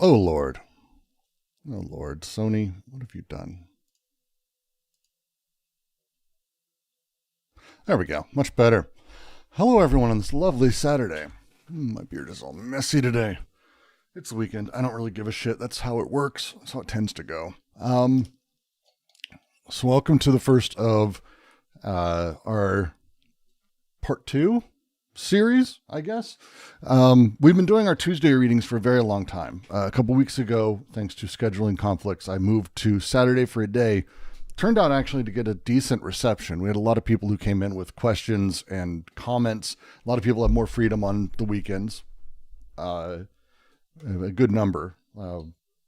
Oh, Lord. Oh, Lord. Sony, what have you done? There we go. Much better. Hello, everyone, on this lovely Saturday. My beard is all messy today. It's the weekend. I don't really give a shit. That's how it works. That's how it tends to go. So welcome to the first of our part 2 series, I guess. We've been doing our Tuesday readings for a very long time. A couple weeks ago, thanks to scheduling conflicts, I moved to Saturday for a day. Turned out actually to get a decent reception. We had a lot of people who came in with questions and comments. A lot of people have more freedom on the weekends. A good number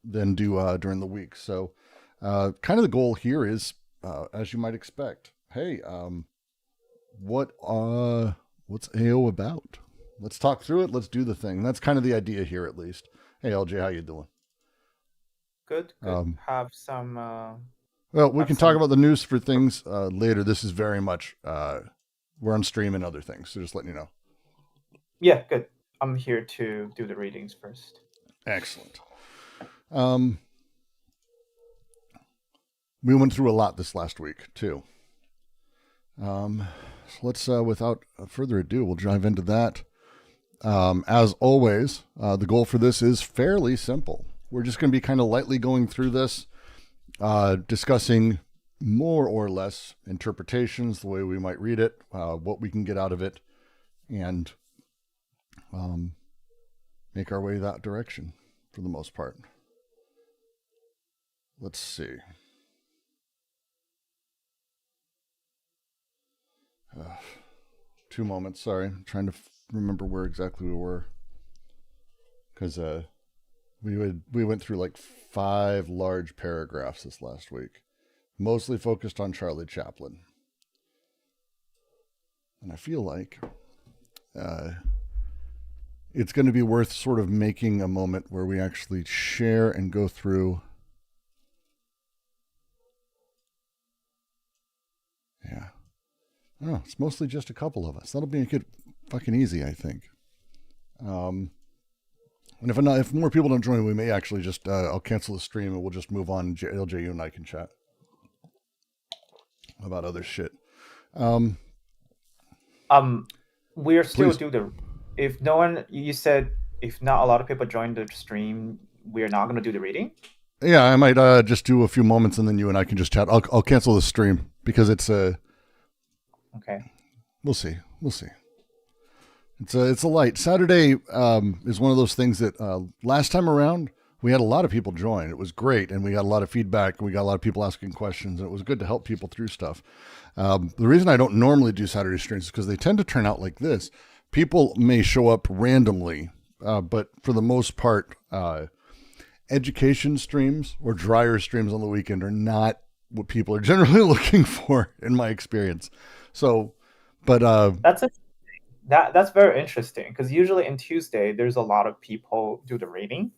than do during the week. So kind of the goal here is, as you might expect, hey, what's AO about? Let's talk through it. Let's do the thing. That's kind of the idea here, at least. Hey, LJ, how you doing? Good. Have some. Well, we can talk about the news for things later. This is very much we're on stream and other things, so just letting you know. Yeah, good. I'm here to do the readings first. Excellent. We went through a lot this last week too. So let's, without further ado, we'll dive into that. As always, the goal for this is fairly simple. We're just going to be kind of lightly going through this, discussing more or less interpretations, the way we might read it, what we can get out of it, and make our way that direction for the most part. Let's see. 2 moments, sorry. I'm trying to remember where exactly we were. Because we went through like 5 large paragraphs this last week. Mostly focused on Charlie Chaplin. And I feel like it's going to be worth sort of making a moment where we actually share and go through. Yeah. Oh, it's mostly just a couple of us. That'll make it fucking easy, I think. And if more people don't join, we may actually just I'll cancel the stream and we'll just move on. LJ, you and I can chat about other shit. We're still Please. do the. If no one, you said if not a lot of people join the stream, we're not going to do the reading. Yeah, I might just do a few moments and then you and I can just chat. I'll cancel the stream because it's Okay. We'll see. It's a light Saturday. Is one of those things that last time around we had a lot of people join. It was great, and we got a lot of feedback. And we got a lot of people asking questions, and it was good to help people through stuff. The reason I don't normally do Saturday streams is because they tend to turn out like this. People may show up randomly, but for the most part, education streams or drier streams on the weekend are not what people are generally looking for, in my experience. So, but that's very interesting because usually in Tuesday there's a lot of people do the reading.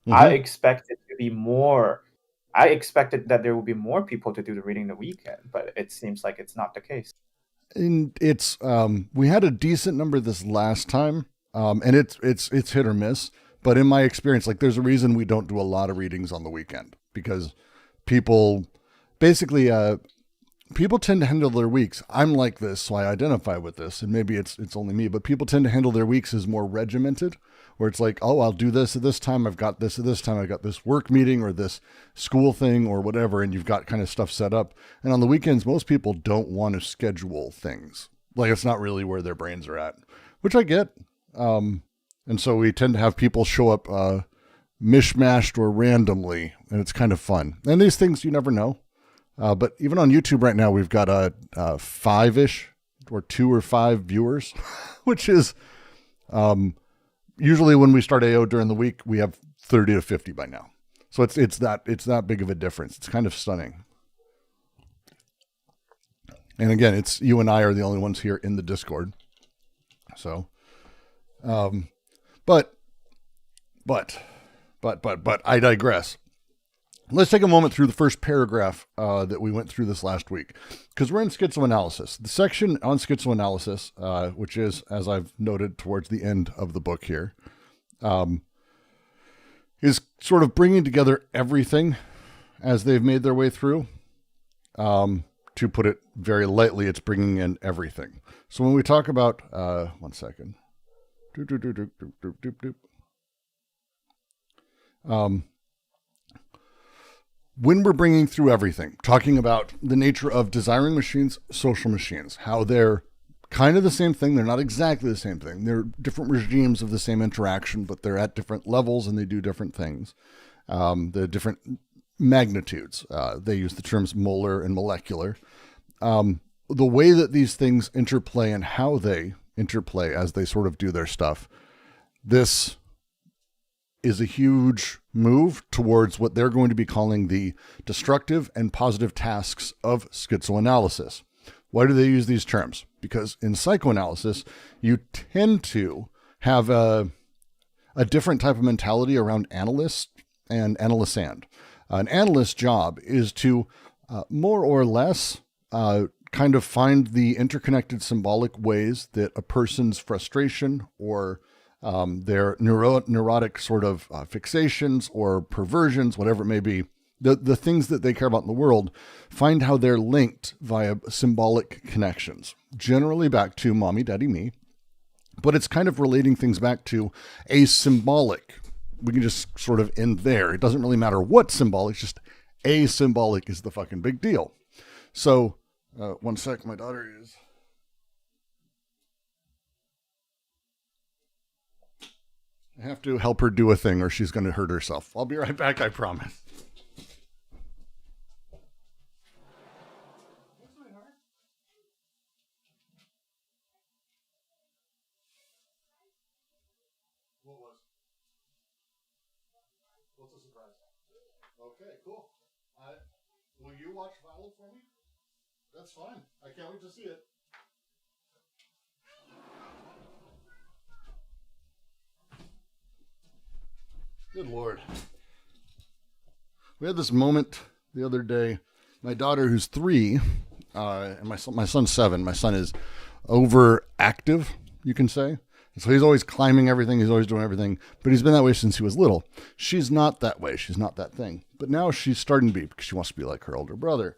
mm-hmm. I expected that there will be more people to do the reading the weekend, but it seems like it's not the case. And it's we had a decent number this last time, and it's hit or miss. But in my experience, like there's a reason we don't do a lot of readings on the weekend because people basically people tend to handle their weeks. I'm like this, so I identify with this, and maybe it's only me, but people tend to handle their weeks as more regimented, where it's like, oh, I'll do this at this time. I've got this at this time. I've got this work meeting or this school thing or whatever, and you've got kind of stuff set up. And on the weekends, most people don't want to schedule things. Like it's not really where their brains are at, which I get. And so we tend to have people show up mishmashed or randomly, and it's kind of fun. And these things, you never know. But even on YouTube right now, we've got 5-ish or 2 or 5 viewers, which is usually when we start AO during the week, we have 30 to 50 by now. So it's that big of a difference. It's kind of stunning. And again, it's you and I are the only ones here in the Discord. So, but I digress. Let's take a moment through the first paragraph that we went through this last week, because we're in schizoanalysis. The section on schizoanalysis, which is, as I've noted, towards the end of the book here, is sort of bringing together everything as they've made their way through. To put it very lightly, it's bringing in everything. So when we talk about, one second. When we're bringing through everything, talking about the nature of desiring machines, social machines, how they're kind of the same thing. They're not exactly the same thing. They're different regimes of the same interaction, but they're at different levels and they do different things. They're different magnitudes. They use the terms molar and molecular. The way that these things interplay and how they interplay as they sort of do their stuff, this is a huge move towards what they're going to be calling the destructive and positive tasks of schizoanalysis. Why do they use these terms? Because in psychoanalysis, you tend to have a different type of mentality around analyst and analysand. An analyst's job is to more or less kind of find the interconnected symbolic ways that a person's frustration or their neurotic sort of fixations or perversions, whatever it may be, the things that they care about in the world, find how they're linked via symbolic connections, generally back to mommy, daddy, me. But it's kind of relating things back to a symbolic. We can just sort of end there. It doesn't really matter what symbolic, just a symbolic is the fucking big deal. So, one sec, my daughter is... I have to help her do a thing or she's going to hurt herself. I'll be right back, I promise. What's a surprise? Okay, cool. Will you watch Violet for me? That's fine. I can't wait to see it. Good Lord. We had this moment the other day. My daughter, who's 3, and my son's 7. My son is overactive, you can say. So he's always climbing everything. He's always doing everything. But he's been that way since he was little. She's not that way. She's not that thing. But now she's starting to be because she wants to be like her older brother.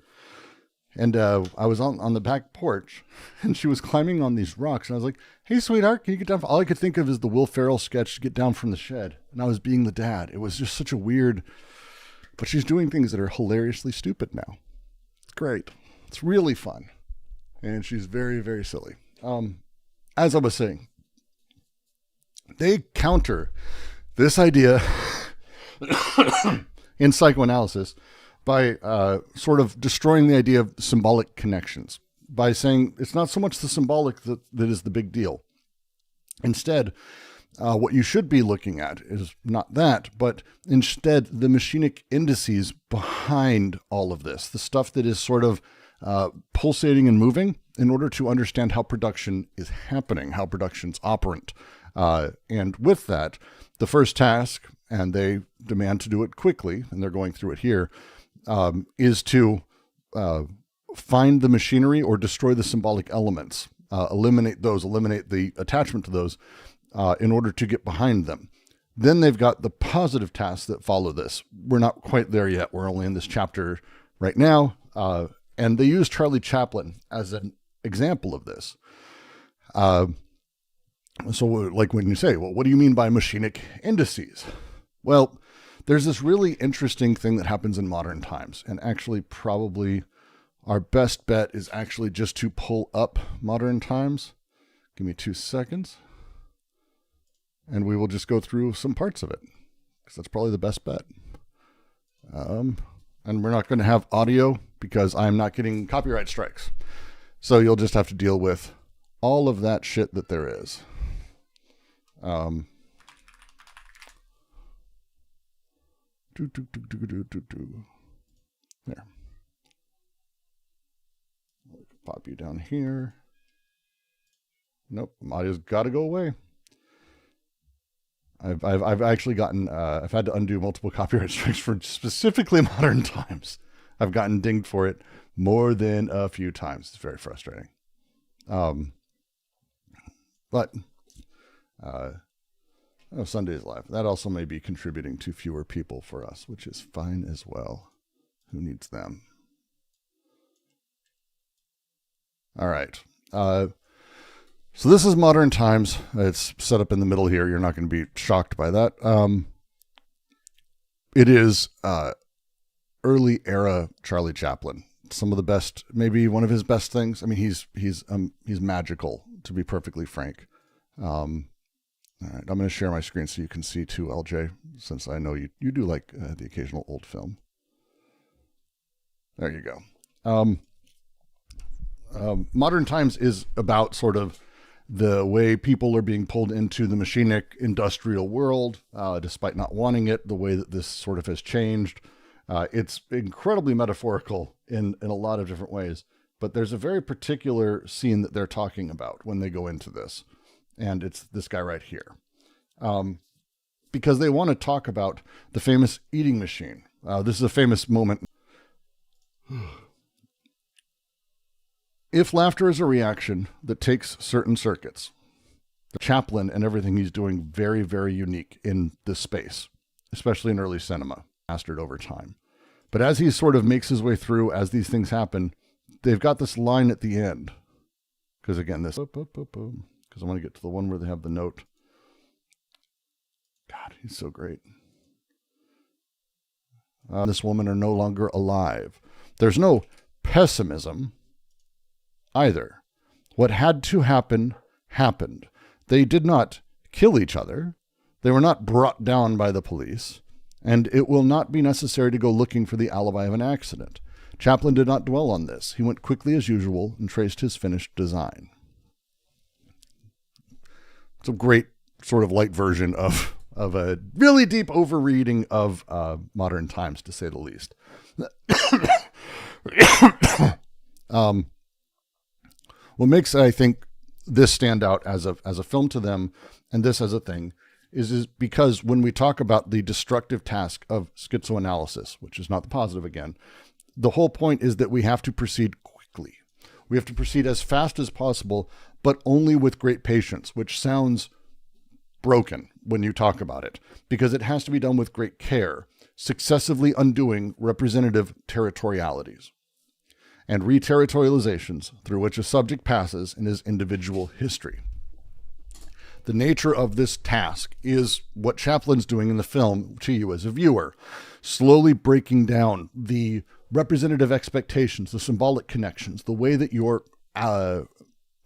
And I was on the back porch, and she was climbing on these rocks. And I was like, hey, sweetheart, can you get down? All I could think of is the Will Ferrell sketch, Get Down from the Shed. And I was being the dad. It was just such a weird... But she's doing things that are hilariously stupid now. It's great. It's really fun. And she's very, very silly. As I was saying, they counter this idea in psychoanalysis by sort of destroying the idea of symbolic connections, by saying it's not so much the symbolic that is the big deal. Instead, what you should be looking at is not that, but instead the machinic indices behind all of this, the stuff that is sort of pulsating and moving in order to understand how production is happening, how production's operant. And with that, the first task, and they demand to do it quickly, and they're going through it here, is to find the machinery or destroy the symbolic elements, eliminate the attachment to those in order to get behind them. Then they've got the positive tasks that follow this. We're not quite there yet. We're only in this chapter right now. And they use Charlie Chaplin as an example of this. So like when you say, well, what do you mean by machinic indices? Well, there's this really interesting thing that happens in modern times. And actually probably our best bet is actually just to pull up modern times. Give me 2 seconds. And we will just go through some parts of it, because that's probably the best bet. And we're not going to have audio because I'm not getting copyright strikes. So you'll just have to deal with all of that shit that there is. There. Pop you down here. Nope, audio's got to go away. I've actually gotten I've had to undo multiple copyright strikes for specifically modern times. I've gotten dinged for it more than a few times. It's very frustrating. Oh, Sunday's live. That also may be contributing to fewer people for us, which is fine as well. Who needs them? All right. So this is Modern Times. It's set up in the middle here. You're not going to be shocked by that. It is early era Charlie Chaplin. Some of the best, maybe one of his best things. I mean, he's magical, to be perfectly frank. All right, I'm going to share my screen so you can see too, LJ, since I know you do like the occasional old film. There you go. Modern Times is about sort of the way people are being pulled into the machinic industrial world, despite not wanting it, the way that this sort of has changed. It's incredibly metaphorical in a lot of different ways, but there's a very particular scene that they're talking about when they go into this. And it's this guy right here. Because they want to talk about the famous eating machine. This is a famous moment. If laughter is a reaction that takes certain circuits, Chaplin and everything he's doing very, very unique in this space, especially in early cinema, mastered over time. But as he sort of makes his way through, as these things happen, they've got this line at the end. Because again, this... Because I want to get to the one where they have the note. God, he's so great. This woman are no longer alive. There's no pessimism either. What had to happen, happened. They did not kill each other. They were not brought down by the police. And it will not be necessary to go looking for the alibi of an accident. Chaplin did not dwell on this. He went quickly as usual and traced his finished design. It's a great sort of light version of a really deep overreading of Modern Times, to say the least. What makes, I think, this stand out as a film to them, and this as a thing, is because when we talk about the destructive task of schizoanalysis, which is not the positive again, the whole point is that we have to proceed quickly. We have to proceed as fast as possible, but only with great patience, which sounds broken when you talk about it, because it has to be done with great care, successively undoing representative territorialities and reterritorializations through which a subject passes in his individual history. The nature of this task is what Chaplin's doing in the film to you as a viewer, slowly breaking down the representative expectations, the symbolic connections, the way that you're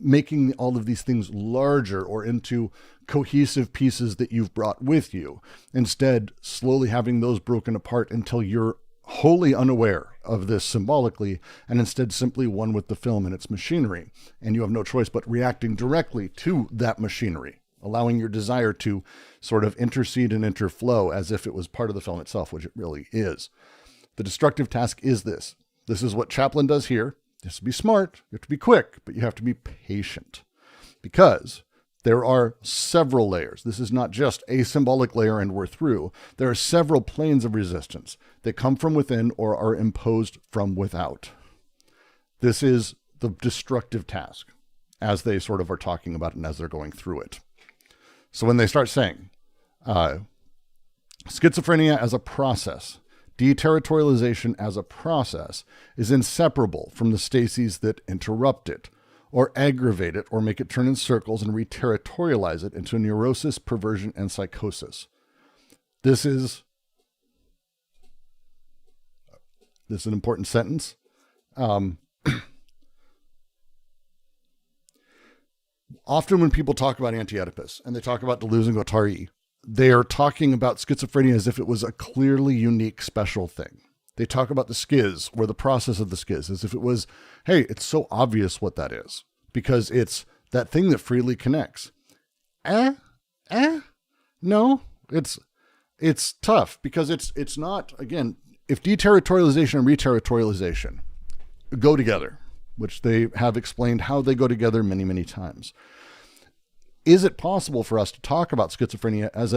making all of these things larger or into cohesive pieces that you've brought with you. Instead, slowly having those broken apart until you're wholly unaware of this symbolically, and instead simply one with the film and its machinery. And you have no choice but reacting directly to that machinery, allowing your desire to sort of intercede and interflow as if it was part of the film itself, which it really is. The destructive task is this. This is what Chaplin does here. You have to be smart, you have to be quick, but you have to be patient, because there are several layers. This is not just a symbolic layer and we're through. There are several planes of resistance that come from within or are imposed from without. This is the destructive task as they sort of are talking about it and as they're going through it. So when they start saying schizophrenia as a process, deterritorialization as a process is inseparable from the stases that interrupt it, or aggravate it, or make it turn in circles and reterritorialize it into neurosis, perversion, and psychosis. This is an important sentence. Often when people talk about Anti-Oedipus and they talk about Deleuze and Guattari, they are talking about schizophrenia as if it was a clearly unique, special thing. They talk about the schiz, or the process of the schiz, as if it was, hey, it's so obvious what that is, because it's that thing that freely connects. No, it's tough, because it's not, again, if deterritorialization and reterritorialization go together, which they have explained how they go together many, many times, is it possible for us to talk about schizophrenia as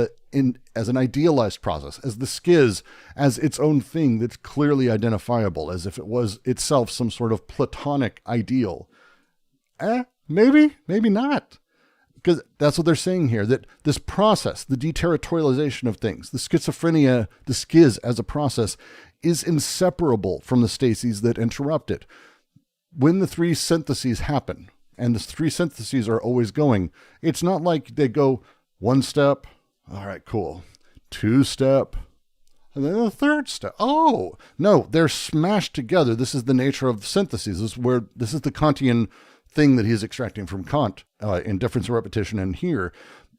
an idealized process, as the schiz, as its own thing that's clearly identifiable, as if it was itself some sort of platonic ideal? Maybe not. because that's what they're saying here, that this process, the deterritorialization of things, the schizophrenia, the schiz as a process, is inseparable from the stases that interrupt it. When the three syntheses happen, and the three syntheses are always going, it's not like they go one step, all right, cool, two step, and then a third step. Oh, no, they're smashed together. This is the nature of the syntheses. This is the Kantian thing that he's extracting from Kant in Difference and Repetition, and here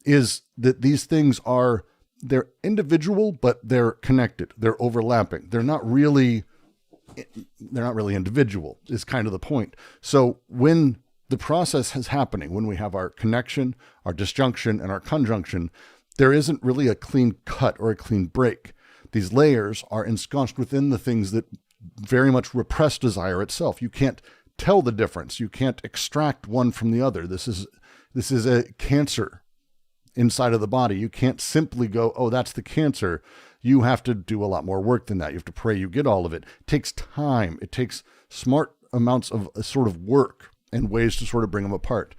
is that these things they're individual, but they're connected. They're overlapping. They're not really individual is kind of the point. So when the process is happening, when we have our connection, our disjunction, and our conjunction, there isn't really a clean cut or a clean break. These layers are ensconced within the things that very much repress desire itself. You can't tell the difference. You can't extract one from the other. This is a cancer inside of the body. You can't simply go, oh, that's the cancer. You have to do a lot more work than that. You have to pray you get all of it. It takes time. It takes smart amounts of sort of work and ways to sort of bring them apart.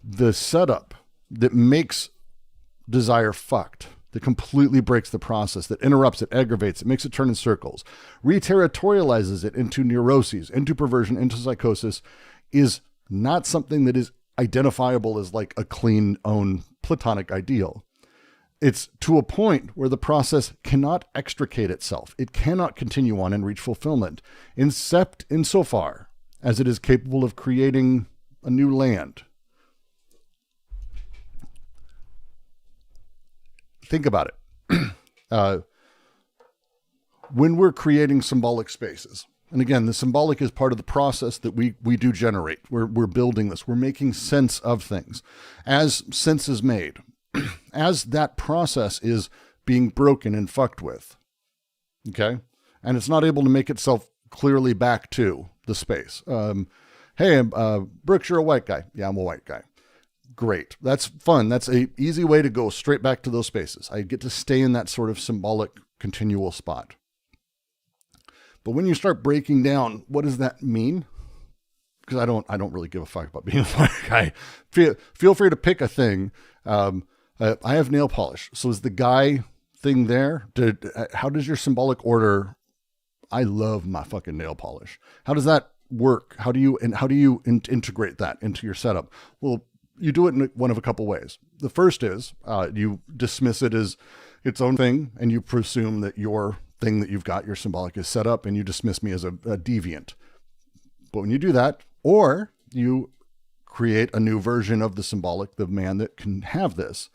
The setup that makes desire fucked, that completely breaks the process, that interrupts it, aggravates it, makes it turn in circles, reterritorializes it into neuroses, into perversion, into psychosis, is not something that is identifiable as like a clean own platonic ideal. It's to a point where the process cannot extricate itself. It cannot continue on and reach fulfillment, except insofar as it is capable of creating a new land. Think about it. When we're creating symbolic spaces, and again, the symbolic is part of the process that we do generate. We're building this. We're making sense of things. As sense is made, as that process is being broken and fucked with, okay? And it's not able to make itself clearly back to the space. Hey, Brooks, you're a white guy. Yeah, I'm a white guy. Great. That's fun. That's a easy way to go straight back to those spaces. I get to stay in that sort of symbolic continual spot. But when you start breaking down, what does that mean? Because I don't really give a fuck about being a white guy. Feel free to pick a thing. I have nail polish. So is the guy thing there? How does your symbolic order? I love my fucking nail polish. How does that work? How do you integrate that into your setup? Well, you do it in one of a couple ways. The first is you dismiss it as its own thing, and you presume that your thing that you've got, your symbolic, is set up, and you dismiss me as a deviant. But when you do that, or you create a new version of the symbolic, the man that can have this,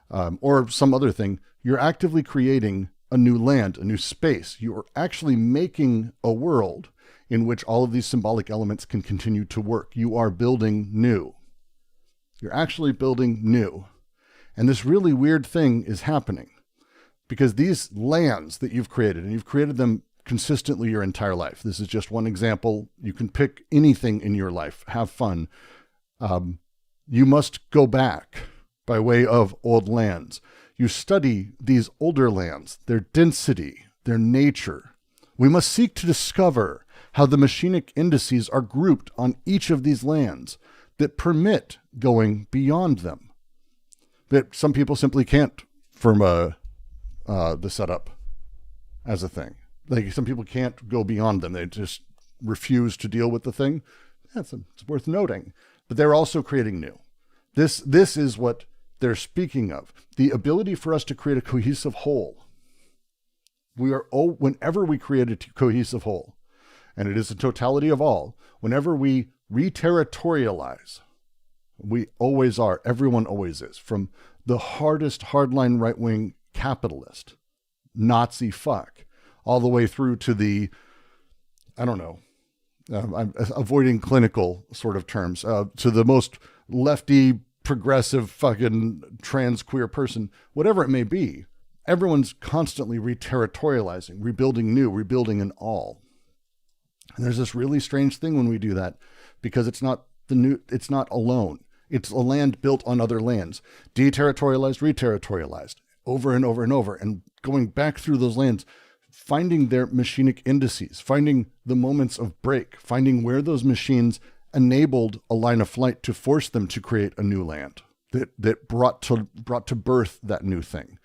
or some other thing, you're actively creating a new land, a new space. You are actually making a world in which all of these symbolic elements can continue to work. You are building new. You're actually building new. And this really weird thing is happening because these lands that you've created, and you've created them consistently your entire life. This is just one example. You can pick anything in your life. Have fun. You must go back by way of old lands. You study these older lands, their density, their nature. We must seek to discover how the machinic indices are grouped on each of these lands that permit going beyond them. That some people simply can't from the setup as a thing. Like some people can't go beyond them. They just refuse to deal with the thing. It's worth noting. But they're also creating new. This is what they're speaking of. The ability for us to create a cohesive whole. Whenever we create a cohesive whole, and it is the totality of all, whenever we reterritorialize, we always are, everyone always is, from the hardest hardline right-wing capitalist, Nazi fuck, all the way through to the, I don't know, I'm avoiding clinical sort of terms, to the most lefty, progressive, fucking trans queer person, whatever it may be, everyone's constantly reterritorializing, rebuilding new, rebuilding an all. And there's this really strange thing when we do that, because it's not alone. It's a land built on other lands, deterritorialized, reterritorialized, over and over and over, and going back through those lands, finding their machinic indices, finding the moments of break, finding where those machines enabled a line of flight to force them to create a new land, that brought to birth that new thing.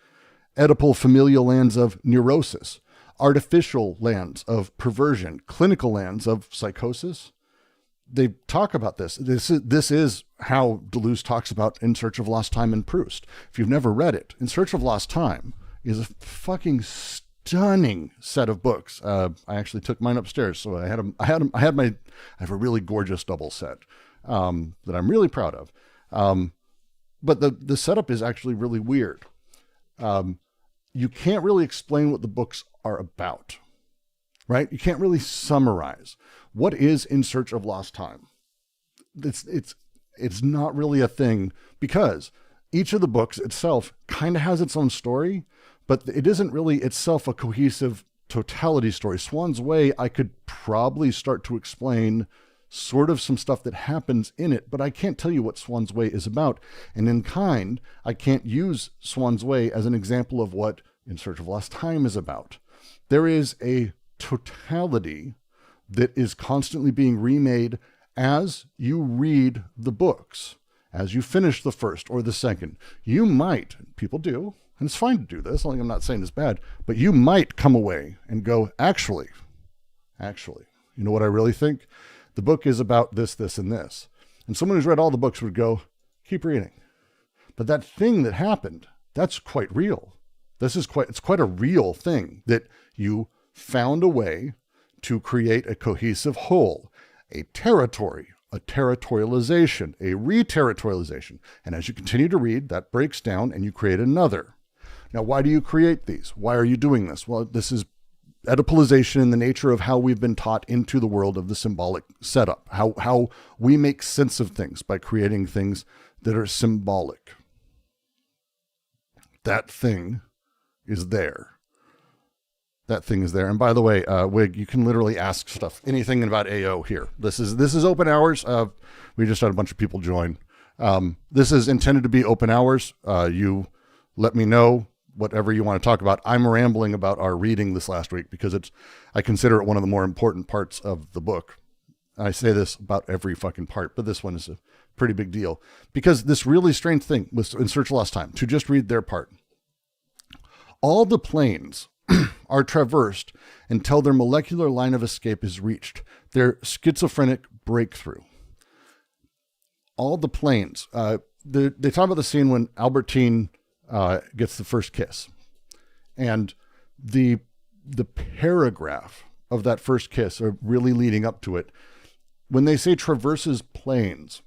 Oedipal familial lands of neurosis, artificial lands of perversion, clinical lands of psychosis. They talk about this. This is how Deleuze talks about In Search of Lost Time and Proust. If you've never read it, In Search of Lost Time is a fucking stunning set of books. I actually took mine upstairs, so I have a really gorgeous double set that I'm really proud of. But the setup is actually really weird. You can't really explain what the books are about, right? You can't really summarize. What is In Search of Lost Time? It's not really a thing, because each of the books itself kind of has its own story, but it isn't really itself a cohesive totality story. Swan's Way, I could probably start to explain sort of some stuff that happens in it, but I can't tell you what Swan's Way is about. And in kind, I can't use Swan's Way as an example of what In Search of Lost Time is about. There is a totality that is constantly being remade as you read the books. As you finish the first or the second, you might, people do, and it's fine to do this, I'm not saying it's bad, but you might come away and go, actually, you know what I really think? The book is about this, this, and this. And someone who's read all the books would go, keep reading. But that thing that happened, that's quite real. It's quite a real thing that you found a way to create a cohesive whole, a territory, a territorialization, a re-territorialization. And as you continue to read, that breaks down and you create another. Now, why do you create these? Why are you doing this? Well, this is Oedipalization in the nature of how we've been taught into the world of the symbolic setup, how we make sense of things by creating things that are symbolic. That thing is there. And by the way, Wig, you can literally ask stuff, anything about AO here. This is open hours. We just had a bunch of people join. This is intended to be open hours. You let me know whatever you want to talk about. I'm rambling about our reading this last week because I consider it one of the more important parts of the book. I say this about every fucking part, but this one is a pretty big deal because this really strange thing was In Search of Lost Time, to just read their part. All the planes are traversed until their molecular line of escape is reached, their schizophrenic breakthrough. All the planes, they talk about the scene when Albertine gets the first kiss. And the paragraph of that first kiss, or really leading up to it, when they say traverses planes,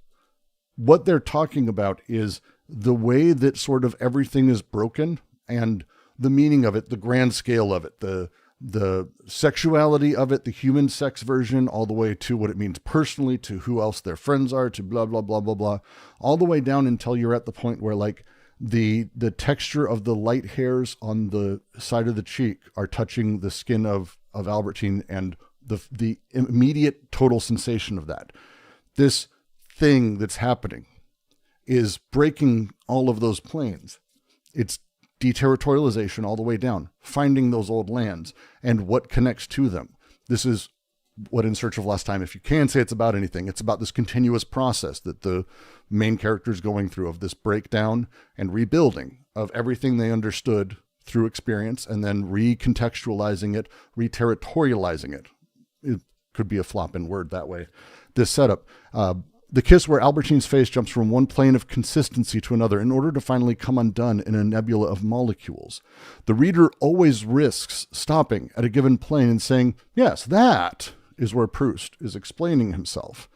what they're talking about is the way that sort of everything is broken and the meaning of it, the grand scale of it, the sexuality of it, the human sex version, all the way to what it means personally, to who else their friends are, to blah, blah, blah, blah, blah, all the way down until you're at the point where like the texture of the light hairs on the side of the cheek are touching the skin of Albertine, and the immediate total sensation of that. This thing that's happening is breaking all of those planes. It's deterritorialization all the way down, finding those old lands and what connects to them. This is what In Search of Lost Time, if you can say it's about anything, it's about this continuous process that the main character is going through of this breakdown and rebuilding of everything they understood through experience and then recontextualizing it, re-territorializing it. It could be a flop-in word that way. This setup, the kiss where Albertine's face jumps from one plane of consistency to another in order to finally come undone in a nebula of molecules. The reader always risks stopping at a given plane and saying, yes, that is where Proust is explaining himself.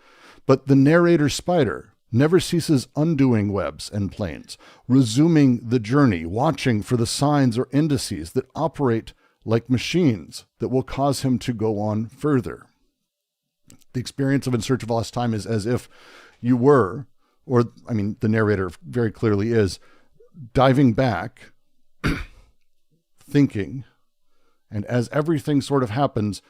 But the narrator spider never ceases undoing webs and planes, resuming the journey, watching for the signs or indices that operate like machines that will cause him to go on further. The experience of In Search of Lost Time is as if you were, or I mean, the narrator very clearly is, diving back, thinking, and as everything sort of happens,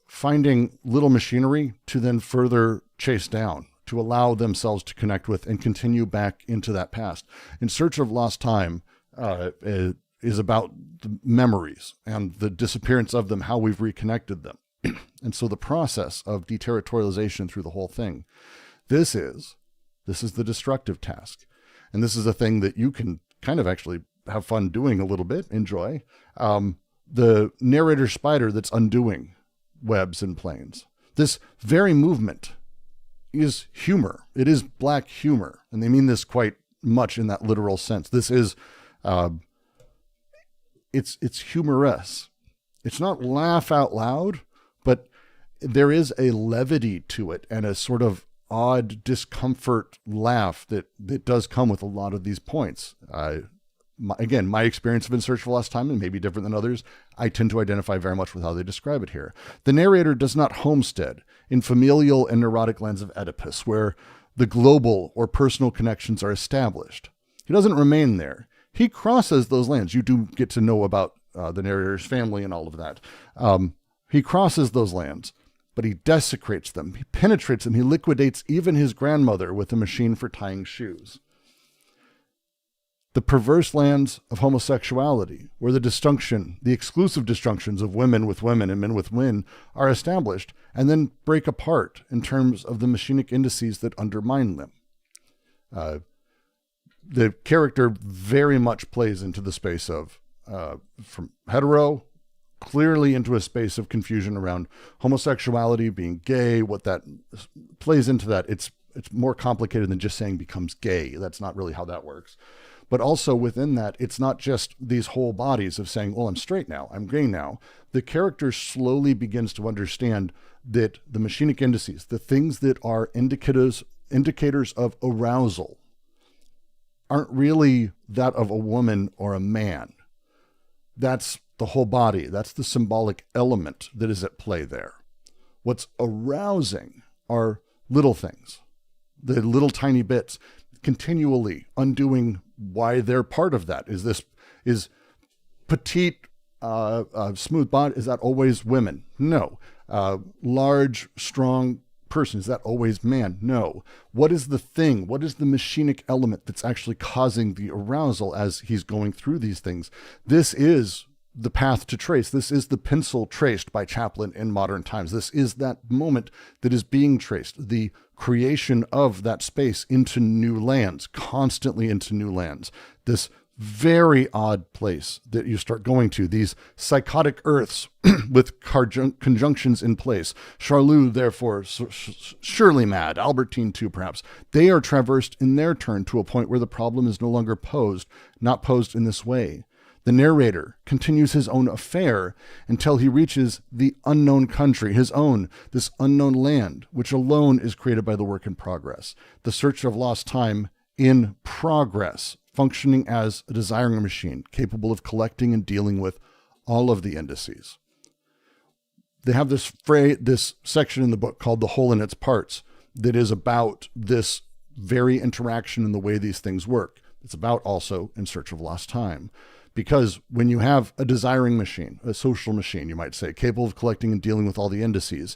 finding little machinery to then further chase down, to allow themselves to connect with and continue back into that past. In Search of Lost Time is about the memories and the disappearance of them, how we've reconnected them. And so the process of deterritorialization through the whole thing, this is the destructive task. and this is a thing that you can kind of actually have fun doing a little bit, enjoy, the narrator spider that's undoing webs and planes. This very movement is humor. It is black humor. And they mean this quite much in that literal sense. This is, it's humorous. It's not laugh out loud, but there is a levity to it and a sort of odd discomfort laugh that does come with a lot of these points. Again, my experience of In Search for Lost Time, and maybe different than others, I tend to identify very much with how they describe it here. The narrator does not homestead in familial and neurotic lands of Oedipus, where the global or personal connections are established. He doesn't remain there. He crosses those lands. You do get to know about the narrator's family and all of that. He crosses those lands, but he desecrates them. He penetrates them. He liquidates even his grandmother with a machine for tying shoes. The perverse lands of homosexuality, where the exclusive disjunctions of women with women and men with men are established and then break apart in terms of the machinic indices that undermine them. The character very much plays into the space of, from hetero, clearly into a space of confusion around homosexuality, being gay, what that plays into that. It's more complicated than just saying becomes gay. That's not really how that works. But also within that, it's not just these whole bodies of saying, well, I'm straight now, I'm gay now. The character slowly begins to understand that the machinic indices, the things that are indicators of arousal, aren't really that of a woman or a man. That's the whole body. That's the symbolic element that is at play there. What's arousing are little things, the little tiny bits, continually undoing why they're part of that. Is petite, smooth body, is that always women? No. Large, strong person, is that always man? No. What is the thing? What is the machinic element that's actually causing the arousal as he's going through these things? This is the path to trace. This is the pencil traced by Chaplin in modern times. This is that moment that is being traced, the creation of that space into new lands, constantly into new lands. This very odd place that you start going to, these psychotic earths with conjunctions in place. Charlot, therefore, surely mad. Albertine, too, perhaps. They are traversed in their turn to a point where the problem is no longer not posed in this way. The narrator continues his own affair until he reaches the unknown country, this unknown land, which alone is created by the work in progress. The search of lost time in progress, functioning as a desiring machine, capable of collecting and dealing with all of the indices. They have this section in the book called The Whole in Its Parts that is about this very interaction and the way these things work. It's about also In Search of Lost Time. Because when you have a desiring machine, a social machine, you might say, capable of collecting and dealing with all the indices,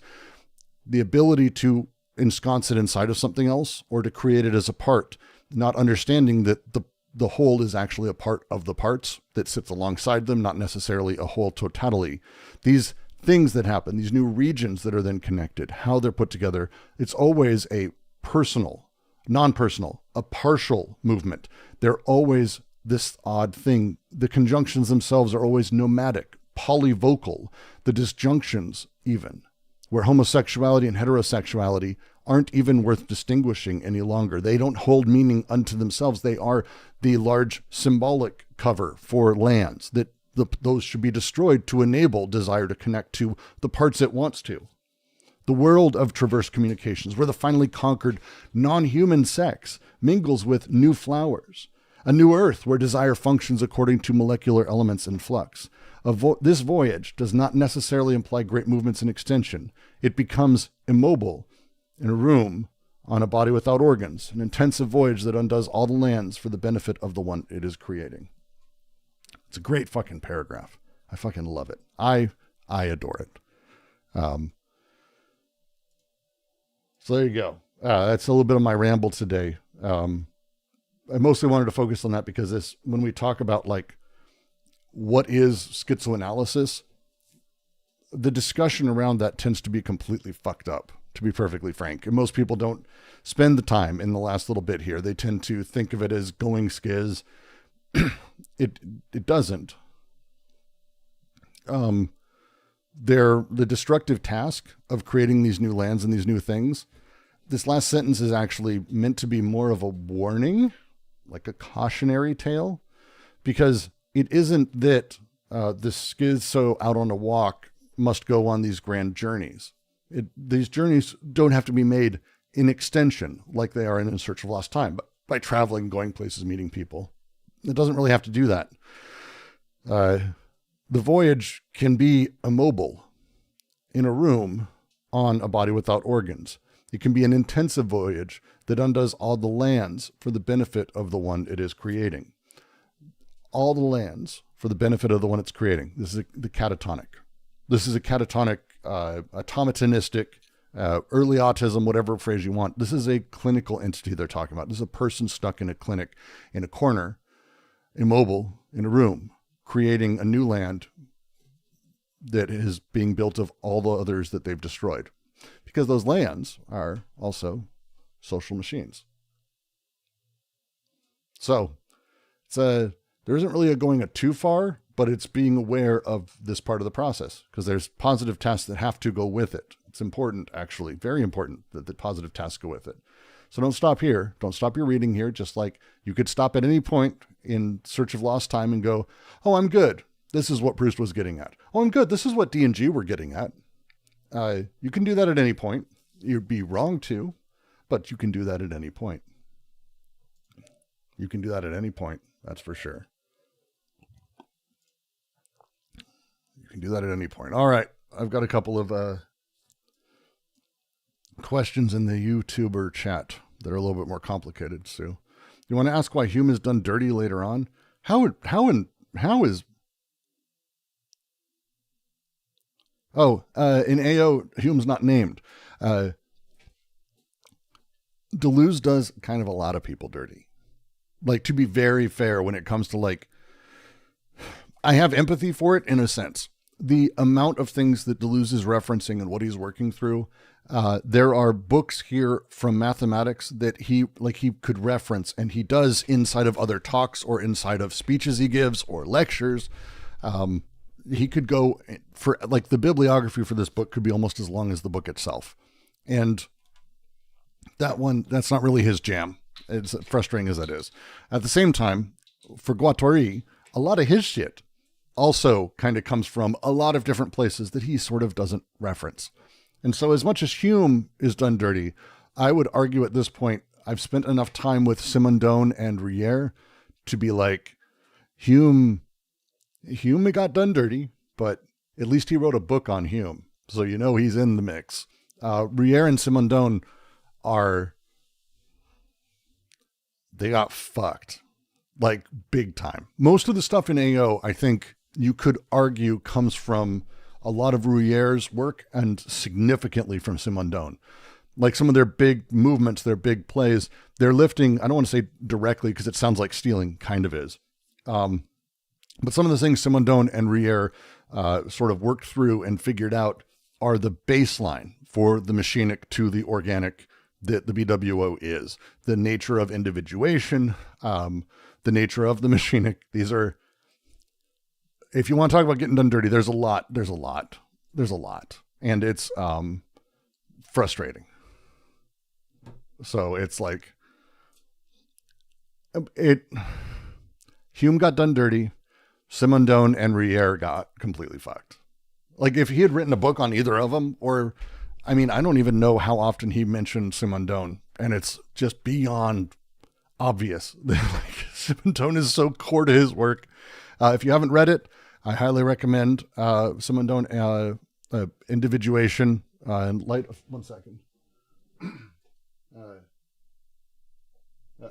the ability to ensconce it inside of something else or to create it as a part, not understanding that the whole is actually a part of the parts that sits alongside them, not necessarily a whole totality. These things that happen, these new regions that are then connected, how they're put together, it's always a personal, non-personal, a partial movement. They're always this odd thing. The conjunctions themselves are always nomadic, polyvocal, the disjunctions even, where homosexuality and heterosexuality aren't even worth distinguishing any longer. They don't hold meaning unto themselves. They are the large symbolic cover for lands that those should be destroyed to enable desire to connect to the parts it wants to. The world of traverse communications, where the finally conquered non-human sex mingles with new flowers. A new earth where desire functions according to molecular elements in flux. This voyage does not necessarily imply great movements in extension. It becomes immobile in a room on a body without organs, an intensive voyage that undoes all the lands for the benefit of the one it is creating. It's a great fucking paragraph. I fucking love it. I adore it. So there you go. That's a little bit of my ramble today. I mostly wanted to focus on that because when we talk about like, what is schizoanalysis, the discussion around that tends to be completely fucked up to be perfectly frank. And most people don't spend the time in the last little bit here. They tend to think of it as going schiz. It doesn't. The destructive task of creating these new lands and these new things, this last sentence is actually meant to be more of a warning, like a cautionary tale, because it isn't that the schizo out on a walk must go on these grand journeys. These journeys don't have to be made in extension like they are in Search of Lost Time, but by traveling, going places, meeting people. It doesn't really have to do that. The voyage can be immobile in a room on a body without organs. It can be an intensive voyage that undoes all the lands for the benefit of the one it is creating. All the lands for the benefit of the one it's creating. This is the catatonic. This is a catatonic, automatonistic, early autism, whatever phrase you want. This is a clinical entity they're talking about. This is a person stuck in a clinic, in a corner, immobile, in a room, creating a new land that is being built of all the others that they've destroyed. Because those lands are also social machines. So there isn't really a going too far, but it's being aware of this part of the process, because there's positive tasks that have to go with it. It's important, actually, very important that the positive tasks go with it. So don't stop here. Don't stop your reading here. Just like you could stop at any point in Search of Lost Time and go, oh, I'm good. This is what Proust was getting at. Oh, I'm good. This is what D&G were getting at. You can do that at any point. You'd be wrong to, but you can do that at any point. You can do that at any point. That's for sure. You can do that at any point. All right. I've got a couple of questions in the YouTuber chat that are a little bit more complicated, Sue. You want to ask why Hume is done dirty later on? How is... Oh, in AO, Hume's not named. Deleuze does kind of a lot of people dirty. Like, to be very fair, when it comes to, like, I have empathy for it in a sense. The amount of things that Deleuze is referencing and what he's working through, there are books here from mathematics that he could reference, and he does inside of other talks or inside of speeches he gives or lectures. He could go for, like, the bibliography for this book could be almost as long as the book itself. And that's not really his jam. It's frustrating as that is. At the same time, for Guattari, a lot of his shit also kind of comes from a lot of different places that he sort of doesn't reference. And so as much as Hume is done dirty, I would argue at this point, I've spent enough time with Simondon and Rière to be like, Hume got done dirty, but at least he wrote a book on Hume. So you know he's in the mix. Rière and Simondon they got fucked, like, big time. Most of the stuff in AO, I think you could argue, comes from a lot of Rière's work and significantly from Simondon. Like, some of their big movements, their big plays, they're lifting, I don't want to say directly because it sounds like stealing, kind of is. But some of the things Simondon and Rière sort of worked through and figured out are the baseline for the machinic to the organic that the BWO is. The nature of individuation, the nature of the machinic. These are, if you want to talk about getting done dirty, there's a lot. And it's frustrating. So it's like, Hume got done dirty. Simondon and Rière got completely fucked. Like, if he had written a book on either of them, or, I mean, I don't even know how often he mentioned Simondon, and it's just beyond obvious. Like, Simondon is so core to his work. If you haven't read it, I highly recommend Simondon, Individuation, in light of, one second.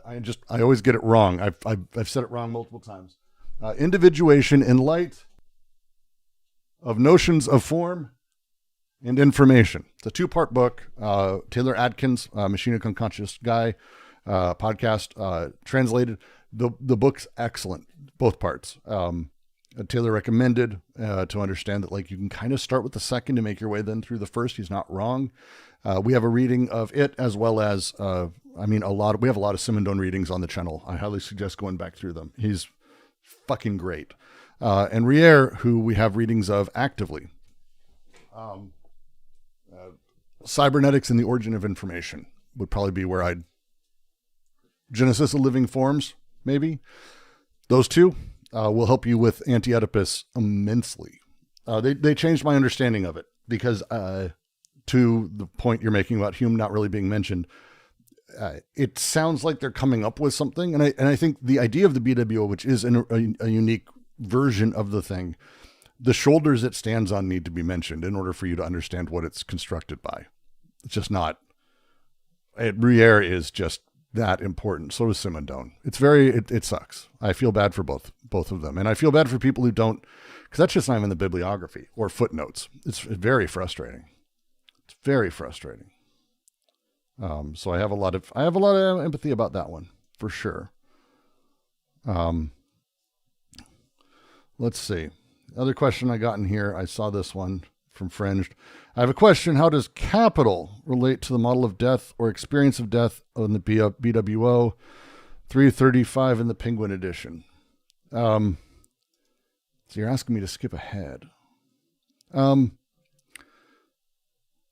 I always get it wrong. I've said it wrong multiple times. Individuation in light of notions of form and information. It's a 2-part book. Taylor Adkins, Machinic Unconscious Guy, podcast, translated. The book's excellent, both parts. Taylor recommended to understand that like you can kind of start with the second to make your way then through the first. He's not wrong. We have a reading of it as well as we have a lot of Simondon readings on the channel. I highly suggest going back through them. He's fucking great. And Rier, who we have readings of actively. Cybernetics and the Origin of Information would probably be where I'd... Genesis of Living Forms, maybe. Those two will help you with Anti-Oedipus immensely. They changed my understanding of it because to the point you're making about Hume not really being mentioned, it sounds like they're coming up with something. And I think the idea of the BWO, which is a unique version of the thing, the shoulders it stands on need to be mentioned in order for you to understand what it's constructed by. It's just not. Rier is just that important. So is Simondon. It sucks. I feel bad for both of them. And I feel bad for people who don't, because that's just not even the bibliography or footnotes. It's very frustrating. It's very frustrating. So I have a lot of empathy about that one for sure. Let's see. Other question I got in here. I saw this one from Fringed. I have a question. How does capital relate to the model of death or experience of death in the BWO 335 in the Penguin edition? So you're asking me to skip ahead.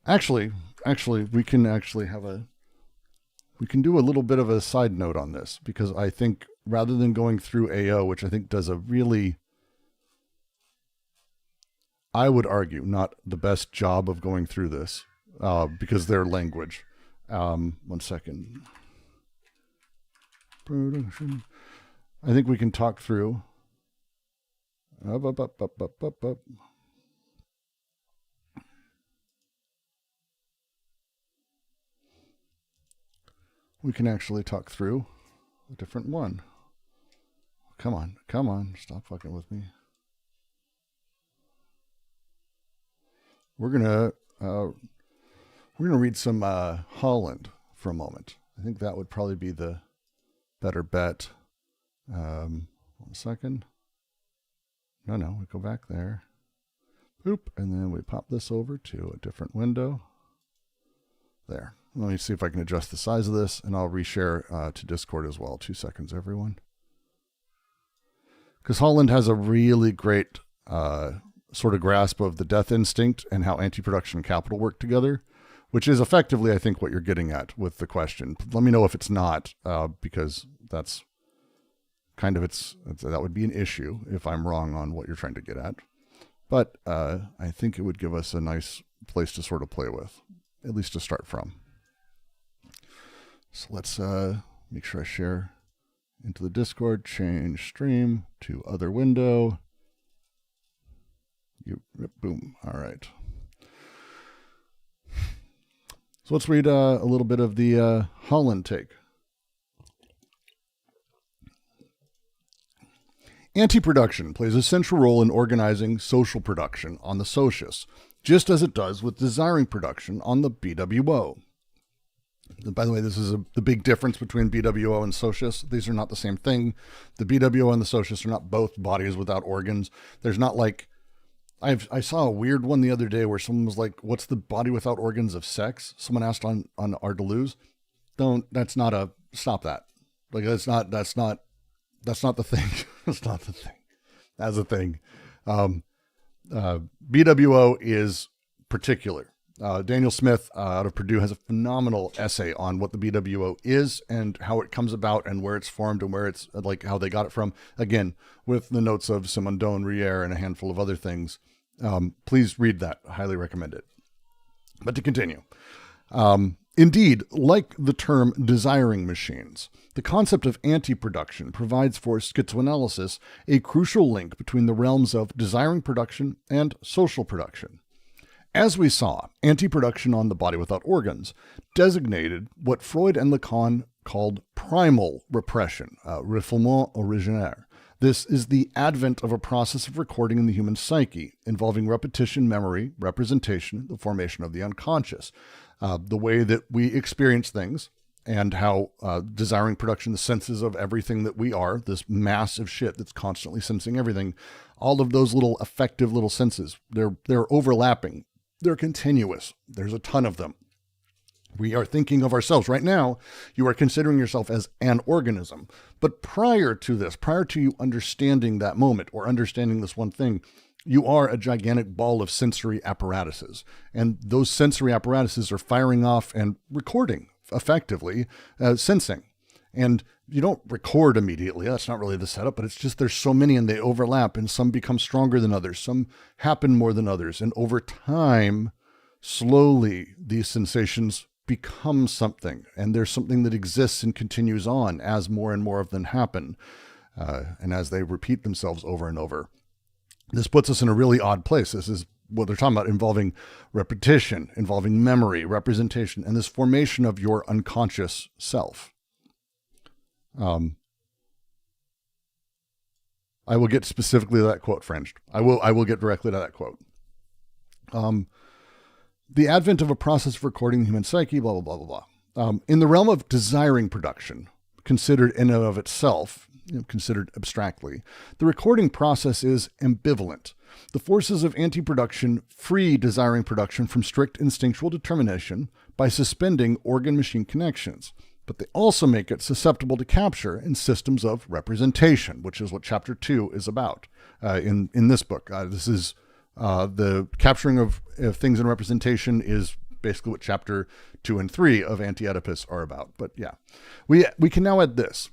Actually, we can do a little bit of a side note on this, because I think rather than going through AO, which I think does a really, I would argue, not the best job of going through this, because their language. 1 second. I think we can talk through. We can actually talk through a different one. Come on, stop fucking with me. We're gonna read some Holland for a moment. I think that would probably be the better bet. 1 second. No, we go back there. Boop, and then we pop this over to a different window. There. Let me see if I can adjust the size of this, and I'll reshare to Discord as well. 2 seconds, everyone. Because Holland has a really great sort of grasp of the death instinct and how anti-production and capital work together, which is effectively, I think, what you're getting at with the question. Let me know if it's not, because that's kind of that would be an issue if I'm wrong on what you're trying to get at. But I think it would give us a nice place to sort of play with, at least to start from. So let's make sure I share into the Discord, change stream to other window. Boom. All right. So let's read a little bit of the Holland take. Anti-production plays a central role in organizing social production on the socius, just as it does with desiring production on the BWO. And by the way, this is the big difference between BWO and socius. These are not the same thing. The BWO and the socius are not both bodies without organs. There's not like, I saw a weird one the other day where someone was like, what's the body without organs of sex? Someone asked on our Deleuze. Stop that. Like, that's not the thing. That's not the thing. That's a thing. BWO is particular. Daniel Smith out of Purdue has a phenomenal essay on what the BWO is and how it comes about and where it's formed and where it's like how they got it from. Again, with the notes of Simondon, Rier, and a handful of other things. Please read that. I highly recommend it. But to continue. Indeed, like the term desiring machines, the concept of anti-production provides for schizoanalysis a crucial link between the realms of desiring production and social production. As we saw, anti-production on the body without organs designated what Freud and Lacan called primal repression, refoulement originaire. This is the advent of a process of recording in the human psyche involving repetition, memory, representation, the formation of the unconscious, the way that we experience things, and how desiring production, the senses of everything that we are, this massive shit that's constantly sensing everything, all of those little effective little senses, they're overlapping. They're continuous. There's a ton of them. We are thinking of ourselves right now. You are considering yourself as an organism. But prior to this, prior to you understanding that moment or understanding this one thing, you are a gigantic ball of sensory apparatuses. And those sensory apparatuses are firing off and recording effectively, sensing. And you don't record immediately. That's not really the setup, but it's just there's so many and they overlap, and some become stronger than others. Some happen more than others. And over time, slowly, these sensations become something, and there's something that exists and continues on as more and more of them happen, and as they repeat themselves over and over. This puts us in a really odd place. This is what they're talking about, involving repetition, involving memory, representation, and this formation of your unconscious self. I will get specifically to that quote, Fringed. I will get directly to that quote. The advent of a process of recording the human psyche, blah, blah, blah, blah, blah. In the realm of desiring production, considered in and of itself, considered abstractly, the recording process is ambivalent. The forces of anti-production free desiring production from strict instinctual determination by suspending organ-machine connections, but they also make it susceptible to capture in systems of representation, which is what Chapter 2 is about in this book. This is the capturing of things in representation is basically what Chapter 2 and 3 of Anti-Oedipus are about. But yeah, we can now add this.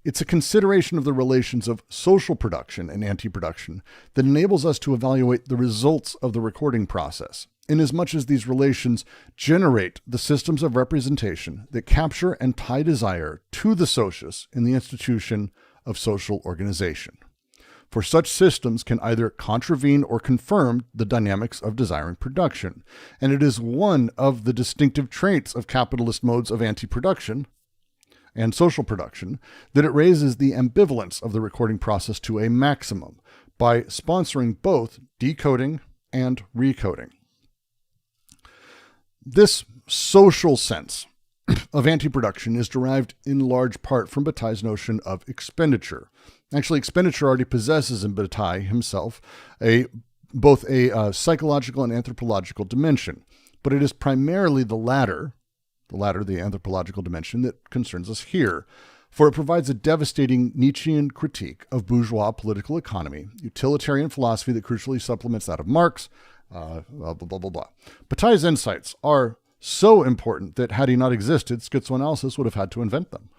It's a consideration of the relations of social production and anti-production that enables us to evaluate the results of the recording process, inasmuch as these relations generate the systems of representation that capture and tie desire to the socius in the institution of social organization. For such systems can either contravene or confirm the dynamics of desiring production, and it is one of the distinctive traits of capitalist modes of anti-production and social production that it raises the ambivalence of the recording process to a maximum by sponsoring both decoding and recoding. This social sense of anti-production is derived in large part from Bataille's notion of expenditure. Actually, expenditure already possesses in Bataille himself both a psychological and anthropological dimension, but it is primarily the latter, the anthropological dimension, that concerns us here, for it provides a devastating Nietzschean critique of bourgeois political economy, utilitarian philosophy that crucially supplements that of Marx, blah, blah, blah, blah, blah. Bataille's insights are so important that had he not existed, schizoanalysis would have had to invent them.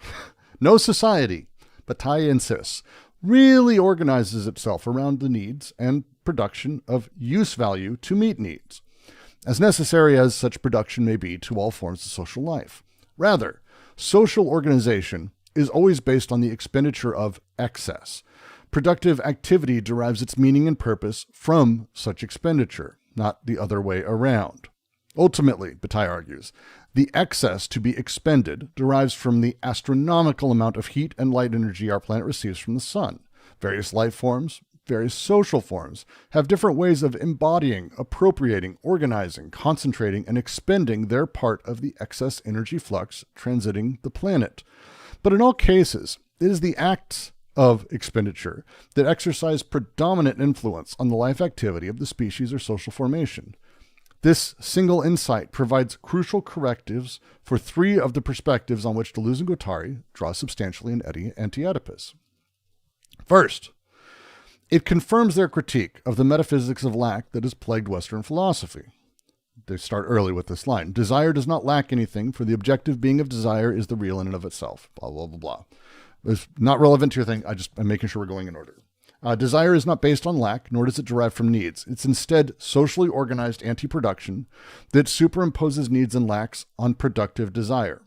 No society, Bataille insists, really organizes itself around the needs and production of use value to meet needs, as necessary as such production may be to all forms of social life. Rather, social organization is always based on the expenditure of excess. Productive activity derives its meaning and purpose from such expenditure, not the other way around. Ultimately, Bataille argues, the excess to be expended derives from the astronomical amount of heat and light energy our planet receives from the sun. Various life forms, various social forms, have different ways of embodying, appropriating, organizing, concentrating, and expending their part of the excess energy flux transiting the planet. But in all cases, it is the acts of expenditure that exercise predominant influence on the life activity of the species or social formation. This single insight provides crucial correctives for three of the perspectives on which Deleuze and Guattari draw substantially in Anti-Oedipus. First, it confirms their critique of the metaphysics of lack that has plagued Western philosophy. They start early with this line: desire does not lack anything, for the objective being of desire is the real in and of itself. Blah, blah, blah, blah. It's not relevant to your thing. I'm making sure we're going in order. Desire is not based on lack, nor does it derive from needs. It's instead socially organized anti-production that superimposes needs and lacks on productive desire.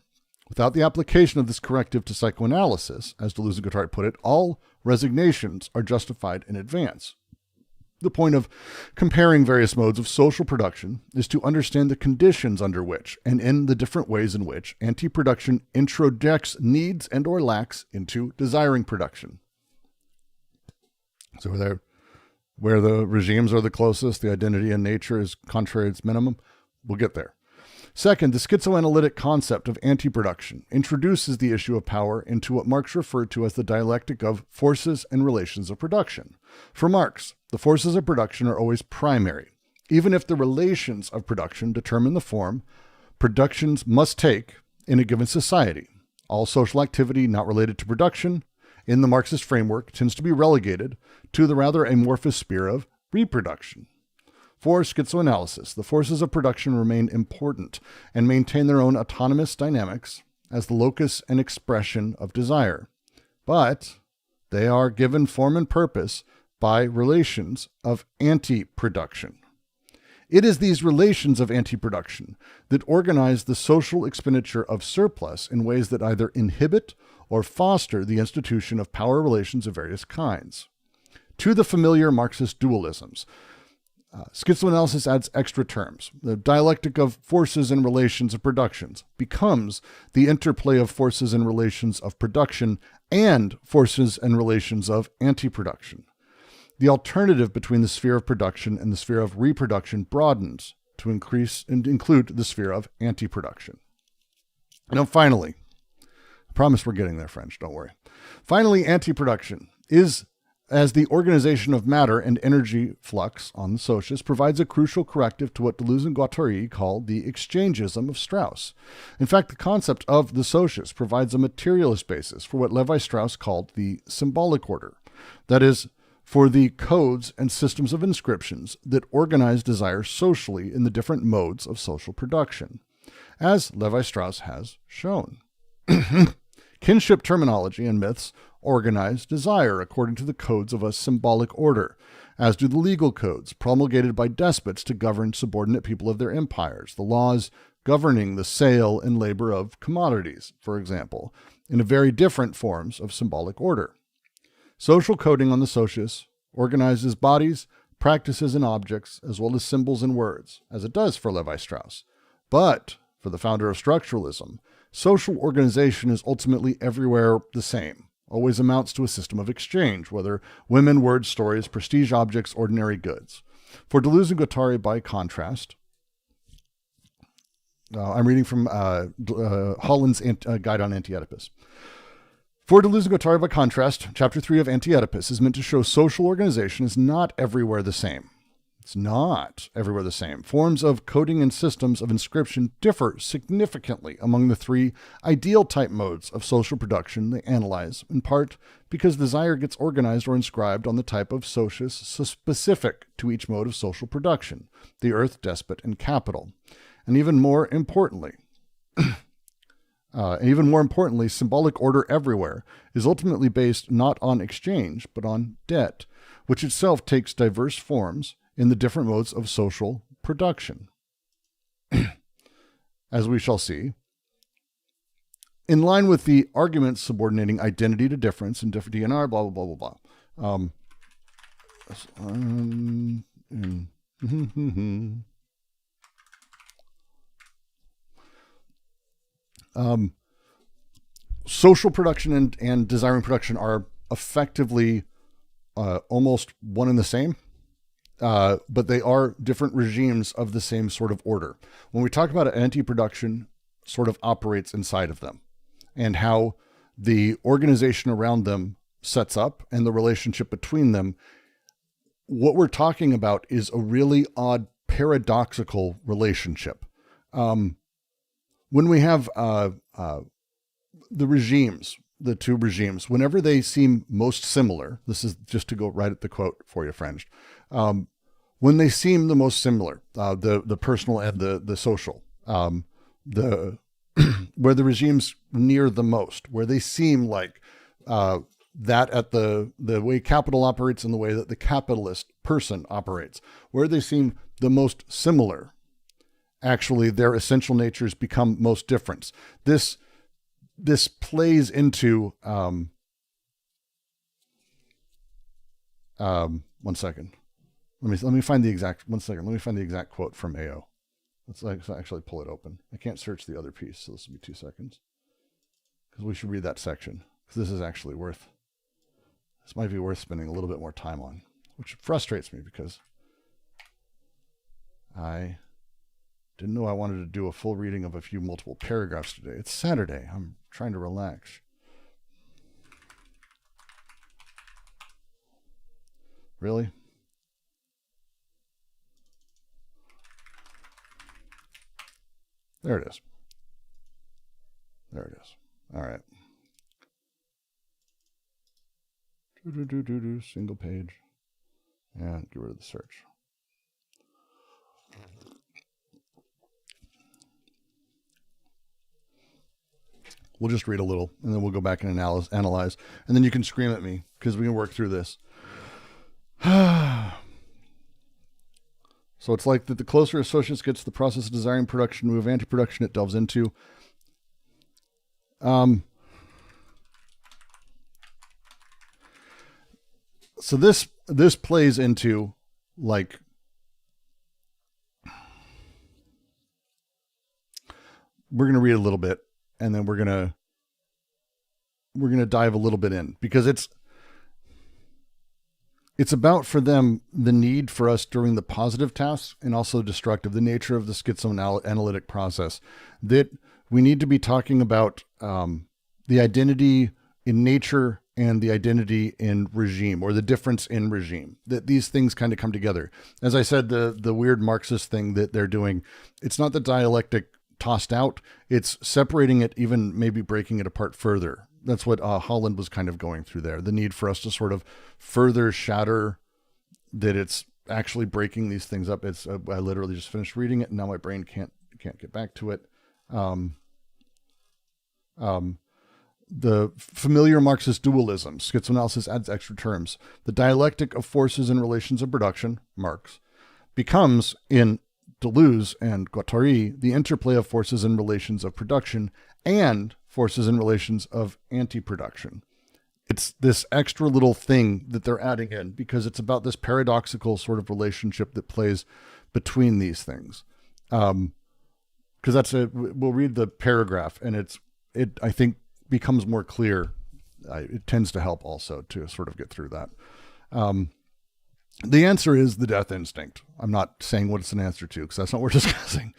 Without the application of this corrective to psychoanalysis, as Deleuze and Guattari put it, all resignations are justified in advance. The point of comparing various modes of social production is to understand the conditions under which, and in the different ways in which, anti-production introjects needs and or lacks into desiring production. So where the regimes are the closest, the identity in nature is contrary to its minimum. We'll get there. Second, the schizoanalytic concept of anti-production introduces the issue of power into what Marx referred to as the dialectic of forces and relations of production. For Marx, the forces of production are always primary. Even if the relations of production determine the form productions must take in a given society, all social activity not related to production in the Marxist framework tends to be relegated to the rather amorphous sphere of reproduction. For schizoanalysis, the forces of production remain important and maintain their own autonomous dynamics as the locus and expression of desire, but they are given form and purpose by relations of anti-production. It is these relations of anti-production that organize the social expenditure of surplus in ways that either inhibit or foster the institution of power relations of various kinds. To the familiar Marxist dualisms, schizoanalysis adds extra terms. The dialectic of forces and relations of productions becomes the interplay of forces and relations of production and forces and relations of anti-production. The alternative between the sphere of production and the sphere of reproduction broadens to increase and include the sphere of anti-production. Now, finally, I promise we're getting there, French, don't worry. Finally, anti-production is, as the organization of matter and energy flux on the socius, provides a crucial corrective to what Deleuze and Guattari called the exchangism of Strauss. In fact, the concept of the socius provides a materialist basis for what Levi-Strauss called the symbolic order. That is, for the codes and systems of inscriptions that organize desire socially in the different modes of social production, as Levi-Strauss has shown. Kinship terminology and myths organize desire according to the codes of a symbolic order, as do the legal codes promulgated by despots to govern subordinate people of their empires, the laws governing the sale and labor of commodities, for example, in very different forms of symbolic order. Social coding on the socius organizes bodies, practices, and objects, as well as symbols and words, as it does for Levi-Strauss. But for the founder of structuralism, social organization is ultimately everywhere the same, always amounts to a system of exchange, whether women, words, stories, prestige objects, ordinary goods. For Deleuze and Guattari, by contrast, I'm reading from Holland's Guide on Anti-Oedipus. For Deleuze and Guattari, by contrast, Chapter 3 of Anti-Oedipus is meant to show social organization is not everywhere the same. It's not everywhere the same. Forms of coding and systems of inscription differ significantly among the three ideal type modes of social production they analyze, in part because desire gets organized or inscribed on the type of socius specific to each mode of social production, the earth, despot, and capital. And even more importantly, symbolic order everywhere is ultimately based not on exchange, but on debt, which itself takes diverse forms in the different modes of social production. As we shall see, in line with the arguments subordinating identity to difference and different DNR, blah, blah, blah, blah, blah. Social production and desiring production are effectively almost one and the same, but they are different regimes of the same sort of order. When we talk about anti-production, sort of operates inside of them, and how the organization around them sets up and the relationship between them. What we're talking about is a really odd, paradoxical relationship. When we have the regimes, the two regimes, whenever they seem most similar, this is just to go right at the quote for you, French, when they seem the most similar, the personal and the social, where the regimes near the most, where they seem like that at the way capital operates and the way that the capitalist person operates, where they seem the most similar, actually their essential natures become most different. This plays into, one second. Let me find the exact, one second. Let me find the exact quote from AO. Let's actually pull it open. I can't search the other piece, so this will be 2 seconds. Because we should read that section. Because this might be worth spending a little bit more time on, which frustrates me because I Didn't know I wanted to do a full reading of a few multiple paragraphs today. It's Saturday. I'm trying to relax. Really? There it is. There it is. All right. Single page. And get rid of the search. We'll just read a little, and then we'll go back and analyze. And then you can scream at me, because we can work through this. So it's like that the closer associates gets to the process of desiring production, move anti-production, it delves into. So this plays into, like, we're going to read a little bit, and then we're going to dive a little bit in, because it's about, for them, the need for us during the positive tasks and also destructive, the nature of the schizoanalytic process, that we need to be talking about the identity in nature and the identity in regime, or the difference in regime, that these things kind of come together. As I said, the weird Marxist thing that they're doing, it's not the dialectic tossed out, it's separating it, even maybe breaking it apart further. That's what Holland was kind of going through there. The need for us to sort of further shatter that it's actually breaking these things up. It's I literally just finished reading it, and now my brain can't get back to it. The familiar Marxist dualism, schizoanalysis adds extra terms. The dialectic of forces and relations of production, Marx, becomes, in Deleuze and Guattari, the interplay of forces and relations of production and forces and relations of anti-production. It's this extra little thing that they're adding in, because it's about this paradoxical sort of relationship that plays between these things. Because we'll read the paragraph, and it I think becomes more clear. It tends to help also to sort of get through that. The answer is the death instinct. I'm not saying what it's an answer to, because that's not what we're discussing.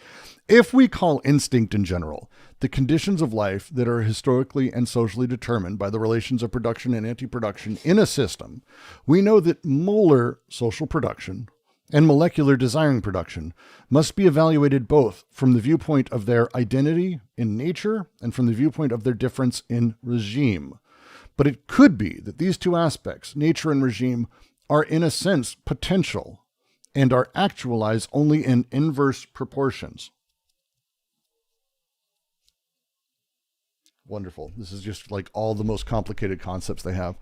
If we call instinct in general the conditions of life that are historically and socially determined by the relations of production and anti-production in a system, we know that molar social production and molecular desiring production must be evaluated both from the viewpoint of their identity in nature and from the viewpoint of their difference in regime. But it could be that these two aspects, nature and regime, are in a sense potential and are actualized only in inverse proportions. Wonderful. This is just like all the most complicated concepts they have,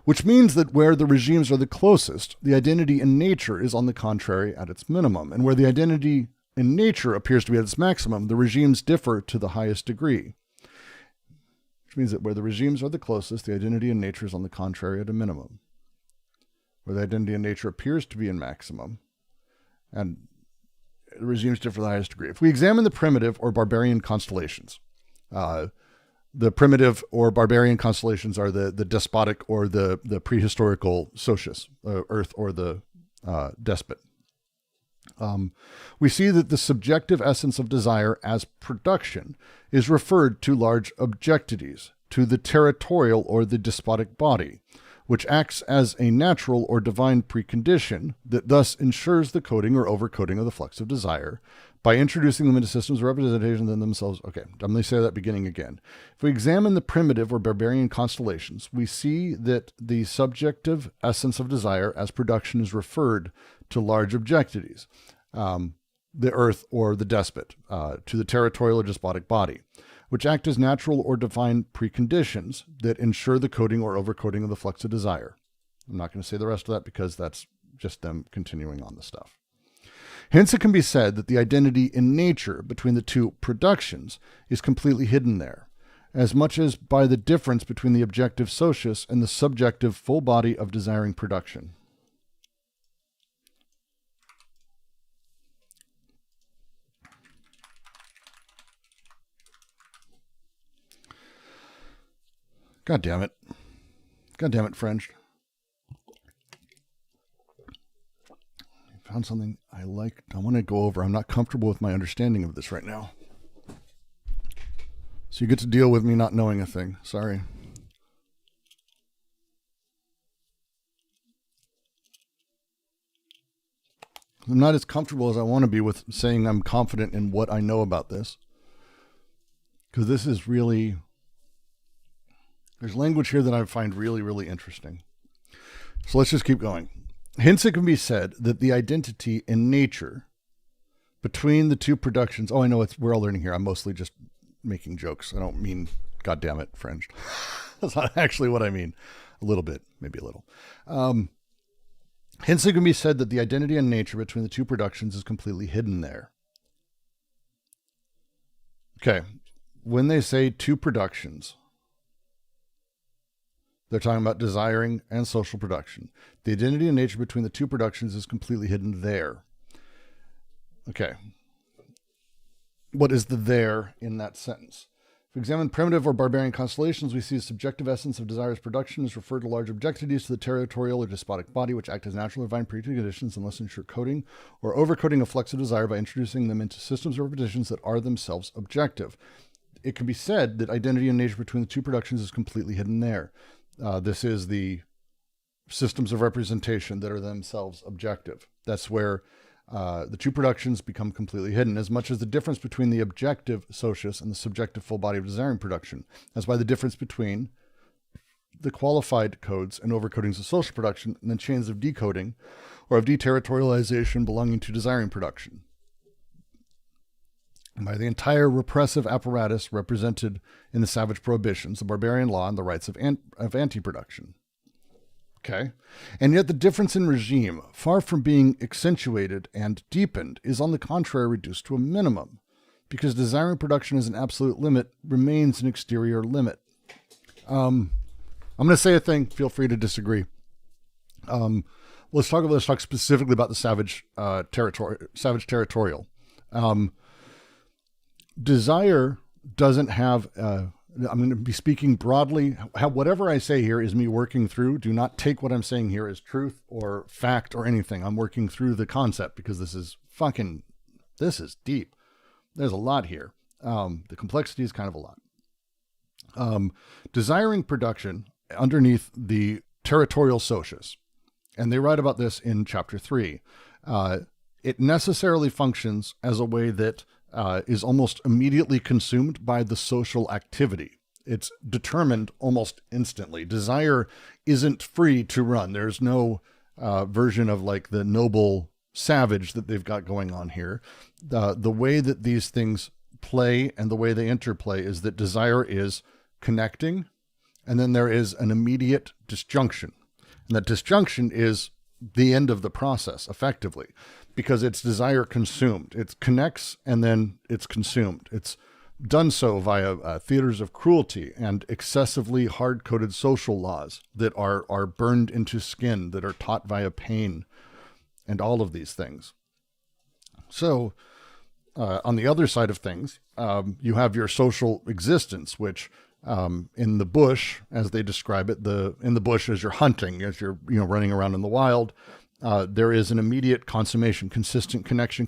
which means that where the regimes are the closest, the identity in nature is on the contrary at its minimum. And where the identity in nature appears to be at its maximum, the regimes differ to the highest degree. Which means that where the regimes are the closest, the identity in nature is on the contrary at a minimum. Where the identity in nature appears to be in maximum, and the regimes differ to the highest degree. If we examine the primitive or barbarian constellations, the primitive or barbarian constellations are the despotic or the prehistorical socius, Earth, or the despot. We see that the subjective essence of desire as production is referred to large objectities, to the territorial or the despotic body, which acts as a natural or divine precondition that thus ensures the coding or overcoding of the flux of desire by introducing them into systems of representation than themselves. Okay, I'm going to say that beginning again. If we examine the primitive or barbarian constellations, we see that the subjective essence of desire as production is referred to large objectities, the earth or the despot, to the territorial or despotic body, which act as natural or divine preconditions that ensure the coding or overcoding of the flux of desire. I'm not going to say the rest of that because that's just them continuing on the stuff. Hence, it can be said that the identity in nature between the two productions is completely hidden there, as much as by the difference between the objective socius and the subjective full body of desiring production. God damn it. God damn it, French. found something I want to go over. I'm not comfortable with my understanding of this right now. So you get to deal with me not knowing a thing. Sorry. I'm not as comfortable as I want to be with saying I'm confident in what I know about this. Because this is really, there's language here that I find really, really interesting. So let's just keep going. Hence, it can be said that the identity in nature between the two productions. Oh, I know we're all learning here. I'm mostly just making jokes. I don't mean, God damn it, French. That's not actually what I mean. A little bit, maybe a little. Hence, it can be said that the identity in nature between the two productions is completely hidden there. Okay. When they say two productions, they're talking about desiring and social production. The identity and nature between the two productions is completely hidden there. Okay. What is the there in that sentence? If we examine primitive or barbarian constellations, we see the subjective essence of desirous production is referred to large objectivities to the territorial or despotic body, which act as natural or divine preconditions unless ensure coding or overcoding of flux of desire by introducing them into systems or repetitions that are themselves objective. It can be said that identity and nature between the two productions is completely hidden there. This is the systems of representation that are themselves objective. That's where the two productions become completely hidden, as much as the difference between the objective socius and the subjective full body of desiring production. That's why the difference between the qualified codes and overcodings of social production and the chains of decoding or of deterritorialization belonging to desiring production. And by the entire repressive apparatus represented in the savage prohibitions, the barbarian law, and the rights of anti-production. Okay. And yet the difference in regime, far from being accentuated and deepened, is on the contrary reduced to a minimum, because desiring production as an absolute limit remains an exterior limit. I'm going to say a thing. Feel free to disagree. Let's talk specifically about the savage territorial. Desire doesn't have. I'm going to be speaking broadly. Whatever I say here is me working through. Do not take what I'm saying here as truth or fact or anything. I'm working through the concept because this is deep. There's a lot here. The complexity is kind of a lot. Desiring production underneath the territorial socius, and they write about this in chapter 3. It necessarily functions as a way that is almost immediately consumed by the social activity. It's determined almost instantly. Desire isn't free to run. There's no version of like the noble savage that they've got going on here. The way that these things play and the way they interplay is that desire is connecting, and then there is an immediate disjunction. And that disjunction is the end of the process, effectively, because it's desire consumed. It connects and then it's consumed. It's done so via theaters of cruelty and excessively hard-coded social laws that are burned into skin, that are taught via pain, and all of these things. So on the other side of things, you have your social existence, which in the bush, as they describe it, in the bush as you're hunting, as you're running around in the wild, there is an immediate consummation, consistent connection,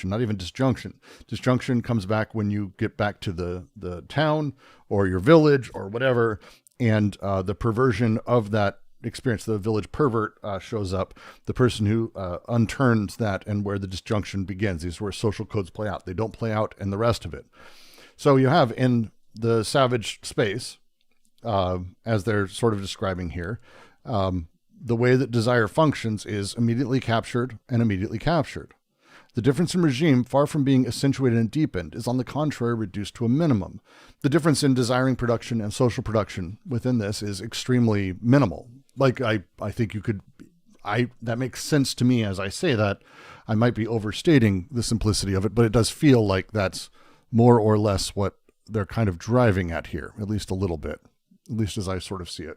not even disjunction. Disjunction comes back when you get back to the town or your village or whatever, and the perversion of that experience, the village pervert shows up, the person who unturns that and where the disjunction begins. These are where social codes play out. They don't play out in the rest of it. So you have in the savage space, as they're sort of describing here, the way that desire functions is immediately captured and immediately captured. The difference in regime, far from being accentuated and deepened, is on the contrary reduced to a minimum. The difference in desiring production and social production within this is extremely minimal. Like I think that makes sense to me as I say that. I might be overstating the simplicity of it, but it does feel like that's more or less what they're kind of driving at here, at least a little bit, at least as I sort of see it.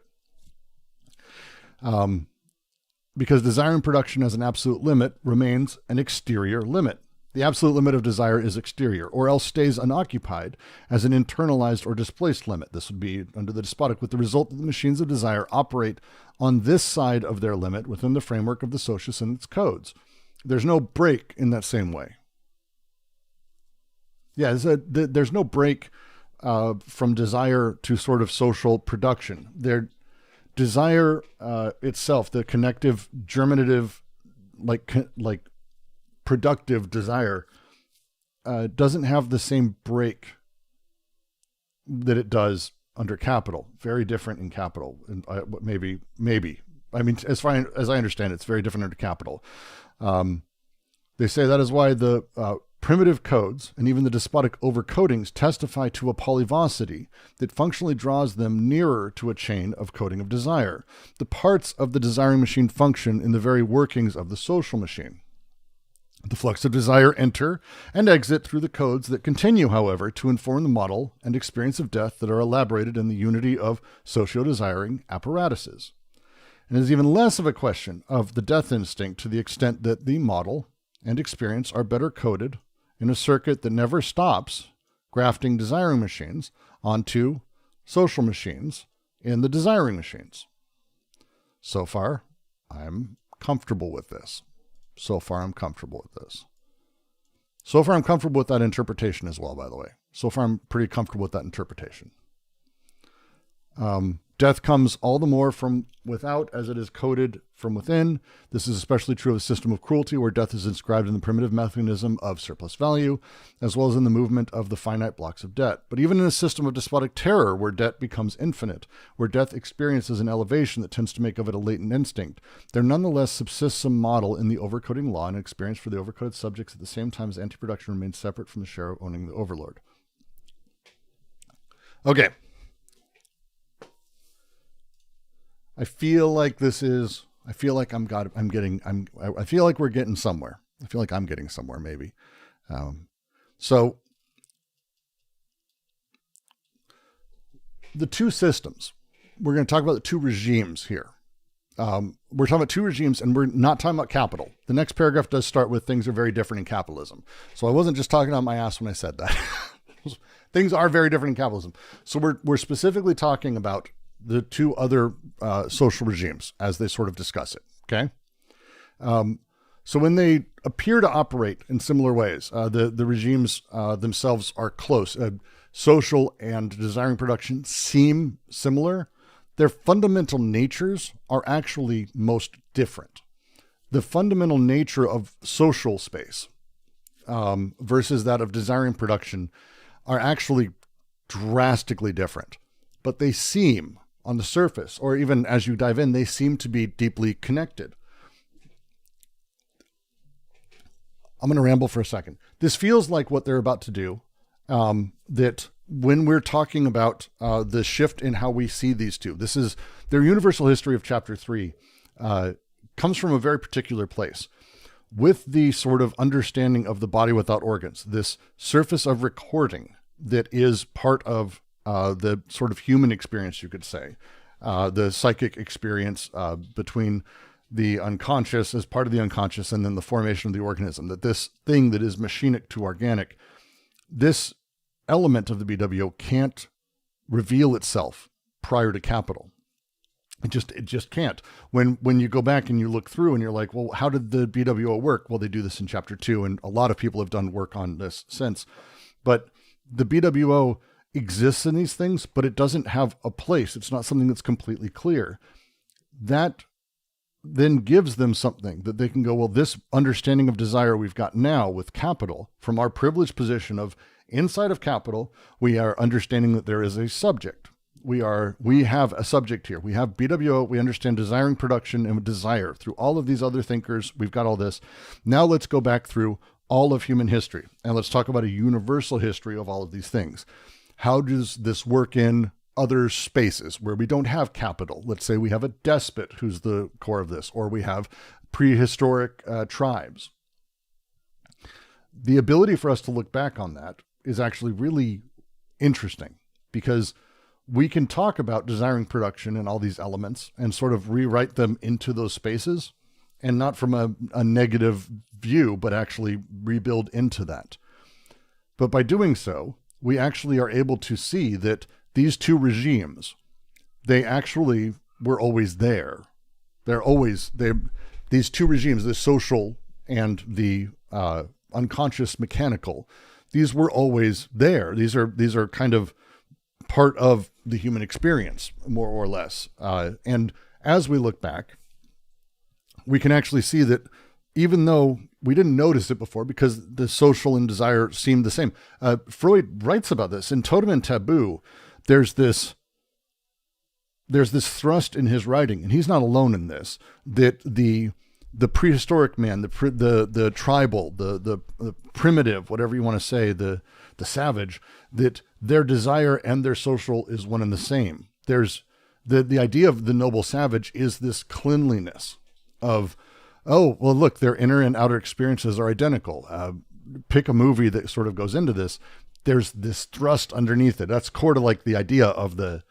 Because desiring production as an absolute limit remains an exterior limit. The absolute limit of desire is exterior, or else stays unoccupied as an internalized or displaced limit. This would be under the despotic, with the result that the machines of desire operate on this side of their limit within the framework of the socius and its codes. there's no break in that same way. Yeah, there's no break from desire to sort of social production. Desire itself, the connective, germinative, like productive desire, doesn't have the same break that it does under capital. Very different in capital, and maybe. I mean, as far as I understand, it's very different under capital. They say that is why the primitive codes and even the despotic overcodings testify to a polyvocity that functionally draws them nearer to a chain of coding of desire. The parts of the desiring machine function in the very workings of the social machine. The flux of desire enter and exit through the codes that continue, however, to inform the model and experience of death that are elaborated in the unity of socio-desiring apparatuses. And it is even less of a question of the death instinct to the extent that the model and experience are better coded in a circuit that never stops grafting desiring machines onto social machines in the desiring machines. So far, I'm comfortable with this. So far, I'm comfortable with that interpretation as well, by the way. So far, I'm pretty comfortable with that interpretation. Death comes all the more from without as it is coded from within. This is especially true of a system of cruelty where death is inscribed in the primitive mechanism of surplus value, as well as in the movement of the finite blocks of debt. But even in a system of despotic terror where debt becomes infinite, where death experiences an elevation that tends to make of it a latent instinct, there nonetheless subsists some model in the overcoding law and experience for the overcoded subjects at the same time as anti-production remains separate from the share of owning the overlord. Okay. I feel like we're getting somewhere. I feel like I'm getting somewhere, maybe. So the two systems, we're going to talk about the two regimes here. We're talking about two regimes, and we're not talking about capital. The next paragraph does start with things are very different in capitalism. So I wasn't just talking out my ass when I said that. Things are very different in capitalism. So we're specifically talking about the two other social regimes as they sort of discuss it, okay? So when they appear to operate in similar ways, the regimes themselves are close. Social and desiring production seem similar. Their fundamental natures are actually most different. The fundamental nature of social space versus that of desiring production are actually drastically different, but they seem on the surface, or even as you dive in, they seem to be deeply connected. I'm going to ramble for a second. This feels like what they're about to do, that when we're talking about the shift in how we see these two, this is their universal history of chapter 3, comes from a very particular place. With the sort of understanding of the body without organs, this surface of recording that is part of the sort of human experience, you could say, the psychic experience between the unconscious as part of the unconscious and then the formation of the organism, that this thing that is machinic to organic, this element of the BWO can't reveal itself prior to capital. It just can't. When you go back and you look through and you're like, well, how did the BWO work? Well, they do this in chapter 2, and a lot of people have done work on this since. But the BWO exists in these things, but it doesn't have a place. It's not something that's completely clear. That then gives them something that they can go, well, this understanding of desire we've got now with capital, from our privileged position of inside of capital, we are understanding that there is a subject. We have a subject here. We have BWO. We understand desiring production and desire through all of these other thinkers. We've got all this. Now let's go back through all of human history and let's talk about a universal history of all of these things. How does this work in other spaces where we don't have capital? Let's say we have a despot who's the core of this, or we have prehistoric tribes. The ability for us to look back on that is actually really interesting, because we can talk about desiring production and all these elements and sort of rewrite them into those spaces, and not from a negative view, but actually rebuild into that. But by doing so, we actually are able to see that these two regimes, they actually were always there. These two regimes, the social and the unconscious mechanical, these were always there. These are kind of part of the human experience, more or less. And as we look back, we can actually see that even though we didn't notice it before because the social and desire seemed the same. Freud writes about this in Totem and Taboo. There's this thrust in his writing, and he's not alone in this, that the prehistoric man, the tribal, the primitive, whatever you want to say, the savage, that their desire and their social is one and the same. There's the idea of the noble savage is this cleanliness of, oh, well, look, their inner and outer experiences are identical. Pick a movie that sort of goes into this. There's this thrust underneath it. That's core to like the idea of the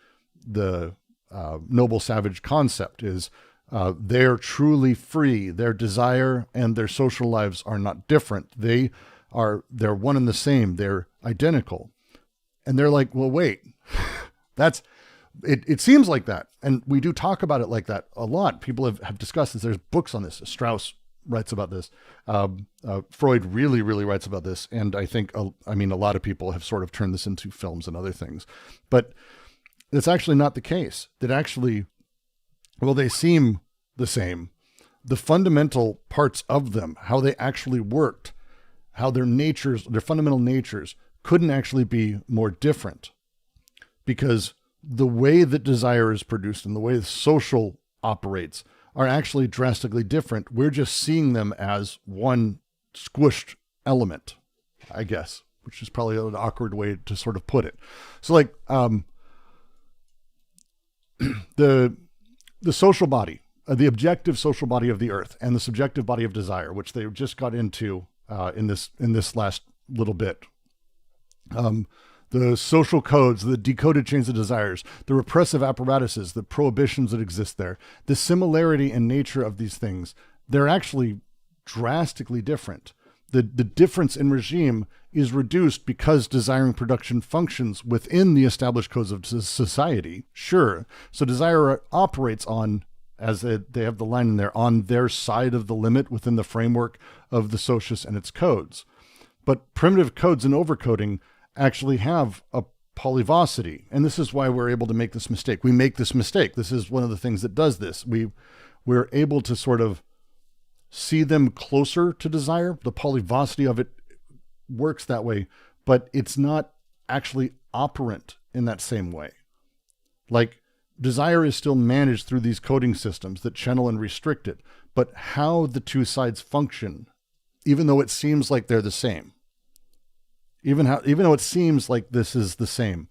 noble savage concept is they're truly free. Their desire and their social lives are not different. They're one and the same. They're identical. And they're like, well, wait, it seems like that. And we do talk about it like that a lot. People have discussed this. There's books on this. Strauss writes about this. Freud really, really writes about this. And I think, a lot of people have sort of turned this into films and other things, but it's actually not the case. That actually, well, they seem the same. The fundamental parts of them, how they actually worked, how their fundamental natures couldn't actually be more different, because the way that desire is produced and the way the social operates are actually drastically different. We're just seeing them as one squished element, I guess, which is probably an awkward way to sort of put it. So like, the social body, the objective social body of the earth and the subjective body of desire, which they just got into in this last little bit. The social codes, the decoded chains of desires, the repressive apparatuses, the prohibitions that exist there, the similarity in nature of these things, they're actually drastically different. The difference in regime is reduced because desiring production functions within the established codes of society. Sure. So desire operates on, as they have the line in there, on their side of the limit within the framework of the socius and its codes. But primitive codes and overcoding actually have a polyvocity. And this is why we're able to make this mistake. We make this mistake. This is one of the things that does this. We're able to sort of see them closer to desire. The polyvocity of it works that way, but it's not actually operant in that same way. Like, desire is still managed through these coding systems that channel and restrict it, but how the two sides function, even though it seems like they're the same, even though it seems like this is the same,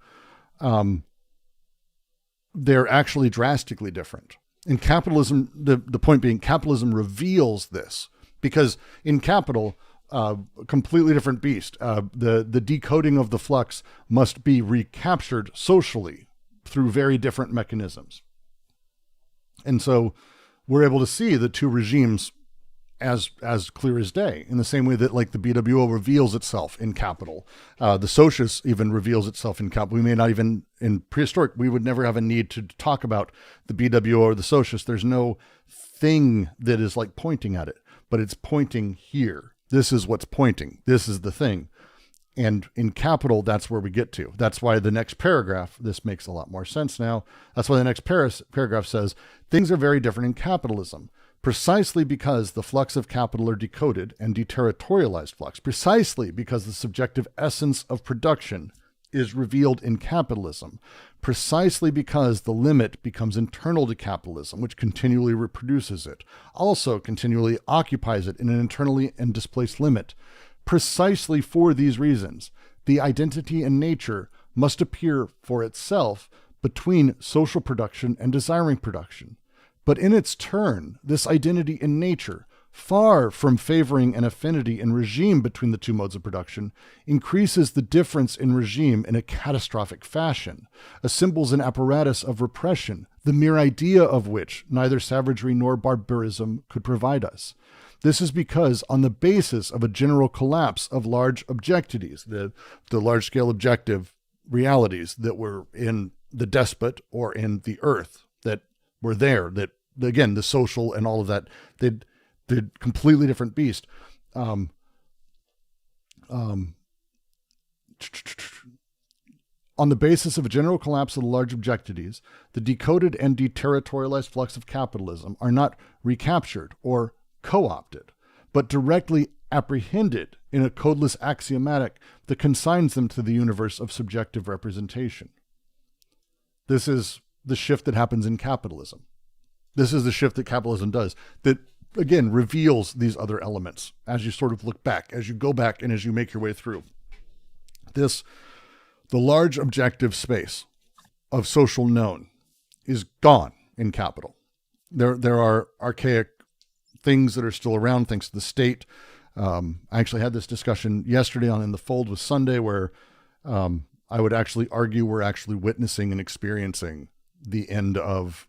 they're actually drastically different. In capitalism, the point being, capitalism reveals this, because in capital, completely different beast. The decoding of the flux must be recaptured socially through very different mechanisms. And so we're able to see the two regimes as clear as day, in the same way that like the BWO reveals itself in capital. The socius even reveals itself in capital. We may not even, in prehistoric, we would never have a need to talk about the BWO or the socius. There's no thing that is like pointing at it, but it's pointing here. This is what's pointing. This is the thing. And in capital, that's where we get to. That's why the next paragraph, this makes a lot more sense now. That's why the next paragraph says, things are very different in capitalism, precisely because the flux of capital are decoded and deterritorialized flux, precisely because the subjective essence of production is revealed in capitalism, precisely because the limit becomes internal to capitalism, which continually reproduces it, also continually occupies it in an internally and displaced limit. Precisely for these reasons, the identity in nature must appear for itself between social production and desiring production. But in its turn, this identity in nature, far from favoring an affinity in regime between the two modes of production, increases the difference in regime in a catastrophic fashion, assembles an apparatus of repression, the mere idea of which neither savagery nor barbarism could provide us. This is because, on the basis of a general collapse of large objectivities, the large-scale objective realities that were in the despot or in the earth, that were there, that, again, the social and all of that, They're completely different beast. Um, um, on the basis of a general collapse of the large objectivities, the decoded and deterritorialized flux of capitalism are not recaptured or co-opted, but directly apprehended in a codeless axiomatic that consigns them to the universe of subjective representation. This is the shift that happens in capitalism. This is the shift that capitalism does, that, again, reveals these other elements as you sort of look back, as you go back, and as you make your way through. The large objective space of social known is gone in capital. There are archaic things that are still around, thanks to the state. I actually had this discussion yesterday on In the Fold with Sunday, where I would actually argue we're actually witnessing and experiencing the end of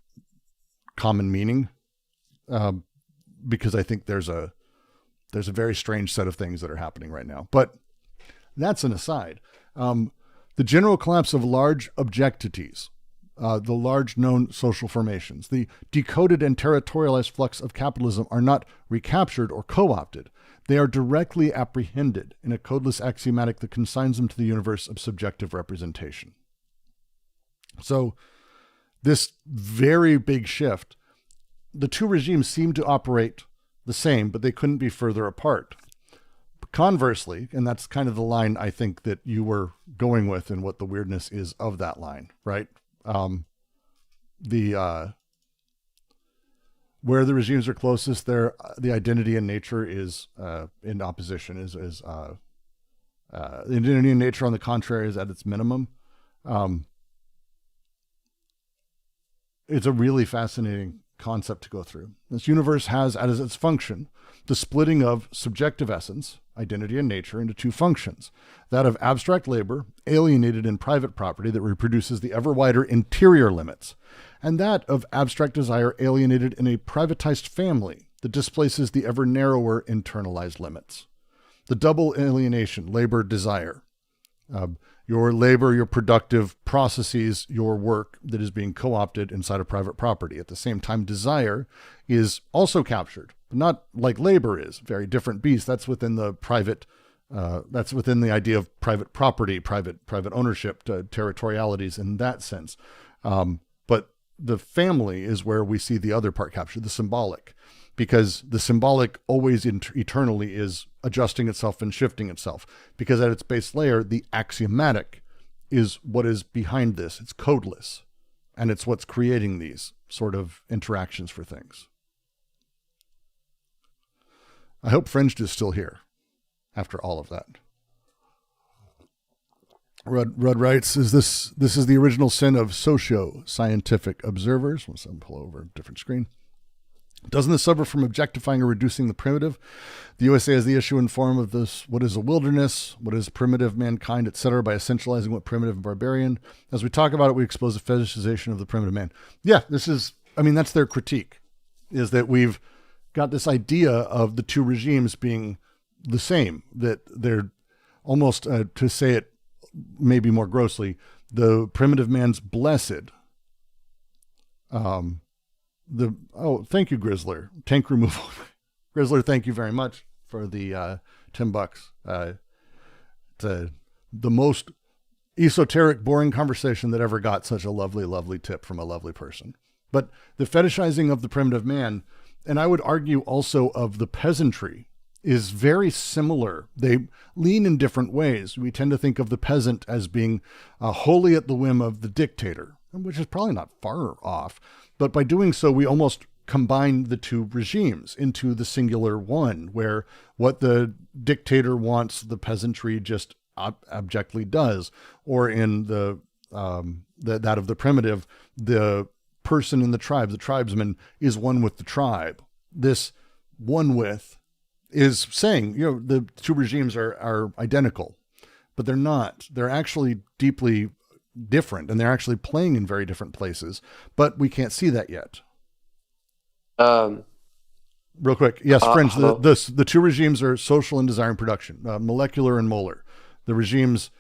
common meaning, because I think there's a very strange set of things that are happening right now. But that's an aside. The general collapse of large objectivities, the large known social formations, the decoded and territorialized flux of capitalism are not recaptured or co-opted. They are directly apprehended in a codeless axiomatic that consigns them to the universe of subjective representation. So this very big shift, the two regimes seem to operate the same, but they couldn't be further apart. Conversely, and that's kind of the line I think that you were going with and what the weirdness is of that line, right? Where the regimes are closest, the identity and nature is in opposition, the identity and nature, on the contrary, is at its minimum. It's a really fascinating concept to go through. This universe has as its function the splitting of subjective essence, identity and nature, into two functions: that of abstract labor, alienated in private property that reproduces the ever wider interior limits, and that of abstract desire, alienated in a privatized family that displaces the ever narrower internalized limits. The double alienation, labor, desire. Your labor, your productive processes, your work that is being co-opted inside of private property. At the same time, desire is also captured, but not like labor is. Very different beast. That's within the private. That's within the idea of private property, private ownership, territorialities in that sense. But the family is where we see the other part captured, the symbolic, because the symbolic always eternally is adjusting itself and shifting itself, because at its base layer, the axiomatic is what is behind this. It's codeless, and it's what's creating these sort of interactions for things. I hope Fringed is still here after all of that. Rudd writes, this is the original sin of socio-scientific observers. Let's pull over a different screen. Doesn't this suffer from objectifying or reducing the primitive? The USA has the issue in form of this: what is a wilderness, what is primitive mankind, etc., by essentializing what primitive and barbarian. As we talk about it, we expose a fetishization of the primitive man. Yeah, that's their critique, is that we've got this idea of the two regimes being the same, that they're almost, to say it maybe more grossly, the primitive man's blessed. Thank you, Grizzler. Tank removal. Grizzler, thank you very much for the $10. The most esoteric, boring conversation that ever got such a lovely, lovely tip from a lovely person. But the fetishizing of the primitive man, and I would argue also of the peasantry, is very similar. They lean in different ways. We tend to think of the peasant as being wholly at the whim of the dictator, which is probably not far off. But by doing so, we almost combine the two regimes into the singular one, where what the dictator wants, the peasantry just abjectly does. Or in that of the primitive, the person in the tribe, the tribesman, is one with the tribe. This one with is saying, the two regimes are identical, but they're not. They're actually deeply different, and they're actually playing in very different places, but we can't see that yet. Real quick. Yes, Fringe, the two regimes are social and desiring production, molecular and molar. The regimes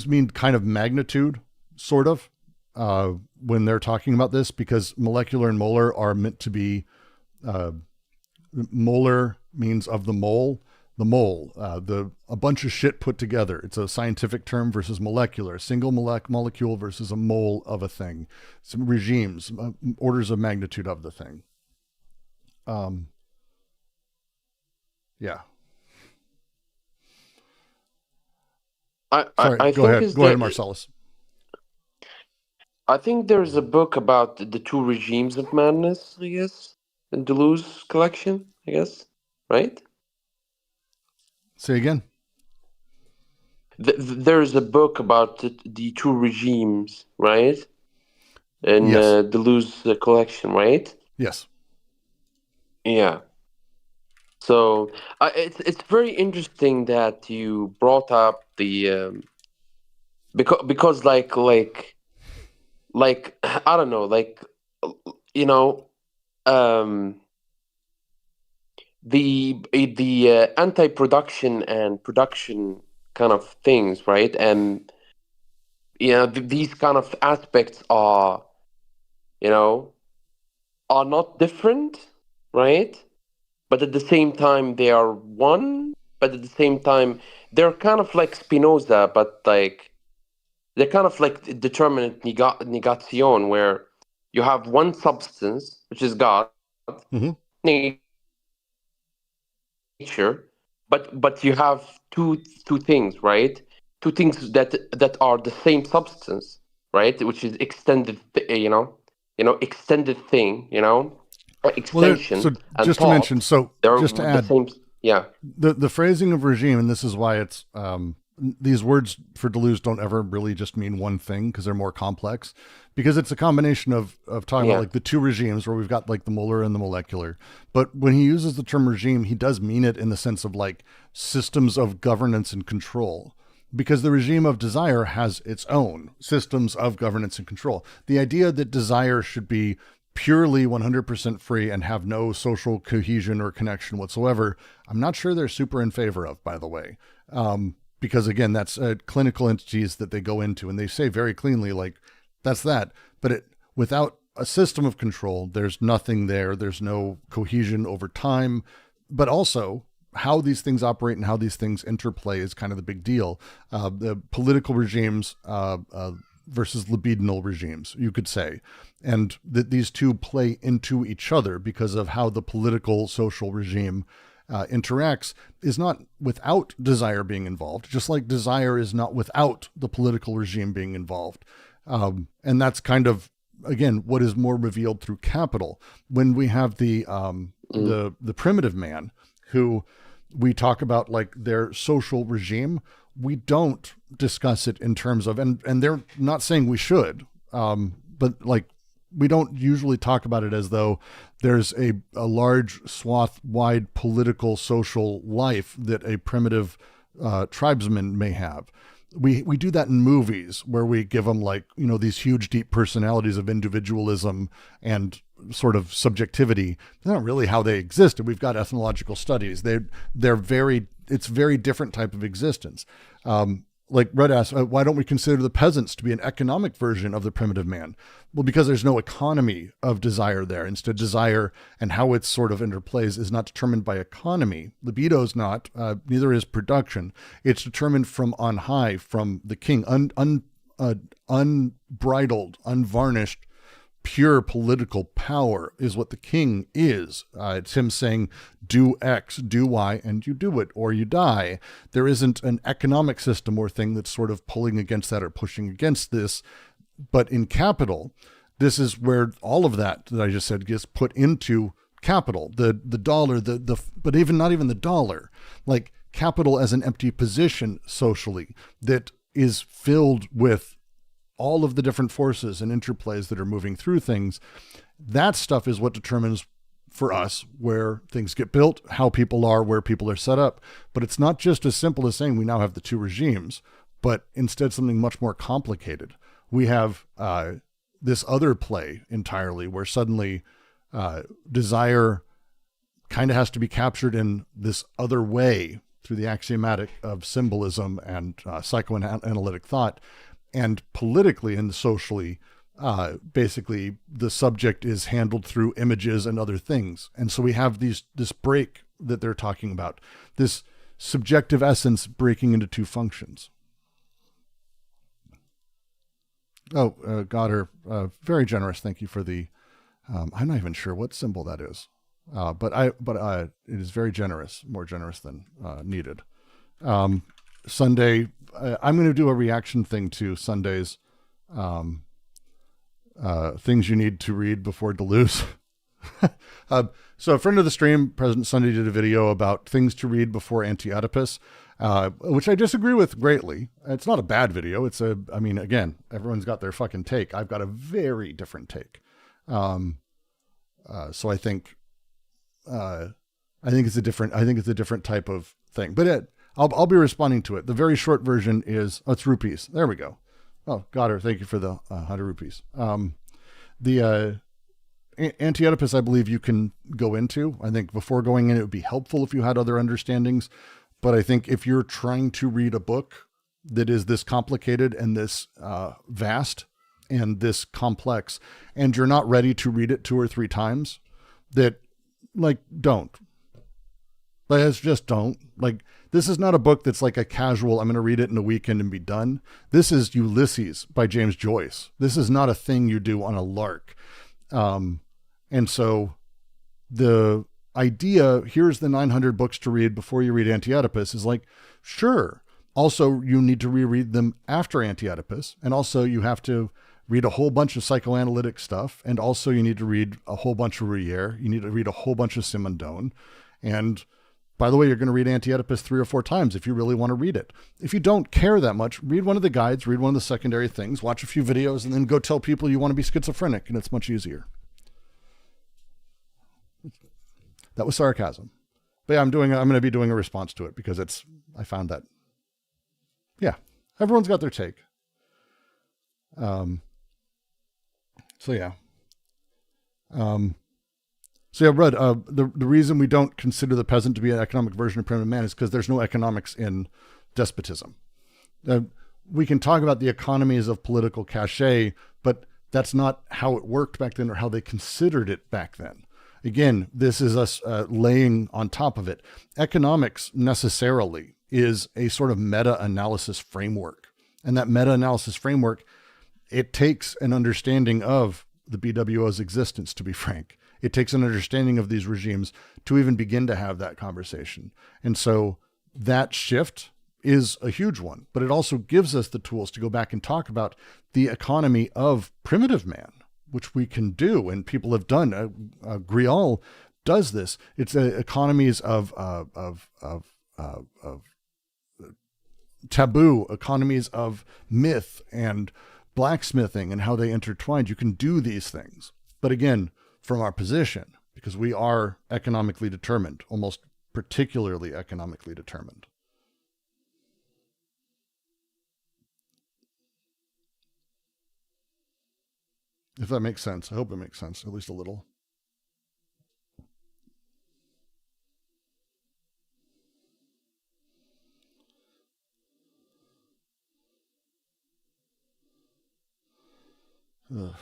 mean kind of magnitude, sort of, when they're talking about this, because molecular and molar are meant to be Molar means of the mole. The mole, a bunch of shit put together. It's a scientific term versus molecular, a single molecule versus a mole of a thing. Some regimes, orders of magnitude of the thing. Yeah. Sorry, I go think ahead. Go ahead, Marcellus. I think there's a book about the two regimes of madness, I guess, in Deleuze's collection, I guess, right? Say again. There's a book about the two regimes, right? In Yes. Deleuze's collection, right? Yes. Yeah. So it's very interesting that you brought up the because like I don't know, like you know um the anti-production and production kind of things, right? And these kind of aspects are you know are not different, right? But at the same time they are one. But at the same time they're kind of like Spinoza, but like they're kind of like determinate negation, where you have one substance, which is God, Mm-hmm. nature, but you have two things, right? Two things that are the same substance, right? Which is extended, extended thing, extension So and just to mention, thought. so They're just to the add, same. Yeah. the phrasing of regime, and this is why it's these words for Deleuze don't ever really just mean one thing because they're more complex, because it's a combination of talking about like the two regimes where we've got like the molar and the molecular. But when he uses the term regime, he does mean it in the sense of like systems of governance and control, because the regime of desire has its own systems of governance and control. The idea that desire should be purely 100% free and have no social cohesion or connection whatsoever, I'm not sure they're super in favor of, by the way. Because again, that's clinical entities that they go into, and they say very cleanly, like, that's that. But without a system of control, there's nothing there. There's no cohesion over time. But also, how these things operate and how these things interplay is kind of the big deal. The political regimes versus libidinal regimes, you could say. And that these two play into each other because of how the political social regime interacts is not without desire being involved, just like desire is not without the political regime being involved. And that's kind of, again, what is more revealed through Capital. When we have the primitive man, who we talk about like their social regime, we don't discuss it in terms of, and they're not saying we should, but like, we don't usually talk about it as though there's a large swath wide political social life that a primitive tribesman may have. We do that in movies where we give them like, these huge deep personalities of individualism and sort of subjectivity. That's not really how they exist. We've got ethnological studies. It's very different type of existence. Like Red asked, why don't we consider the peasants to be an economic version of the primitive man? Well, because there's no economy of desire there. Instead, desire and how it sort of interplays is not determined by economy. Libido is not, neither is production. It's determined from on high, from the king, unbridled, unvarnished, pure political power is what the king is. It's him saying, do X, do Y, and you do it, or you die. There isn't an economic system or thing that's sort of pulling against that or pushing against this. But in Capital, this is where all of that I just said gets put into Capital. The dollar, but even not even the dollar, like Capital as an empty position socially that is filled with all of the different forces and interplays that are moving through things. That stuff is what determines for us where things get built, how people are, where people are set up. But it's not just as simple as saying we now have the two regimes, but instead something much more complicated. We have this other play entirely where suddenly desire kind of has to be captured in this other way through the axiomatic of symbolism and psychoanalytic thought. And politically and socially, basically the subject is handled through images and other things. And so we have this break that they're talking about, this subjective essence breaking into two functions. Oh, Goddard, very generous. Thank you for the, I'm not even sure what symbol that is. But it is very generous, more generous than needed. Sunday, I'm going to do a reaction thing to Sunday's things you need to read before Deleuze. So a friend of the stream, President Sunday, did a video about things to read before Anti-Oedipus, which I disagree with greatly. It's not a bad video. I mean, again, everyone's got their fucking take. I've got a very different take. So I think it's a different type of thing, but I'll be responding to it. The very short version is, it's rupees. There we go. Oh, got her. Thank you for the 100 rupees. The Anti-Oedipus, I believe you can go into. I think before going in, it would be helpful if you had other understandings. But I think if you're trying to read a book that is this complicated and this vast and this complex, and you're not ready to read it 2 or 3 times, don't. Just don't. This is not a book that's like a casual, I'm going to read it in a weekend and be done. This is Ulysses by James Joyce. This is not a thing you do on a lark. And so the idea, here's the 900 books to read before you read Anti-Oedipus, is sure. Also, you need to reread them after Anti-Oedipus. And also you have to read a whole bunch of psychoanalytic stuff. And also you need to read a whole bunch of Rouillère. You need to read a whole bunch of Simondon. And by the way, you're going to read Anti-Oedipus 3 or 4 times if you really want to read it. If you don't care that much, read one of the guides, read one of the secondary things, watch a few videos, and then go tell people you want to be schizophrenic, and it's much easier. That was sarcasm. But yeah, I'm going to be doing a response to it because I found that, yeah, everyone's got their take. So yeah. So yeah, Rudd, the reason we don't consider the peasant to be an economic version of primitive man is because there's no economics in despotism. We can talk about the economies of political cachet, but that's not how it worked back then or how they considered it back then. Again, this is us laying on top of it. Economics necessarily is a sort of meta-analysis framework. And that meta-analysis framework, it takes an understanding of the BWO's existence, to be frank. It takes an understanding of these regimes to even begin to have that conversation. And so that shift is a huge one, but it also gives us the tools to go back and talk about the economy of primitive man, which we can do, and people have done. Grial does this. It's economies of taboo, economies of myth and blacksmithing and how they intertwined. You can do these things. But again, from our position, because we are economically determined, almost particularly economically determined. If that makes sense. I hope it makes sense, at least a little. Ugh.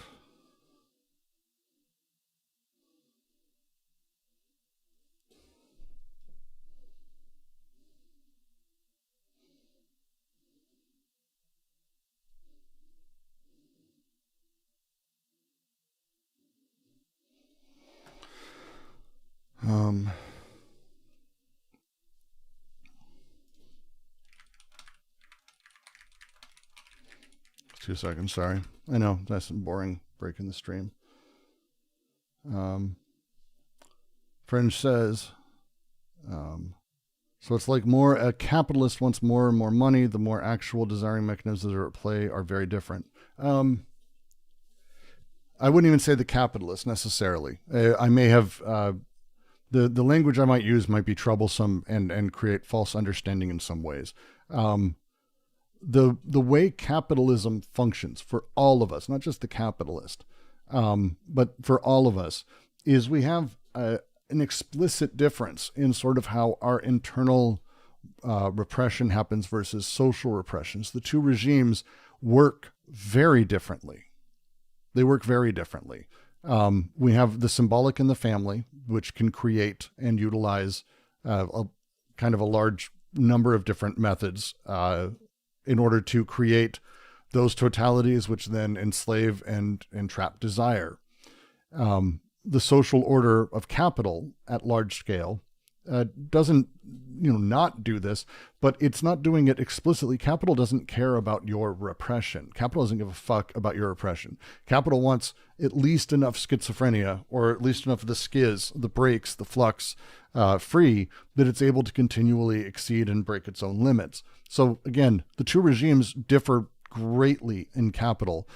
Two seconds, sorry. I know, that's boring, breaking the stream. Fringe says, so it's like more a capitalist wants more and more money, the more actual desiring mechanisms that are at play are very different. I wouldn't even say the capitalist necessarily. I may have, the language I might use might be troublesome and create false understanding in some ways. The way capitalism functions for all of us, not just the capitalist, but for all of us, is we have an explicit difference in sort of how our internal repression happens versus social repressions. The two regimes work very differently. They work very differently. We have the symbolic in the family, which can create and utilize a kind of a large number of different methods in order to create those totalities which then enslave and entrap desire. The social order of capital at large scale doesn't, not do this, but it's not doing it explicitly. Capital doesn't care about your repression. Capital doesn't give a fuck about your oppression. Capital wants at least enough schizophrenia, or at least enough of the schiz, the breaks, the flux, free, that it's able to continually exceed and break its own limits. So again, the two regimes differ greatly in capital.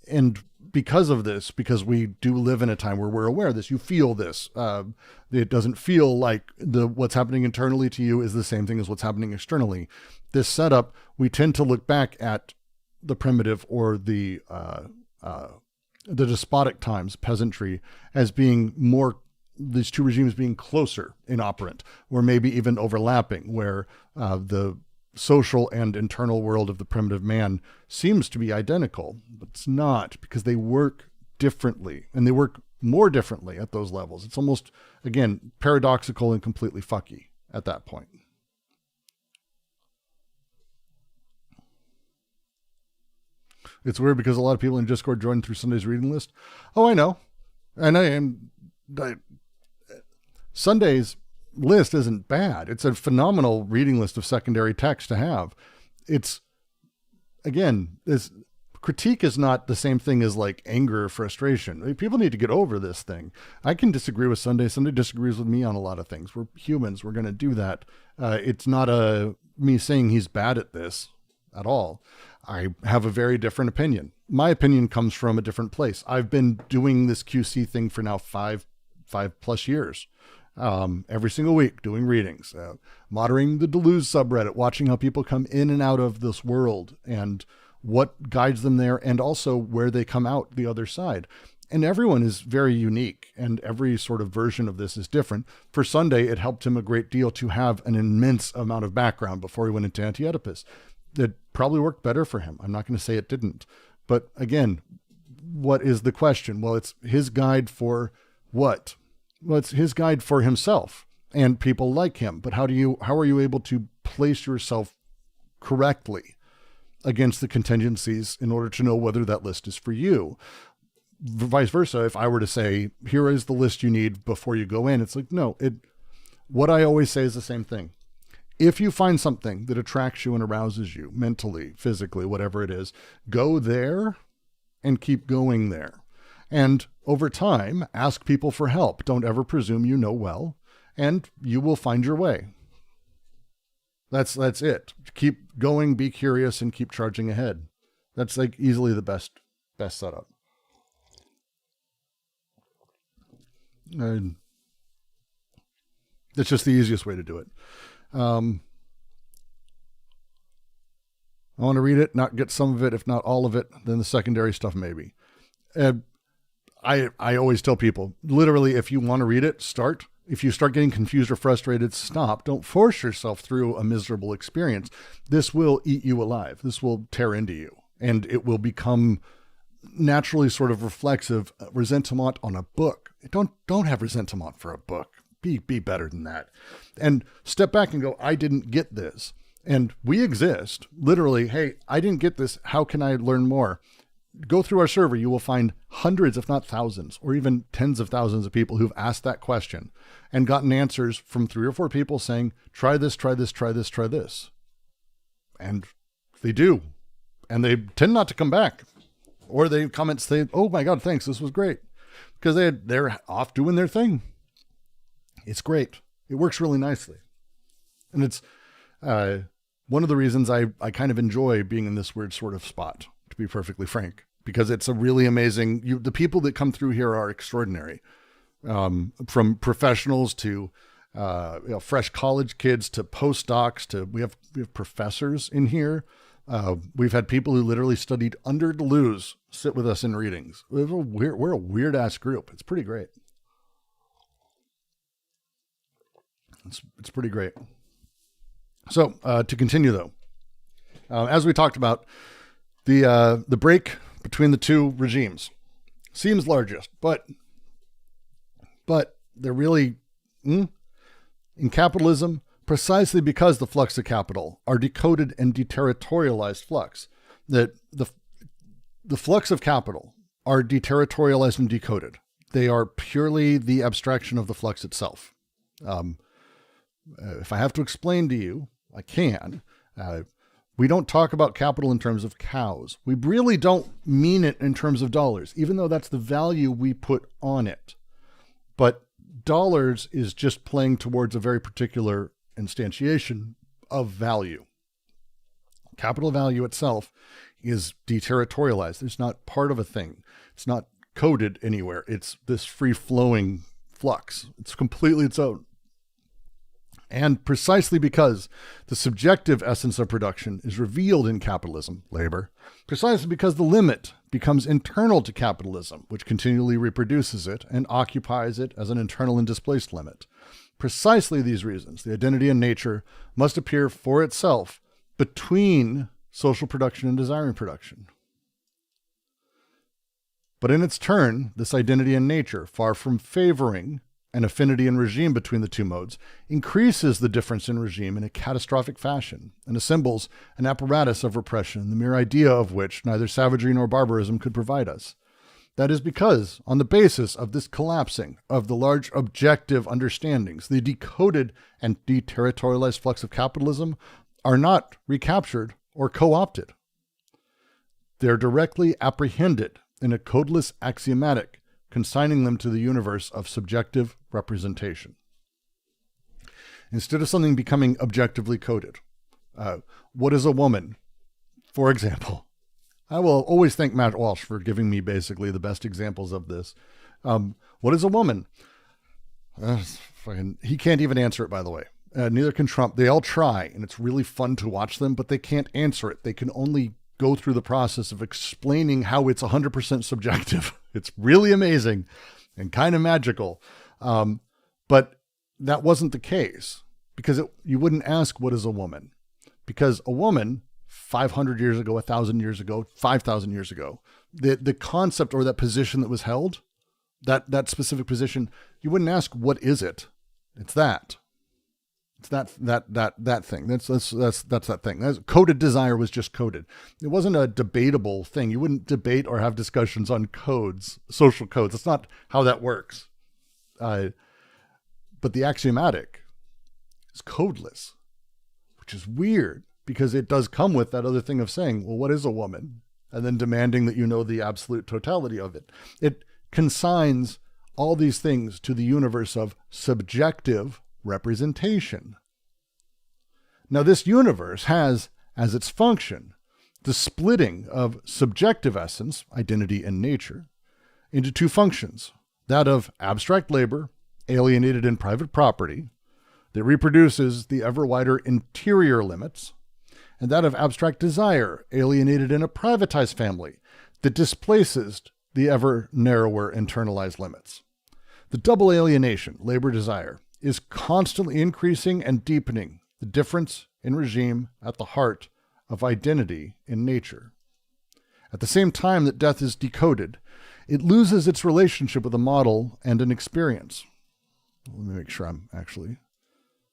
And because of this, because we do live in a time where we're aware of this, you feel this. It doesn't feel like what's happening internally to you is the same thing as what's happening externally. This setup, we tend to look back at the primitive or the despotic times, peasantry, as being more, these two regimes being closer in operant, or maybe even overlapping, where the social and internal world of the primitive man seems to be identical, but it's not, because they work differently, and they work more differently at those levels. It's almost, again, paradoxical and completely fucky at that point. It's weird because a lot of people in Discord joined through Sunday's reading list. Oh, I know. And Sunday's list isn't bad. It's a phenomenal reading list of secondary text to have. It's, again, this critique is not the same thing as like anger or frustration. I mean, people need to get over this thing. I can disagree with Sunday. Sunday disagrees with me on a lot of things. We're humans. We're going to do that. It's not me saying he's bad at this at all. I have a very different opinion. My opinion comes from a different place. I've been doing this QC thing for now five plus years. Every single week doing readings, monitoring the Deleuze subreddit, watching how people come in and out of this world and what guides them there, and also where they come out the other side. And everyone is very unique, and every sort of version of this is different. For Sunday, it helped him a great deal to have an immense amount of background before he went into Anti-Oedipus. It probably worked better for him. I'm not going to say it didn't. But again, what is the question? Well, it's his guide for what? Well, it's his guide for himself and people like him. But how are you able to place yourself correctly against the contingencies in order to know whether that list is for you? Vice versa, if I were to say, here is the list you need before you go in, it's like, no, what I always say is the same thing. If you find something that attracts you and arouses you mentally, physically, whatever it is, go there and keep going there. And over time, ask people for help. Don't ever presume you know well, and you will find your way. That's it. Keep going, be curious, and keep charging ahead. That's like easily the best setup. And it's just the easiest way to do it. I want to read it, not get some of it, if not all of it, then the secondary stuff maybe. I always tell people, literally, if you want to read it, start. If you start getting confused or frustrated, stop. Don't force yourself through a miserable experience. This will eat you alive. This will tear into you, and it will become naturally sort of reflexive resentment on a book. Don't have resentment for a book. Be better than that. And step back and go, I didn't get this. And we exist. Literally, hey, I didn't get this. How can I learn more? Go through our server. You will find hundreds, if not thousands, or even tens of thousands of people who've asked that question and gotten answers from 3 or 4 people saying, try this, try this, try this, try this. And they do. And they tend not to come back. Or they comment saying, oh my God, thanks. This was great. Because they're off doing their thing. It's great. It works really nicely. And it's one of the reasons I kind of enjoy being in this weird sort of spot, to be perfectly frank, because it's a really amazing, the people that come through here are extraordinary, from professionals to fresh college kids to postdocs to we have professors in here. We've had people who literally studied under Deleuze sit with us in readings. We're a weird ass group. It's pretty great. It's pretty great. So to continue though, as we talked about, the break between the two regimes. Seems largest, but they're really, in capitalism, precisely because the flux of capital are decoded and deterritorialized flux, that the flux of capital are deterritorialized and decoded. They are purely the abstraction of the flux itself. If I have to explain to you, I can. We don't talk about capital in terms of cows. We really don't mean it in terms of dollars, even though that's the value we put on it. But dollars is just playing towards a very particular instantiation of value. Capital value itself is deterritorialized. It's not part of a thing. It's not coded anywhere. It's this free-flowing flux. It's completely its own. And precisely because the subjective essence of production is revealed in capitalism, labor, precisely because the limit becomes internal to capitalism, which continually reproduces it and occupies it as an internal and displaced limit. Precisely these reasons, the identity in nature must appear for itself between social production and desiring production. But in its turn, this identity in nature, far from favoring an affinity in regime between the two modes, increases the difference in regime in a catastrophic fashion and assembles an apparatus of repression, the mere idea of which neither savagery nor barbarism could provide us. That is because, on the basis of this collapsing of the large objective understandings, the decoded and deterritorialized flux of capitalism are not recaptured or co-opted. They're directly apprehended in a codeless axiomatic, consigning them to the universe of subjective representation. Instead of something becoming objectively coded. What is a woman? For example, I will always thank Matt Walsh for giving me basically the best examples of this. What is a woman? He can't even answer it, by the way. Neither can Trump. They all try, and it's really fun to watch them, but they can't answer it. They can only go through the process of explaining how it's 100% subjective. It's really amazing and kind of magical. But that wasn't the case, because you wouldn't ask, what is a woman? Because a woman, 500 years ago, 1,000 years ago, 5,000 years ago, the concept or that position that was held, that specific position, you wouldn't ask, what is it? It's that. It's that thing. That's that thing. Coded desire was just coded. It wasn't a debatable thing. You wouldn't debate or have discussions on codes, social codes. That's not how that works. But the axiomatic is codeless, which is weird because it does come with that other thing of saying, well, what is a woman? And then demanding that you know the absolute totality of it. It consigns all these things to the universe of subjective representation. Now, this universe has as its function the splitting of subjective essence, identity and nature, into two functions, that of abstract labor, alienated in private property, that reproduces the ever wider interior limits, and that of abstract desire, alienated in a privatized family, that displaces the ever narrower internalized limits. The double alienation, labor-desire, is constantly increasing and deepening the difference in regime at the heart of identity in nature. At the same time that death is decoded, it loses its relationship with a model and an experience. Let me make sure I'm actually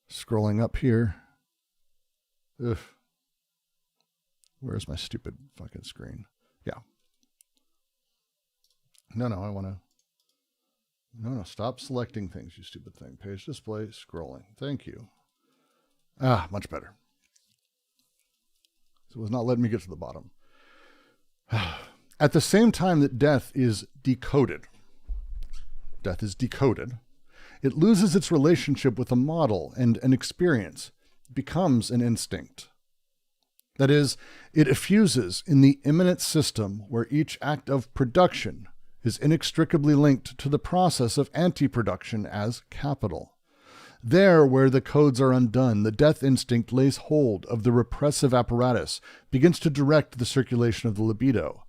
scrolling up here. Ugh. Where's my stupid fucking screen? Yeah. No, I want to... No, stop selecting things, you stupid thing. Page display, scrolling. Thank you. Much better. So it was not letting me get to the bottom. At the same time that death is decoded, it loses its relationship with a model and an experience. It becomes an instinct. That is, it effuses in the immanent system where each act of production is inextricably linked to the process of anti-production as capital. There, where the codes are undone, the death instinct lays hold of the repressive apparatus, begins to direct the circulation of the libido,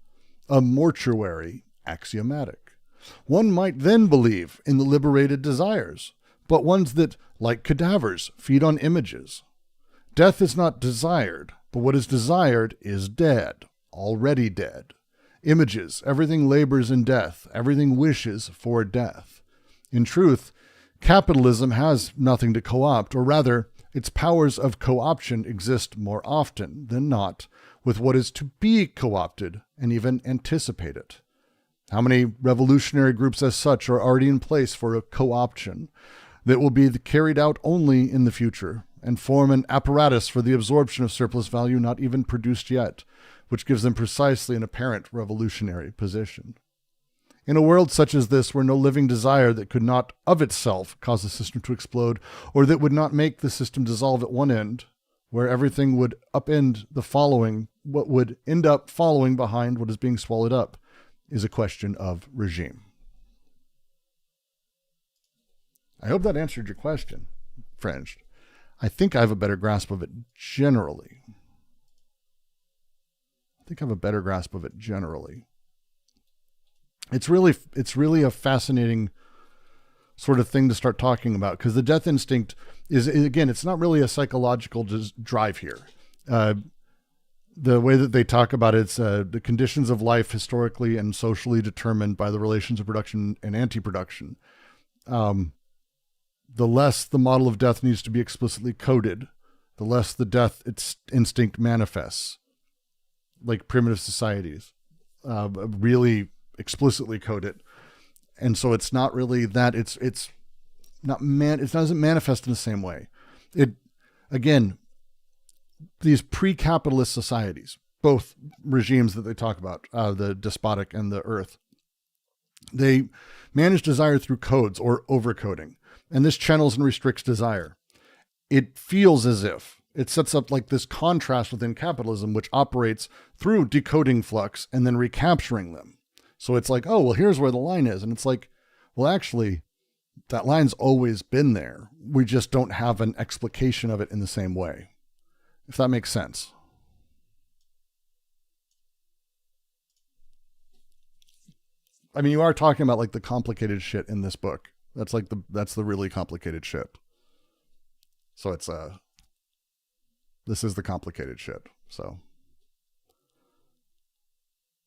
a mortuary axiomatic. One might then believe in the liberated desires, but ones that, like cadavers, feed on images. Death is not desired, but what is desired is dead, already dead. images. Everything labors in death. Everything wishes for death. In truth, capitalism has nothing to co-opt, or rather, its powers of co-option exist more often than not with what is to be co-opted and even anticipate it. How many revolutionary groups as such are already in place for a co-option that will be carried out only in the future and form an apparatus for the absorption of surplus value not even produced yet, which gives them precisely an apparent revolutionary position. In a world such as this, where no living desire that could not of itself cause the system to explode, or that would not make the system dissolve at one end, where everything would upend the following, what would end up following behind what is being swallowed up, is a question of regime. I hope that answered your question, French. I think I have a better grasp of it generally. It's really a fascinating sort of thing to start talking about, because the death instinct is, again, it's not really a psychological drive here. The way that they talk about it's the conditions of life historically and socially determined by the relations of production and anti-production. The less the model of death needs to be explicitly coded, the less the death instinct manifests, like primitive societies really explicitly code it. And so it's not really that it doesn't manifest in the same way. These pre-capitalist societies, both regimes that they talk about, the despotic and the earth, they manage desire through codes or overcoding. And this channels and restricts desire. It feels as if it sets up like this contrast within capitalism, which operates through decoding flux and then recapturing them. So it's like, oh, well, here's where the line is. And it's like, well, actually, that line's always been there. We just don't have an explication of it in the same way, if that makes sense. I mean, you are talking about like the complicated shit in this book. That's the really complicated shit. So this is the complicated shit. So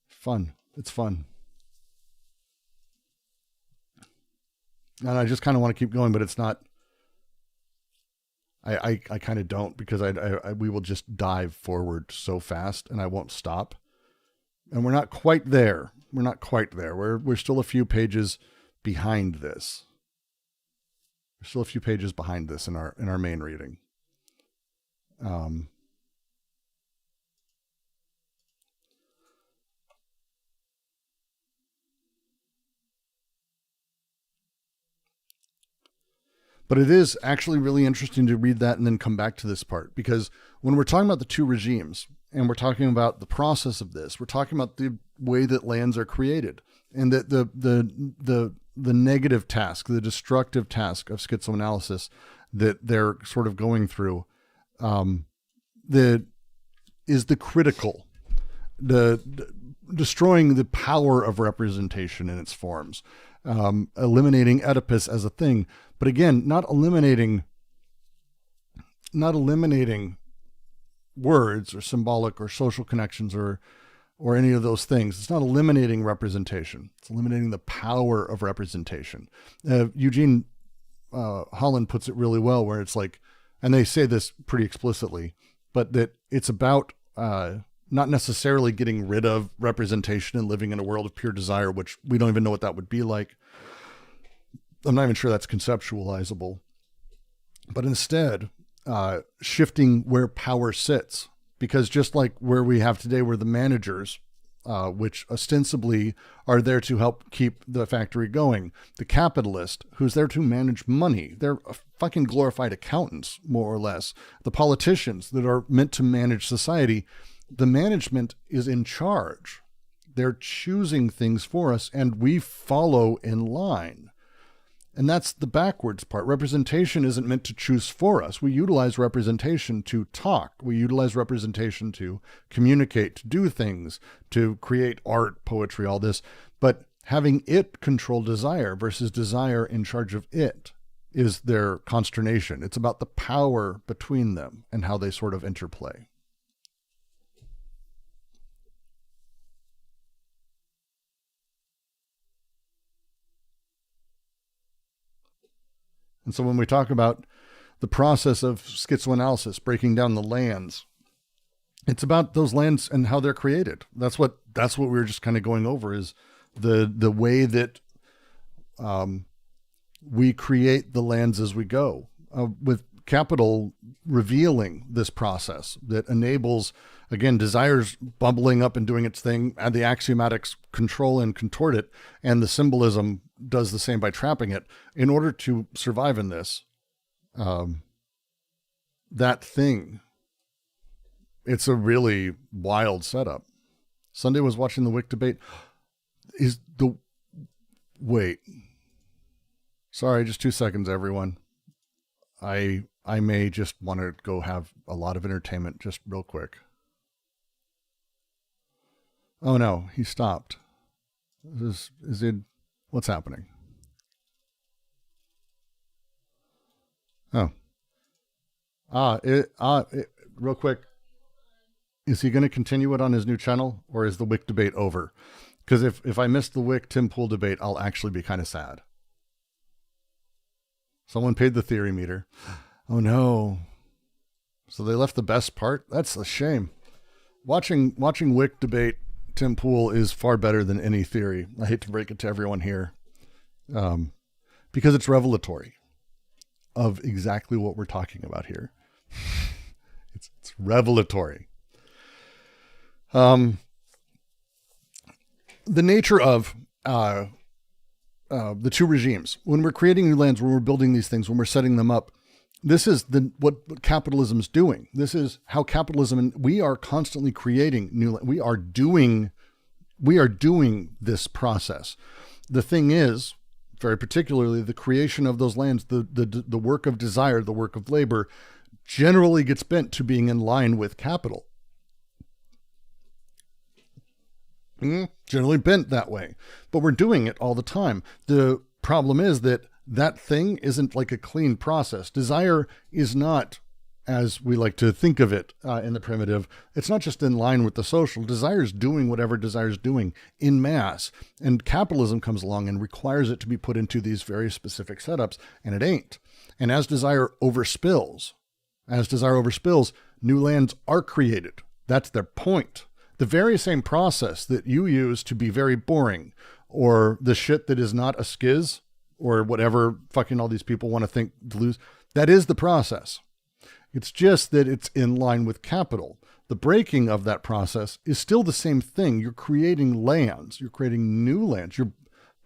fun. It's fun. And I just kind of want to keep going, but it's not, I kind of don't, because we will just dive forward so fast and I won't stop. And we're not quite there. We're still a few pages behind this. We're still a few pages behind this in our main reading. But it is actually really interesting to read that and then come back to this part, because when we're talking about the two regimes and we're talking about the process of this, we're talking about the way that lands are created, and that the negative task, the destructive task of schizoanalysis that they're sort of going through, is the critical, destroying the power of representation in its forms, eliminating Oedipus as a thing. But again, not eliminating words or symbolic or social connections or any of those things. It's not eliminating representation. It's eliminating the power of representation. Eugene Holland puts it really well, where it's like, and they say this pretty explicitly, but that it's about not necessarily getting rid of representation and living in a world of pure desire, which we don't even know what that would be like. I'm not even sure that's conceptualizable, but instead shifting where power sits, because just like where we have today, where the managers, which ostensibly are there to help keep the factory going, the capitalist who's there to manage money, they're fucking glorified accountants, more or less. The politicians that are meant to manage society, the management is in charge. They're choosing things for us and we follow in line. And that's the backwards part. Representation isn't meant to choose for us. We utilize representation to talk. We utilize representation to communicate, to do things, to create art, poetry, all this. But having it control desire versus desire in charge of it is their consternation. It's about the power between them and how they sort of interplay. And so when we talk about the process of schizoanalysis, breaking down the lands, it's about those lands and how they're created. That's what we were just kind of going over, is the way that we create the lands as we go, with capital revealing this process that enables, again, desires bubbling up and doing its thing, and the axiomatics control and contort it, and the symbolism does the same by trapping it in order to survive in this. That thing, it's a really wild setup. Sunday was watching the Wick debate. Wait. Sorry, just 2 seconds, everyone. I may just want to go have a lot of entertainment just real quick. Oh no, he stopped. Is it, what's happening? Oh. Real quick. Is he going to continue it on his new channel, or is the Wick debate over? Because if I miss the Wick Tim Pool debate, I'll actually be kind of sad. Someone paid the theory meter. Oh no. So they left the best part? That's a shame. Watching Wick debate Tim Pool is far better than any theory. I hate to break it to everyone here. Because it's revelatory of exactly what we're talking about here. It's revelatory. The nature of the two regimes, when we're creating new lands, when we're building these things, when we're setting them up, this is what capitalism is doing. This is how capitalism, and we are constantly creating new. We are doing this process. The thing is, very particularly, the creation of those lands, the work of desire, the work of labor, generally gets bent to being in line with capital. Generally bent that way, but we're doing it all the time. The problem is that thing isn't like a clean process. Desire is not, as we like to think of it in the primitive, it's not just in line with the social. Desire is doing whatever desire is doing in mass, and capitalism comes along and requires it to be put into these very specific setups, and it ain't. And as desire overspills, new lands are created. That's their point. The very same process that you use to be very boring, or the shit that is not a schiz, or whatever fucking all these people want to think to lose, that is the process. It's just that it's in line with capital. The breaking of that process is still the same thing. You're creating lands. You're creating new lands. You're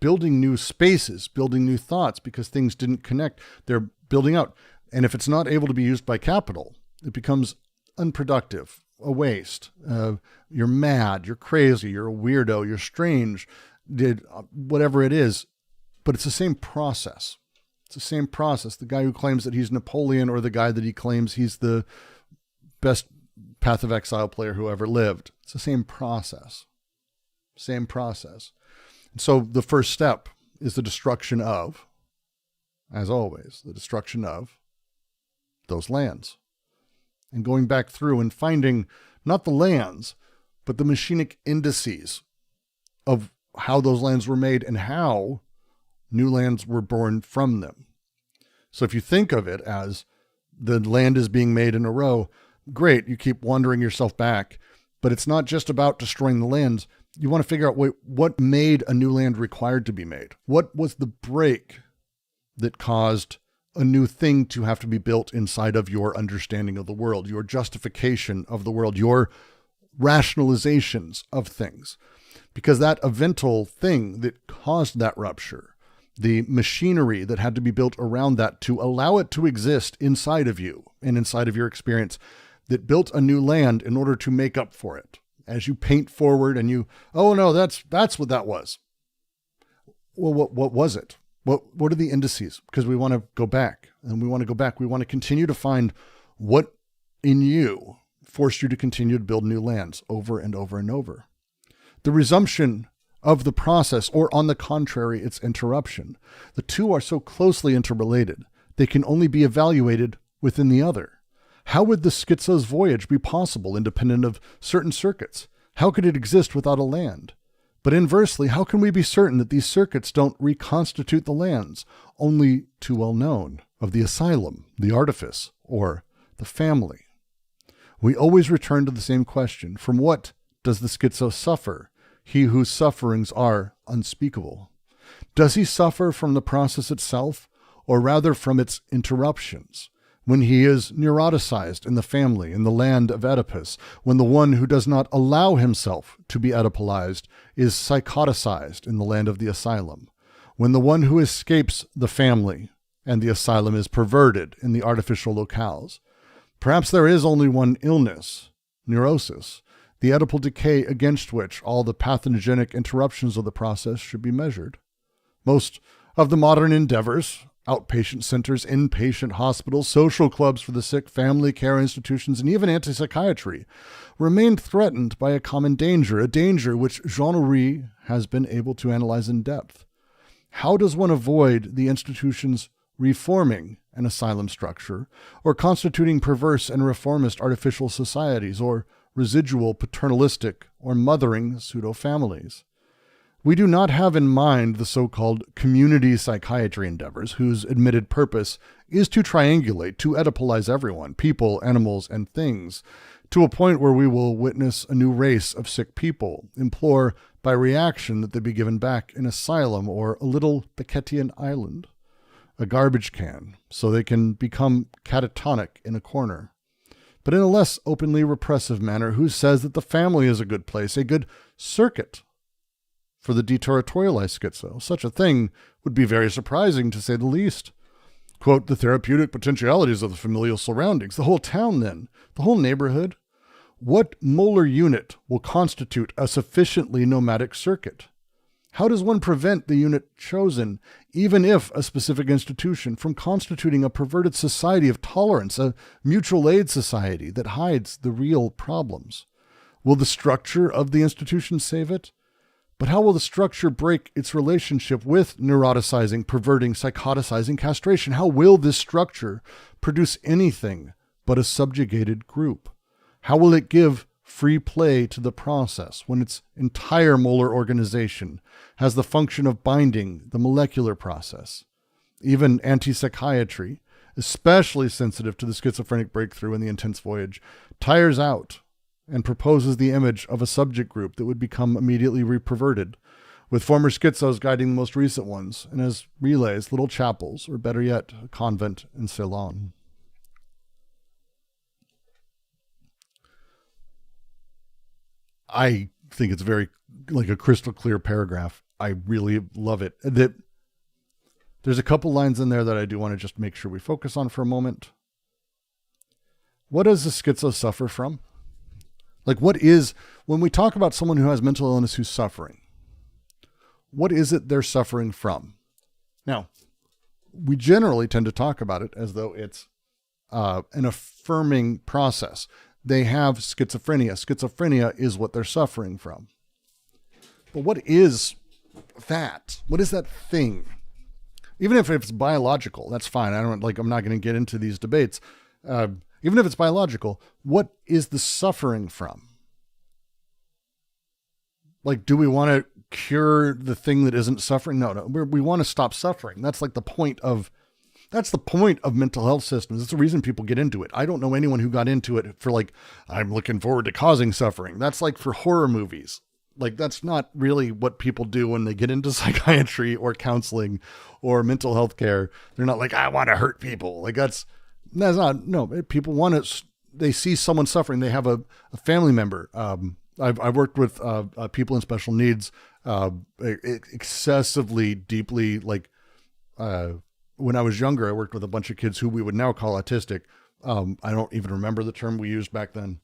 building new spaces, building new thoughts because things didn't connect. They're building out. And if it's not able to be used by capital, it becomes unproductive, a waste. You're mad, you're crazy, you're a weirdo, you're strange, whatever it is. But it's the same process. It's the same process. The guy who claims that he's Napoleon, or the guy that he claims he's the best Path of Exile player who ever lived. It's the same process. Same process. And so the first step is the destruction of, as always, the destruction of those lands. And going back through and finding not the lands, but the machinic indices of how those lands were made and how new lands were born from them. So if you think of it as the land is being made in a row, great, you keep wandering yourself back, but it's not just about destroying the lands. You want to figure out what made a new land required to be made. What was the break that caused a new thing to have to be built inside of your understanding of the world, your justification of the world, your rationalizations of things? Because that eventual thing that caused that rupture, the machinery that had to be built around that to allow it to exist inside of you and inside of your experience, that built a new land in order to make up for it. As you paint forward and you, oh no, that's what that was. Well, what was it? What are the indices? Because we want to go back, and we want to go back. We want to continue to find what in you forced you to continue to build new lands over and over and over. The resumption of the process, or on the contrary, its interruption. The two are so closely interrelated, they can only be evaluated within the other. How would the schizo's voyage be possible independent of certain circuits? How could it exist without a land? But inversely, how can we be certain that these circuits don't reconstitute the lands, only too well known? of the asylum, the artifice, or the family. We always return to the same question: from what does the schizo suffer, he whose sufferings are unspeakable? Does he suffer from the process itself, or rather from its interruptions? When he is neuroticized in the family, in the land of Oedipus, when the one who does not allow himself to be Oedipalized is psychoticized in the land of the asylum, when the one who escapes the family and the asylum is perverted in the artificial locales. Perhaps there is only one illness, neurosis, the Oedipal decay against which all the pathogenic interruptions of the process should be measured. Most of the modern endeavors, outpatient centers, inpatient hospitals, social clubs for the sick, family care institutions, and even antipsychiatry, remained threatened by a common danger, a danger which Jean-Louis has been able to analyze in depth. How does one avoid the institutions reforming an asylum structure, or constituting perverse and reformist artificial societies, or residual paternalistic or mothering pseudo-families? We do not have in mind the so-called community psychiatry endeavors, whose admitted purpose is to triangulate, to Oedipalize everyone, people, animals, and things, to a point where we will witness a new race of sick people, implore by reaction that they be given back an asylum or a little Beckettian island, a garbage can, so they can become catatonic in a corner. But in a less openly repressive manner, who says that the family is a good place, a good circuit for the deterritorialized schizo? Such a thing would be very surprising, to say the least. Quote, the therapeutic potentialities of the familial surroundings, the whole town then, the whole neighborhood. What molar unit will constitute a sufficiently nomadic circuit? How does one prevent the unit chosen, even if a specific institution, from constituting a perverted society of tolerance, a mutual aid society that hides the real problems? Will the structure of the institution save it? But how will the structure break its relationship with neuroticizing, perverting, psychoticizing castration? How will this structure produce anything but a subjugated group? How will it give free play to the process when its entire molar organization has the function of binding the molecular process? Even anti-psychiatry, especially sensitive to the schizophrenic breakthrough in The Intense Voyage, tires out and proposes the image of a subject group that would become immediately reperverted, with former schizos guiding the most recent ones, and as relays, little chapels, or better yet, a convent in Ceylon. I think it's very, like, a crystal clear paragraph. I really love it. There's a couple lines in there that I do want to just make sure we focus on for a moment. What does the schizo suffer from? Like, when we talk about someone who has mental illness who's suffering, what is it they're suffering from? Now, we generally tend to talk about it as though it's an affirming process. They have schizophrenia. Schizophrenia is what they're suffering from. But what is that? What is that thing? Even if it's biological, that's fine. I'm not going to get into these debates. Even if it's biological, what is the suffering from? Like, do we want to cure the thing that isn't suffering? No. We want to stop suffering. That's the point of mental health systems. It's the reason people get into it. I don't know anyone who got into it for I'm looking forward to causing suffering. That's for horror movies. That's not really what people do when they get into psychiatry or counseling or mental health care. They're not I want to hurt people. That's not, no, people want to, they see someone suffering. They have a family member. I've worked with people in special needs excessively deeply. When I was younger, I worked with a bunch of kids who we would now call autistic. I don't even remember the term we used back then,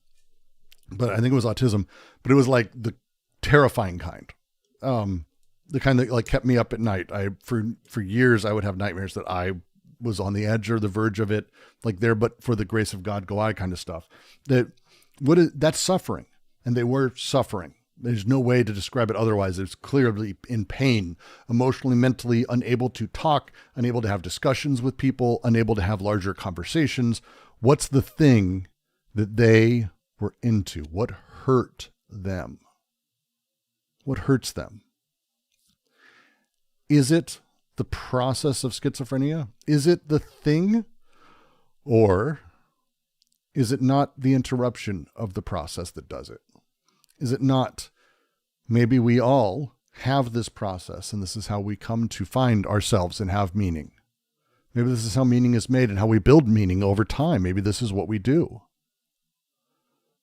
but I think it was autism. But it was the terrifying kind, the kind that kept me up at night. For years I would have nightmares that I was on the edge or the verge of it, there, but for the grace of God, go I kind of stuff. That's suffering, and they were suffering. There's no way to describe it otherwise. It's clearly in pain, emotionally, mentally, unable to talk, unable to have discussions with people, unable to have larger conversations. What's the thing that they were into? What hurt them? What hurts them? Is it the process of schizophrenia? Is it the thing, or is it not the interruption of the process that does it? Is it not, maybe we all have this process and this is how we come to find ourselves and have meaning? Maybe this is how meaning is made and how we build meaning over time. Maybe this is what we do.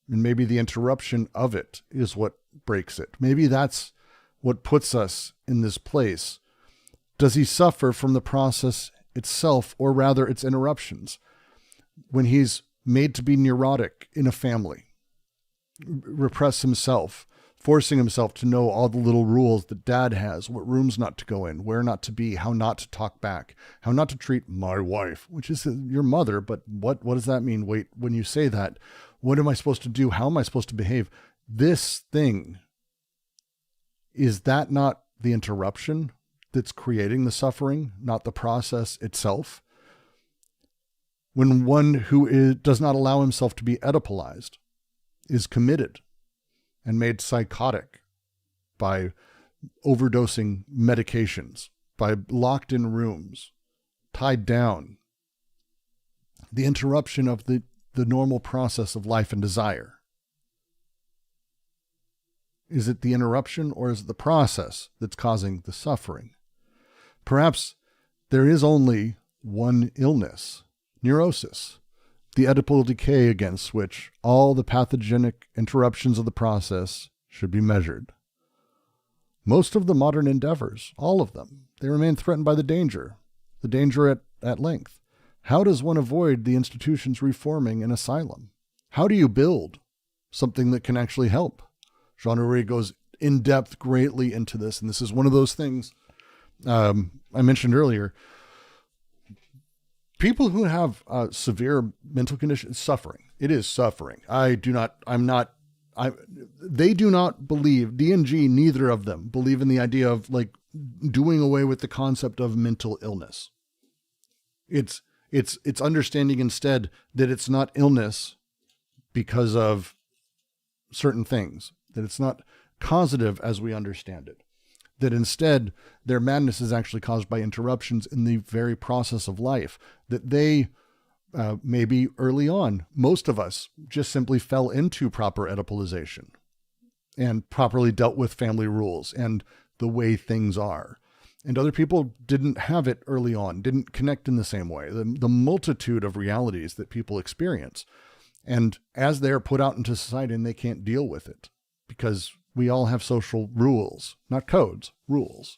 And maybe the interruption of it is what breaks it. Maybe that's what puts us in this place. Does he suffer from the process itself, or rather its interruptions? When he's made to be neurotic in a family, repress himself, forcing himself to know all the little rules that dad has, what rooms not to go in, where not to be, how not to talk back, how not to treat my wife, which is your mother. But what does that mean? Wait, when you say that, what am I supposed to do? How am I supposed to behave? This thing, is that not the interruption that's creating the suffering, not the process itself? When one who does not allow himself to be Oedipalized is committed and made psychotic by overdosing medications, by locked in rooms, tied down, the interruption of the normal process of life and desire. Is it the interruption, or is it the process that's causing the suffering? Perhaps there is only one illness, neurosis, the Oedipal decay against which all the pathogenic interruptions of the process should be measured. Most of the modern endeavors, all of them, they remain threatened by the danger at length. How does one avoid the institutions reforming an asylum? How do you build something that can actually help? Jean Roury goes in depth greatly into this, and this is one of those things I mentioned earlier. People who have severe mental conditions, suffering. It is suffering. They do not believe, D&G, neither of them believe in the idea of like doing away with the concept of mental illness. It's understanding instead that it's not illness because of certain things, that it's not causative as we understand it, that instead their madness is actually caused by interruptions in the very process of life, that they maybe early on, most of us just simply fell into proper Oedipalization and properly dealt with family rules and the way things are. And other people didn't have it early on, didn't connect in the same way. The multitude of realities that people experience. And as they're put out into society and they can't deal with it, because we all have social rules, not codes, rules,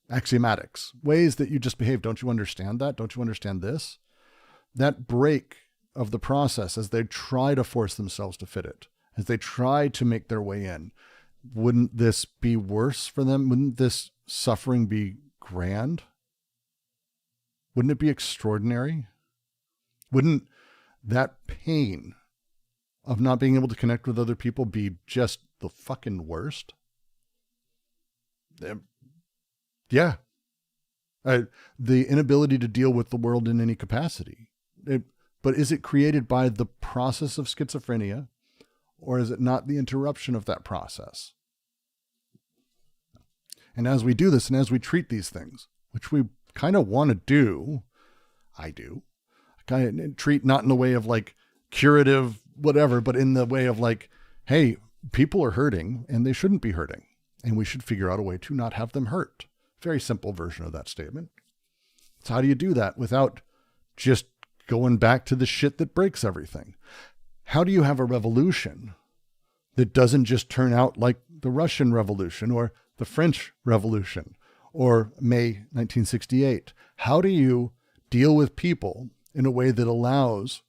axiomatics, ways that you just behave. Don't you understand that? Don't you understand this? That break of the process as they try to force themselves to fit it, as they try to make their way in, wouldn't this be worse for them? Wouldn't this suffering be grand? Wouldn't it be extraordinary? Wouldn't that pain of not being able to connect with other people be just the fucking worst? Yeah. The inability to deal with the world in any capacity. But is it created by the process of schizophrenia, or is it not the interruption of that process? And as we do this, and as we treat these things, which we kind of want to do, I kind of treat not in the way of like curative, whatever, but in the way of like, hey, people are hurting and they shouldn't be hurting. And we should figure out a way to not have them hurt. Very simple version of that statement. So how do you do that without just going back to the shit that breaks everything? How do you have a revolution that doesn't just turn out like the Russian Revolution or the French Revolution or May 1968? How do you deal with people in a way that allows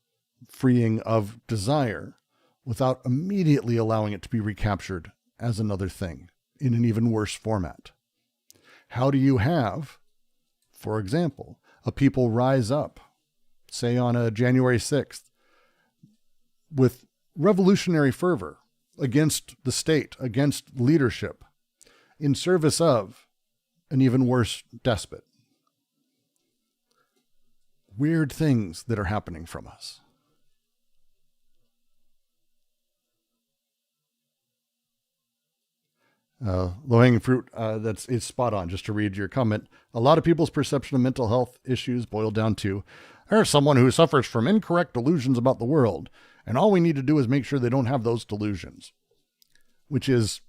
freeing of desire without immediately allowing it to be recaptured as another thing in an even worse format? How do you have, for example, a people rise up, say on a January 6th, with revolutionary fervor against the state, against leadership, in service of an even worse despot? Weird things that are happening from us. Low-hanging fruit, it's spot on. Just to read your comment, a lot of people's perception of mental health issues boil down to, there's someone who suffers from incorrect delusions about the world, and all we need to do is make sure they don't have those delusions, which is,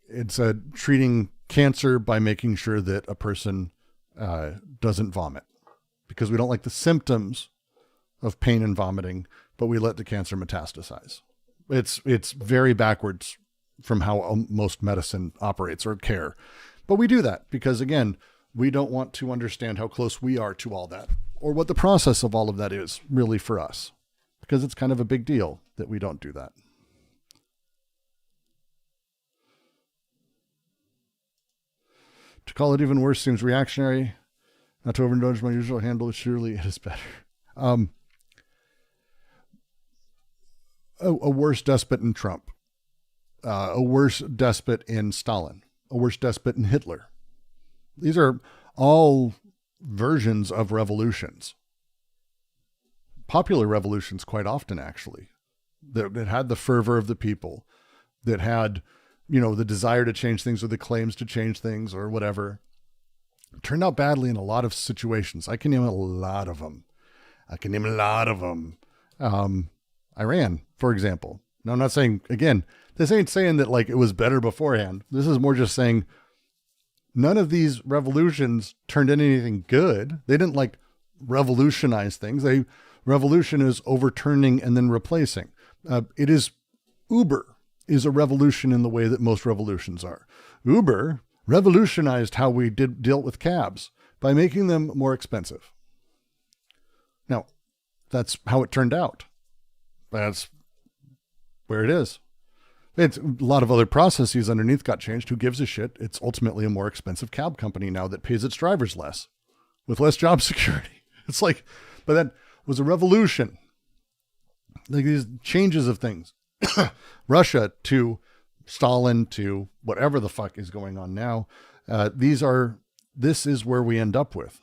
it's treating cancer by making sure that a person doesn't vomit, because we don't like the symptoms of pain and vomiting, but we let the cancer metastasize. It's very backwards from how most medicine operates or care. But we do that because, again, we don't want to understand how close we are to all that or what the process of all of that is really for us, because it's kind of a big deal that we don't do that. To call it even worse seems reactionary. Not to overindulge my usual handle, surely it is better. A worse despot in Trump. A worse despot in Stalin. A worse despot in Hitler. These are all versions of revolutions. Popular revolutions quite often, actually. That had the fervor of the people. That had, the desire to change things or the claims to change things or whatever. It turned out badly in a lot of situations. I can name a lot of them. Iran, for example. Now, I'm not saying, again, this ain't saying that like it was better beforehand. This is more just saying none of these revolutions turned into anything good. They didn't like revolutionize things. Revolution is overturning and then replacing. Uber is a revolution in the way that most revolutions are. Uber revolutionized how we deal with cabs by making them more expensive. Now, that's how it turned out. That's where it is. It's a lot of other processes underneath got changed. Who gives a shit? It's ultimately a more expensive cab company now that pays its drivers less with less job security. It's like, but that was a revolution. Like these changes of things, Russia to Stalin to whatever the fuck is going on now. This is where we end up with.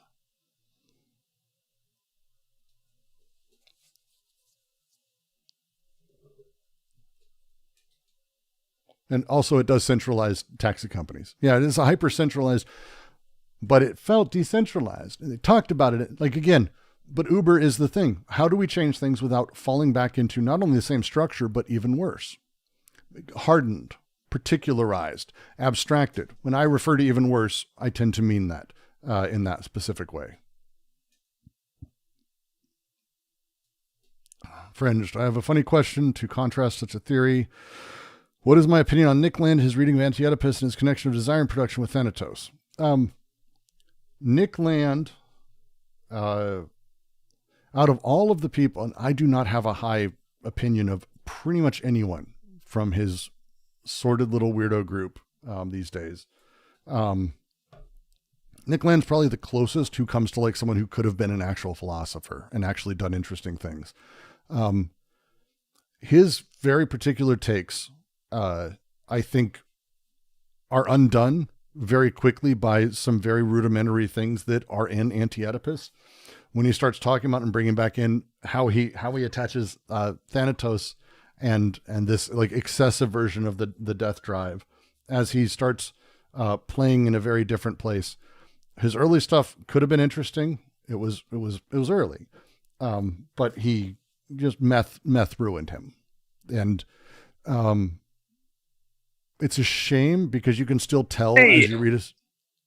And also it does centralize taxi companies. Yeah, it is a hyper-centralized, but it felt decentralized. And they talked about it, like again, but Uber is the thing. How do we change things without falling back into not only the same structure, but even worse? Hardened, particularized, abstracted. When I refer to even worse, I tend to mean that in that specific way. Fringed, I have a funny question to contrast such a theory. What is my opinion on Nick Land, his reading of Anti-Oedipus, and his connection of desire and production with Thanatos? Nick Land, out of all of the people, and I do not have a high opinion of pretty much anyone from his sordid little weirdo group these days. Nick Land's probably the closest who comes to like someone who could have been an actual philosopher and actually done interesting things. His very particular takes, I think, are undone very quickly by some very rudimentary things that are in Anti-Oedipus. When he starts talking about and bringing back in how he attaches Thanatos and this like excessive version of the death drive, as he starts playing in a very different place. His early stuff could have been interesting. It was early, but he just meth ruined him, and it's a shame because you can still tell as you read his.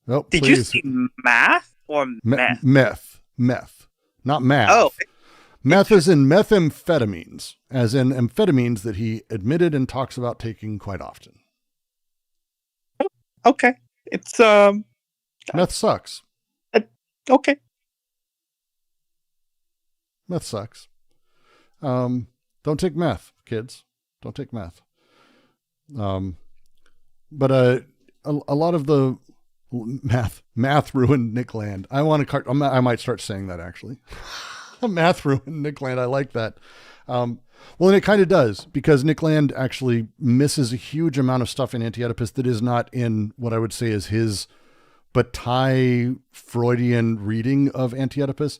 Oh, did please. you say math or meth? Meth, not math. Oh, meth is in methamphetamines, as in amphetamines that he admitted and talks about taking quite often. Okay, it's Meth sucks. Okay. Meth sucks. Don't take meth, kids. Don't take meth. But a lot of the math ruined Nick Land. I might start saying that actually. Math ruined Nick Land. I like that. Well, and it kind of does, because Nick Land actually misses a huge amount of stuff in Anti-Oedipus that is not in what I would say is his Bataille Freudian reading of Anti-Oedipus.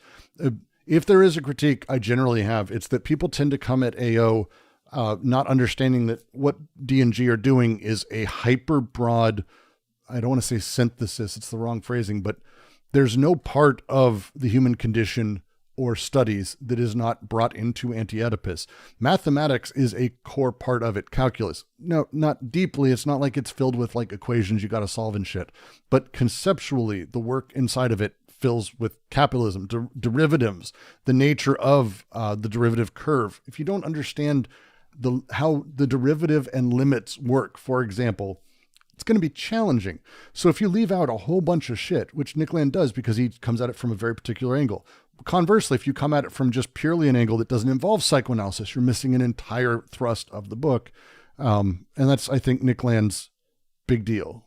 If there is a critique I generally have, it's that people tend to come at AO not understanding that what D&G are doing is a hyper broad, I don't want to say synthesis, it's the wrong phrasing, but there's no part of the human condition or studies that is not brought into Anti-Oedipus. Mathematics is a core part of it. Calculus, no, not deeply. It's not like it's filled with like equations you got to solve and shit, but conceptually the work inside of it fills with capitalism, derivatives, the nature of the derivative curve. If you don't understand how the derivative and limits work, for example, it's going to be challenging. So if you leave out a whole bunch of shit, which Nick Land does because he comes at it from a very particular angle. Conversely, if you come at it from just purely an angle that doesn't involve psychoanalysis, you're missing an entire thrust of the book. And that's, I think, Nick Land's big deal.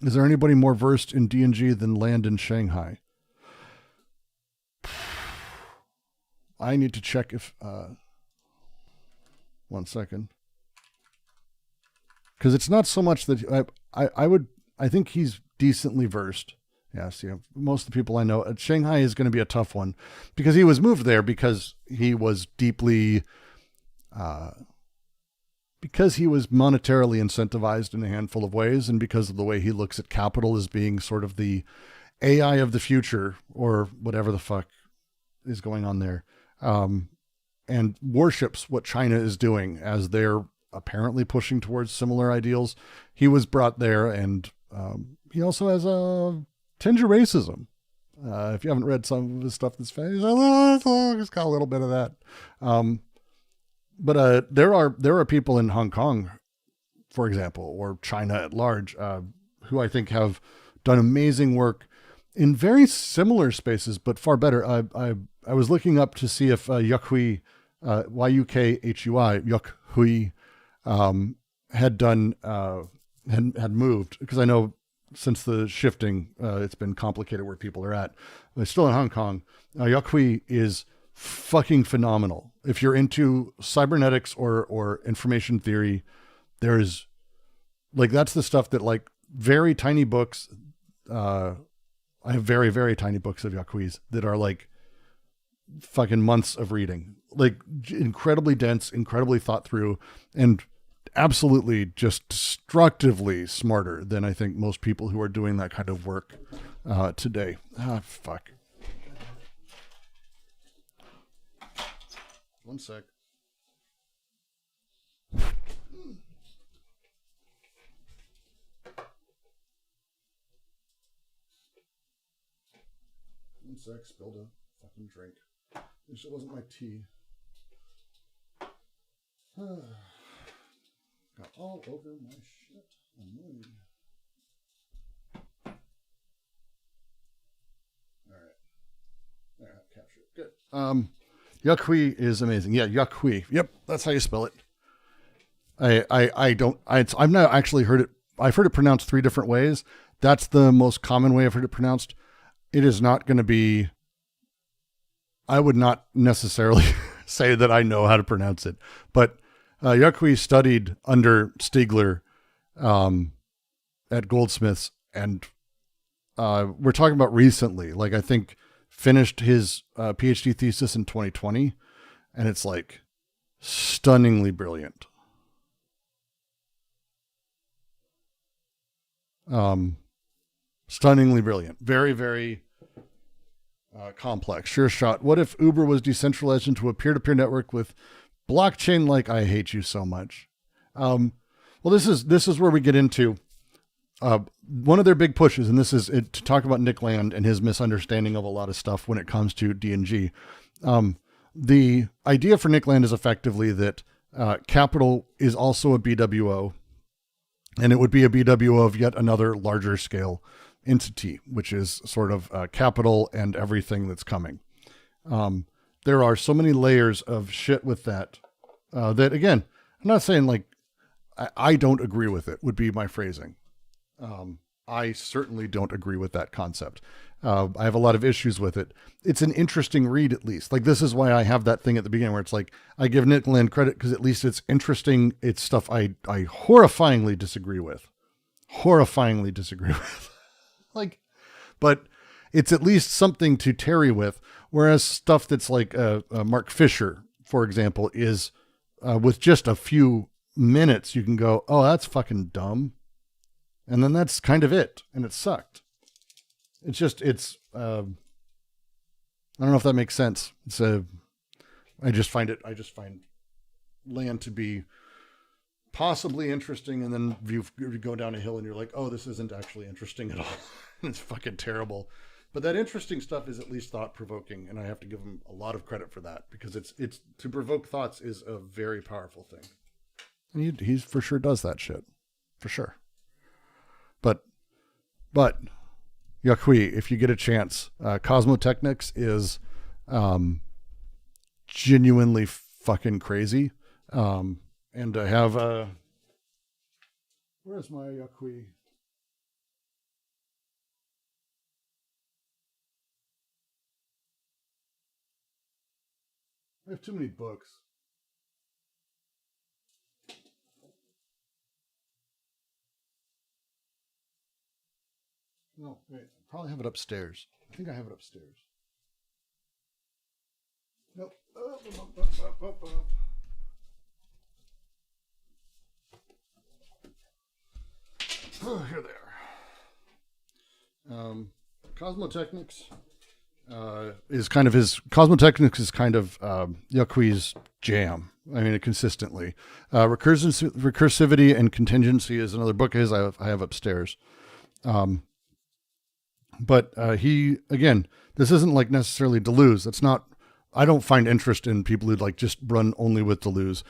Is there anybody more versed in D&G than Land in Shanghai? I need to check if... 1 second. Because it's not so much that I think he's decently versed. Yes, most of the people I know, Shanghai is going to be a tough one because he was moved there because he was deeply, because he was monetarily incentivized in a handful of ways, and because of the way he looks at capital as being sort of the AI of the future or whatever the fuck is going on there, and worships what China is doing as they're apparently pushing towards similar ideals. He was brought there, and he also has a tinge of racism. If you haven't read some of his stuff that's famous, it's got a little bit of that. But there are people in Hong Kong, for example, or China at large, who I think have done amazing work in very similar spaces, but far better. I was looking up to see if Yukhui, Yukhui, Yukhui, had done, had moved, because I know since the shifting, it's been complicated where people are at. But still in Hong Kong, Yukhui is fucking phenomenal. If you're into cybernetics or information theory, there's like, that's the stuff that like very tiny books. I have very, very tiny books of Yukhui's that are like fucking months of reading, like incredibly dense, incredibly thought through, and absolutely just destructively smarter than I think most people who are doing that kind of work today. Fuck. 1 sec. One sec, spilled a fucking drink. At least it wasn't my tea. Got all over my shit. Annoying. Alright. There, I've captured it. Good. Yukhui is amazing. Yeah, Yukhui. Yep, that's how you spell it. I've not actually heard it. I've heard it pronounced 3 different ways. That's the most common way I've heard it pronounced. It is not going to be, I would not necessarily say that I know how to pronounce it, but Yukhui studied under Stiegler at Goldsmiths, and we're talking about recently, like I think finished his PhD thesis in 2020, and it's like stunningly brilliant. Stunningly brilliant. Very, very complex. Sure shot. What if Uber was decentralized into a peer-to-peer network with blockchain like I hate you so much? Well, this is where we get into one of their big pushes, and this is it, to talk about Nick Land and his misunderstanding of a lot of stuff when it comes to D&G. The idea for Nick Land is effectively that capital is also a BWO, and it would be a BWO of yet another larger scale entity, which is sort of capital and everything that's coming. There are so many layers of shit with that, that again, I'm not saying like, I don't agree with it would be my phrasing. I certainly don't agree with that concept. I have a lot of issues with it. It's an interesting read, at least. Like, this is why I have that thing at the beginning where it's like, I give Nick Land credit because at least it's interesting. It's stuff I horrifyingly disagree with. Horrifyingly disagree with. Like, but it's at least something to tarry with. Whereas stuff that's like Mark Fisher, for example, is with just a few minutes, you can go, oh, that's fucking dumb. And then that's kind of it. And it sucked. I don't know if that makes sense. I just find Land to be possibly interesting, and then you go down a hill and you're like, oh, this isn't actually interesting at all. It's fucking terrible. But that interesting stuff is at least thought-provoking, and I have to give him a lot of credit for that, because it's to provoke thoughts is a very powerful thing. And he for sure does that shit. For sure. But Yaqui, if you get a chance, Cosmotechnics is genuinely fucking crazy. And I have where's my Yaqui? I have too many books. No, wait. I probably have it upstairs. I think I have it upstairs. Nope. Up. Oh, here they are. Cosmotechnics is kind of Yaqui's jam. I mean, consistently. Recursivity and Contingency is another book of his I have upstairs. But he, again, this isn't like necessarily Deleuze. That's not, I don't find interest in people who like just run only with Deleuze.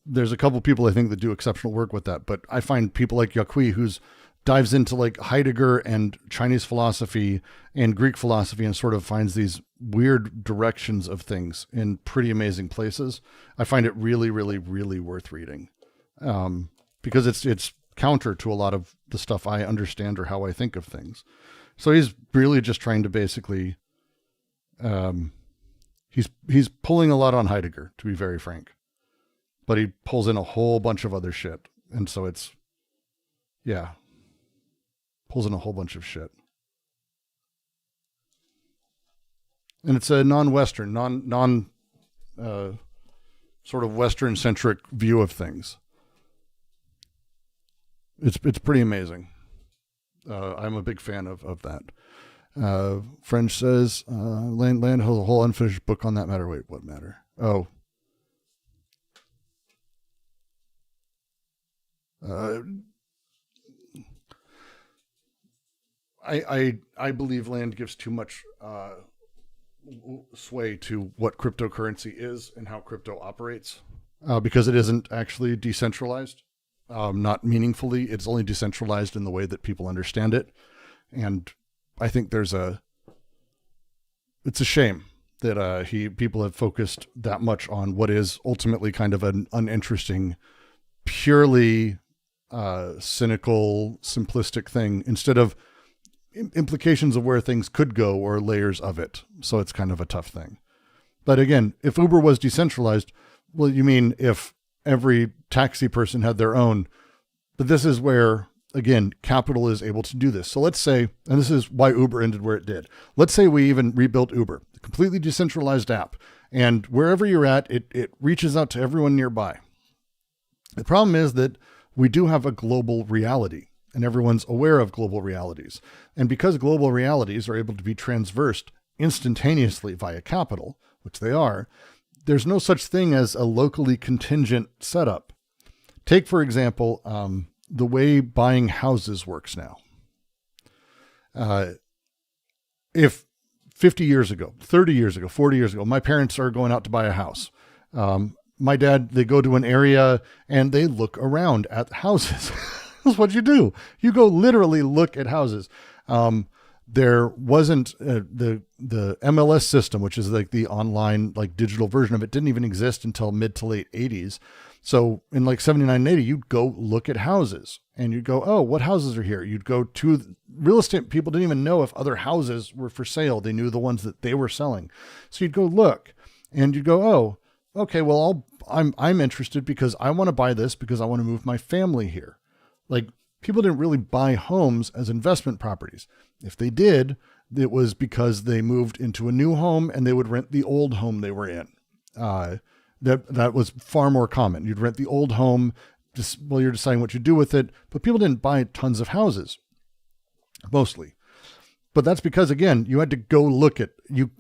There's a couple people I think that do exceptional work with that, but I find people like Yaqui who's dives into like Heidegger and Chinese philosophy and Greek philosophy and sort of finds these weird directions of things in pretty amazing places. I find it really, really, really worth reading, because it's counter to a lot of the stuff I understand or how I think of things. So he's really just trying to basically, he's pulling a lot on Heidegger, to be very frank, but he pulls in a whole bunch of other shit. And so pulls in a whole bunch of shit. And it's a non-Western, sort of Western-centric view of things. It's pretty amazing. I'm a big fan of that. French says, Land has a whole unfinished book on that matter. Wait, what matter? Oh. I believe Land gives too much sway to what cryptocurrency is and how crypto operates, because it isn't actually decentralized. Not meaningfully. It's only decentralized in the way that people understand it. And I think it's a shame that people have focused that much on what is ultimately kind of an uninteresting, purely cynical, simplistic thing, instead of implications of where things could go or layers of it. So it's kind of a tough thing. But again, if Uber was decentralized, well, you mean if every taxi person had their own? But this is where, again, capital is able to do this. So let's say, and this is why Uber ended where it did. Let's say we even rebuilt Uber, a completely decentralized app, and wherever you're at, it reaches out to everyone nearby. The problem is that we do have a global reality, and everyone's aware of global realities. And because global realities are able to be transversed instantaneously via capital, which they are, there's no such thing as a locally contingent setup. Take, for example, the way buying houses works now. If 50 years ago, 30 years ago, 40 years ago, my parents are going out to buy a house. My dad, they go to an area and they look around at houses. That's what you do. You go literally look at houses. There wasn't the MLS system, which is like the online, like digital version of it, didn't even exist until mid to late 80s. So in like 79 and 80, you'd go look at houses and you'd go, oh, what houses are here? You'd go to real estate. People didn't even know if other houses were for sale. They knew the ones that they were selling. So you'd go look and you'd go, oh, okay, well, I'm interested because I want to buy this because I want to move my family here. Like, people didn't really buy homes as investment properties. If they did, it was because they moved into a new home and they would rent the old home they were in. That was far more common. You'd rent the old home just while you're deciding what you do with it, but people didn't buy tons of houses, mostly. But that's because, again, you had to go look at you.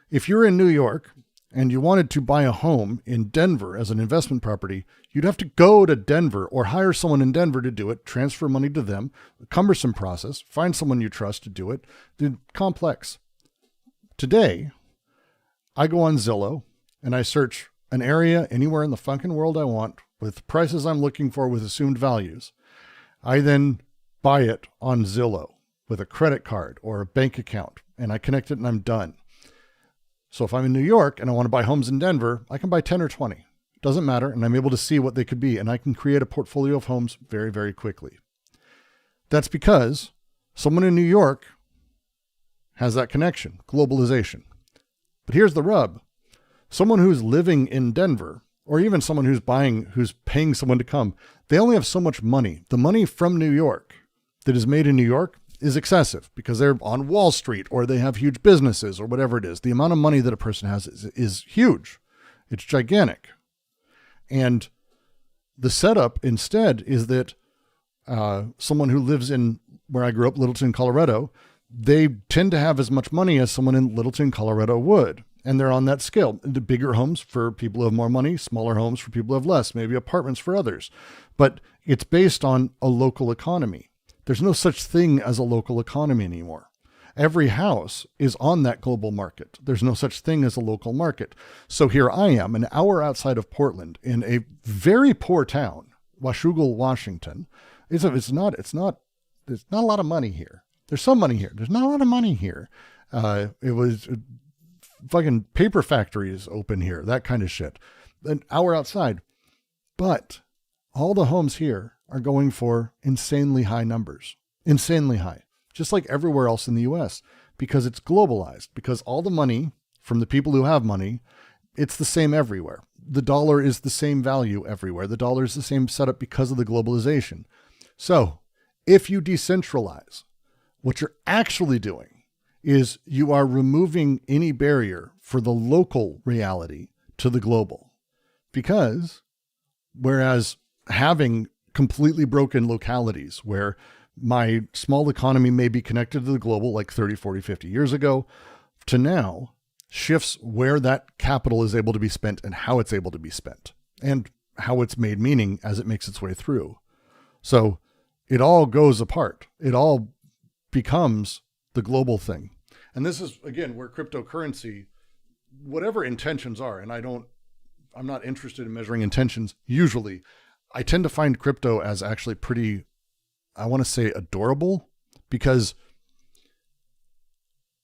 If you're in New York and you wanted to buy a home in Denver as an investment property, you'd have to go to Denver or hire someone in Denver to do it, transfer money to them, a cumbersome process, find someone you trust to do it. Complex. Today, I go on Zillow and I search an area anywhere in the fucking world I want with prices I'm looking for with assumed values. I then buy it on Zillow with a credit card or a bank account, and I connect it and I'm done. So if I'm in New York and I want to buy homes in Denver, I can buy 10 or 20. Doesn't matter. And I'm able to see what they could be. And I can create a portfolio of homes very, very quickly. That's because someone in New York has that connection, globalization. But here's the rub. Someone who's living in Denver, or even someone who's paying someone to come, they only have so much money. The money from New York that is made in New York is excessive because they're on Wall Street or they have huge businesses or whatever it is. The amount of money that a person has is huge. It's gigantic. And the setup instead is that someone who lives in where I grew up, Littleton, Colorado, they tend to have as much money as someone in Littleton, Colorado would. And they're on that scale. The bigger homes for people who have more money, smaller homes for people who have less, maybe apartments for others. But it's based on a local economy. There's no such thing as a local economy anymore. Every house is on that global market. There's no such thing as a local market. So here I am, an hour outside of Portland, in a very poor town, Washougal, Washington. There's not a lot of money here. There's some money here. There's not a lot of money here. It was fucking paper factories open here, that kind of shit. An hour outside. But all the homes here are going for insanely high numbers. Insanely high. Just like everywhere else in the US, because it's globalized, because all the money from the people who have money, it's the same everywhere. The dollar is the same value everywhere. The dollar is the same setup because of the globalization. So if you decentralize, what you're actually doing is you are removing any barrier for the local reality to the global. Because whereas having completely broken localities where my small economy may be connected to the global like 30, 40, 50 years ago, to now shifts where that capital is able to be spent and how it's able to be spent and how it's made meaning as it makes its way through. So it all goes apart. It all becomes the global thing. And this is, again, where cryptocurrency, whatever intentions are, and I'm not interested in measuring intentions usually. I tend to find crypto as actually pretty, I want to say, adorable, because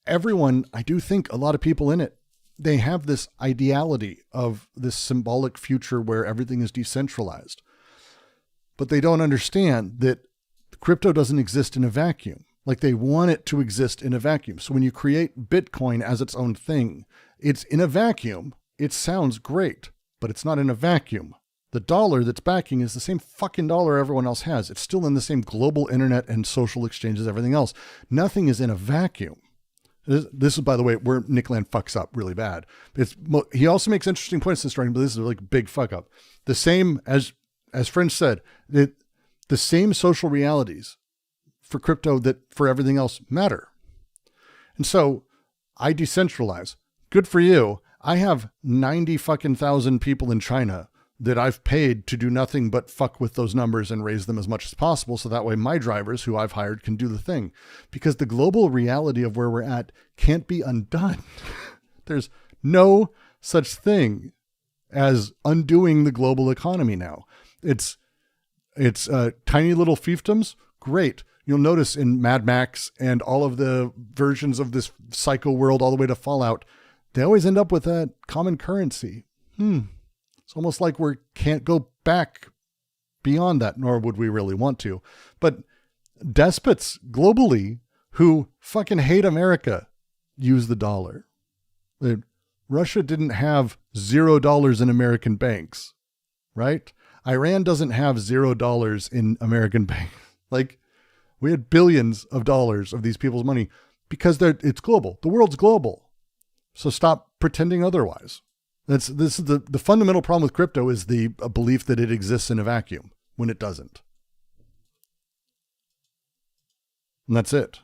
everyone, I do think a lot of people in it, they have this ideality of this symbolic future where everything is decentralized. But they don't understand that crypto doesn't exist in a vacuum. Like they want it to exist in a vacuum. So when you create Bitcoin as its own thing, it's in a vacuum. It sounds great, but it's not in a vacuum. The dollar that's backing is the same fucking dollar everyone else has. It's still in the same global internet and social exchange as everything else. Nothing is in a vacuum. This is, by the way, where Nick Land fucks up really bad. He also makes interesting points in this writing, but this is like a big fuck up. The same, as French said, the same social realities for crypto that for everything else matter. And so I decentralize. Good for you. I have 90 fucking thousand people in China that I've paid to do nothing but fuck with those numbers and raise them as much as possible. So that way my drivers who I've hired can do the thing, because the global reality of where we're at can't be undone. There's no such thing as undoing the global economy now. It's tiny little fiefdoms. Great. You'll notice in Mad Max and all of the versions of this psycho world all the way to Fallout, they always end up with a common currency. It's almost like we can't go back beyond that, nor would we really want to. But despots globally who fucking hate America use the dollar. Russia didn't have $0 in American banks, right? Iran doesn't have $0 in American banks. Like, we had billions of dollars of these people's money because it's global. The world's global. So stop pretending otherwise. This is the fundamental problem with crypto is the belief that it exists in a vacuum when it doesn't. And that's it.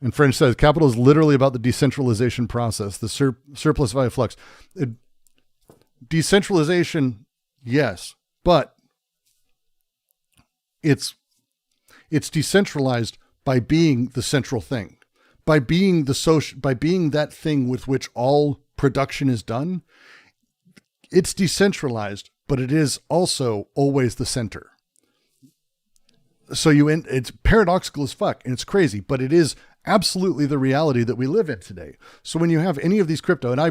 And French says, capital is literally about the decentralization process, the surplus value flux. Decentralization, yes, but it's decentralized by being the central thing, by being by being that thing with which all production is done. It's decentralized, but it is also always the center. So it's paradoxical as fuck, and it's crazy, but it is absolutely the reality that we live in today. So when you have any of these crypto, and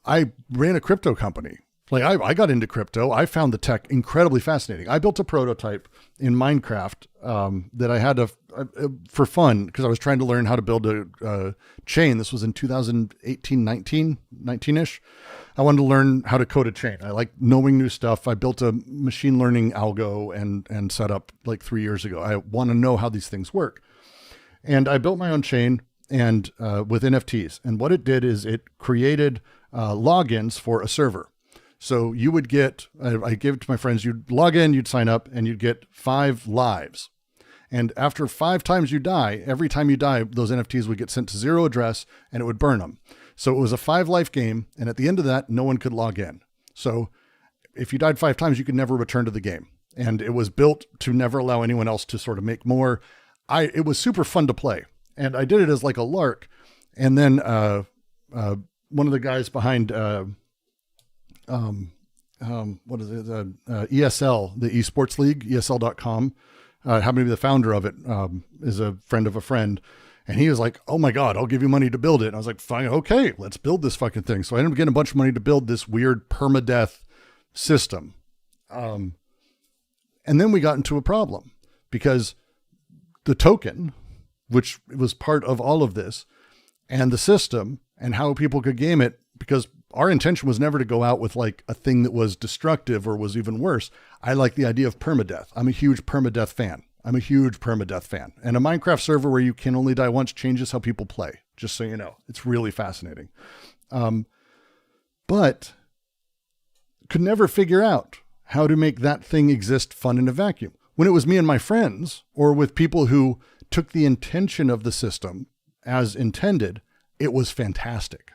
I ran a crypto company. Like I got into crypto. I found the tech incredibly fascinating. I built a prototype in Minecraft that I had for fun because I was trying to learn how to build a chain. This was in 2018, 19-ish. I wanted to learn how to code a chain. I like knowing new stuff. I built a machine learning algo and set up like 3 years ago. I want to know how these things work. And I built my own chain and with NFTs. And what it did is it created logins for a server. So you would get, I gave it to my friends, you'd log in, you'd sign up, and you'd get 5 lives. And after 5 times you die, every time you die, those NFTs would get sent to 0 address and it would burn them. So it was a 5 life game. And at the end of that, no one could log in. So if you died 5 times, you could never return to the game. And it was built to never allow anyone else to sort of make more. It was super fun to play. And I did it as like a lark. And then one of the guys behind what is it? ESL, the esports league, ESL.com, happened to be the founder of it, is a friend of a friend. And he was like, oh my God, I'll give you money to build it. And I was like, fine, okay, let's build this fucking thing. So I ended up getting a bunch of money to build this weird permadeath system. And then we got into a problem because the token, which was part of all of this, and the system and how people could game it, because our intention was never to go out with like a thing that was destructive or was even worse. I like the idea of permadeath. I'm a huge permadeath fan. And a Minecraft server where you can only die once changes how people play, just so you know. It's really fascinating. But could never figure out how to make that thing exist fun in a vacuum. When it was me and my friends, or with people who took the intention of the system as intended, it was fantastic.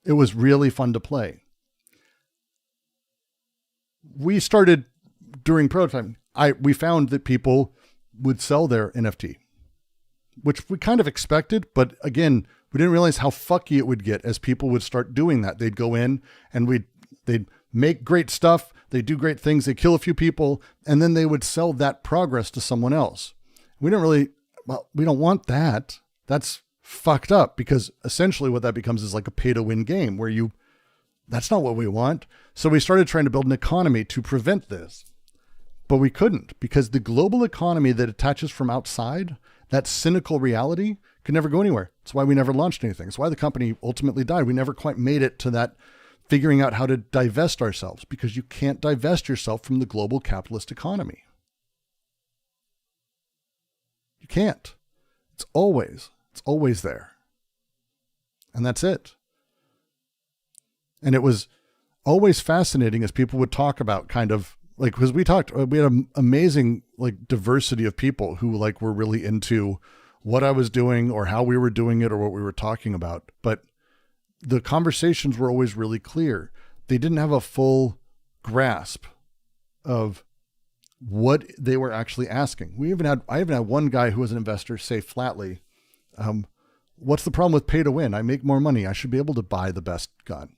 It was really fun to play. We started during prototyping. We found that people would sell their NFT, which we kind of expected, but again, we didn't realize how fucky it would get as people would start doing that. They'd go in and they'd make great stuff. They do great things. They kill a few people, and then they would sell that progress to someone else. We don't want that. That's fucked up, because essentially what that becomes is like a pay to win game where that's not what we want. So we started trying to build an economy to prevent this, but we couldn't, because the global economy that attaches from outside, that cynical reality, could never go anywhere. That's why we never launched anything. It's why the company ultimately died. We never quite made it to that figuring out how to divest ourselves, because you can't divest yourself from the global capitalist economy. You can't. It's always there. And that's it. And it was always fascinating as people would talk about kind of like, because we had an amazing like diversity of people who like were really into what I was doing or how we were doing it or what we were talking about. But the conversations were always really clear. They didn't have a full grasp of what they were actually asking. I even had one guy who was an investor say flatly, what's the problem with pay to win? I make more money. I should be able to buy the best gun.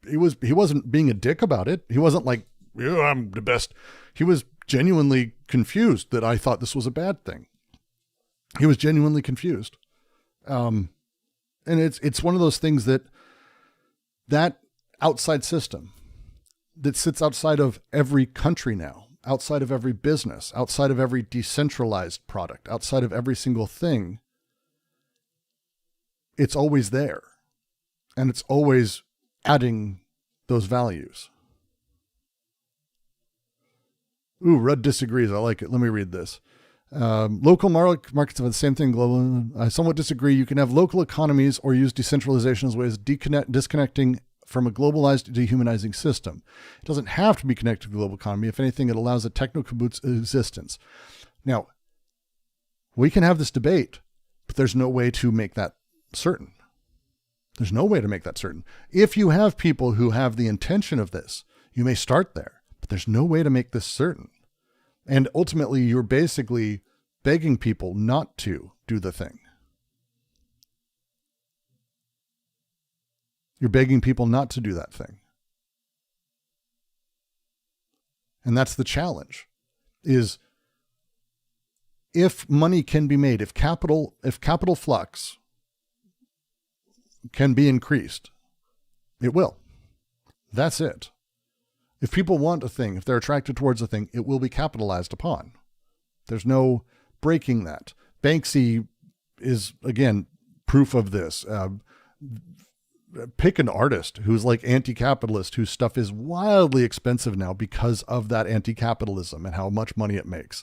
He wasn't being a dick about it. He wasn't like, yeah, I'm the best. He was genuinely confused that I thought this was a bad thing. He was genuinely confused. And it's one of those things that outside system that sits outside of every country now, outside of every business, outside of every decentralized product, outside of every single thing, it's always there. And it's always adding those values. Ooh, Rudd disagrees. I like it. Let me read this. Local markets have the same thing. Global. I somewhat disagree. You can have local economies or use decentralization as ways of disconnecting from a globalized, dehumanizing system. It doesn't have to be connected to the global economy. If anything, it allows a techno-kibbutz existence. Now, we can have this debate, but there's no way to make that certain. There's no way to make that certain. If you have people who have the intention of this, you may start there, but there's no way to make this certain. And ultimately, you're basically begging people not to do the thing. You're begging people not to do that thing. And that's the challenge, is if money can be made, if capital flux can be increased, it will. That's it. If people want a thing, if they're attracted towards a thing, it will be capitalized upon. There's no breaking that. Banksy is, again, proof of this. Pick an artist who's like anti-capitalist, whose stuff is wildly expensive now because of that anti-capitalism and how much money it makes.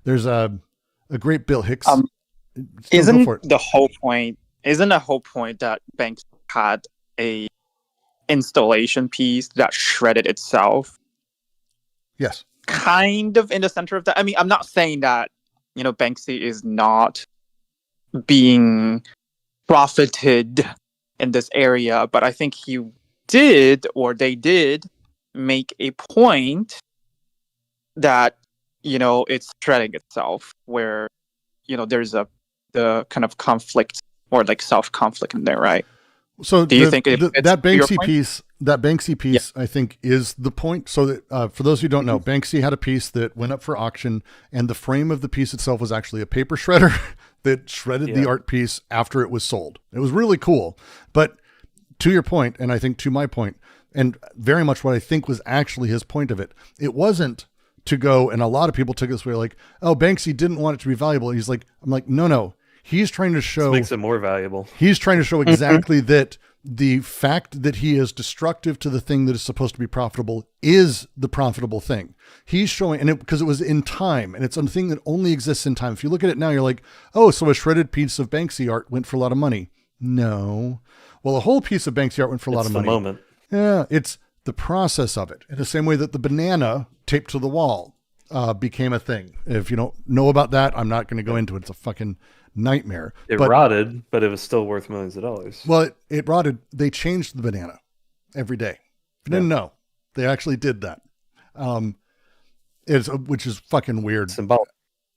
There's a great Bill Hicks. Isn't the whole point that Banks had a installation piece that shredded itself? Yes. Kind of in the center of that. I mean, I'm not saying that, Banksy is not being profited in this area, but I think they did make a point that, it's shredding itself, where, there's the kind of conflict or like self-conflict in there, right? So do you think that Banksy piece, yeah, I think is the point. So that, for those who don't know, Banksy had a piece that went up for auction, and the frame of the piece itself was actually a paper shredder that shredded the art piece after it was sold. It was really cool. But to your point, and I think to my point, and very much what I think was actually his point of it, it wasn't to go, and a lot of people took it this way, like, oh, Banksy didn't want it to be valuable. And I'm like, no. He's trying to show... This makes it more valuable. He's trying to show exactly that the fact that he is destructive to the thing that is supposed to be profitable is the profitable thing. He's showing, and because it was in time, and it's a thing that only exists in time. If you look at it now, you're like, oh, so a shredded piece of Banksy art went for a lot of money. No. Well, a whole piece of Banksy art went for a lot of money. It's the moment. Yeah, it's the process of it. In the same way that the banana taped to the wall became a thing. If you don't know about that, I'm not going to go into it. It's a fucking nightmare. It rotted, but it was still worth millions of dollars. Well, it rotted. They changed the banana every day. If you didn't know, they actually did that. Which is fucking weird. Symbolic.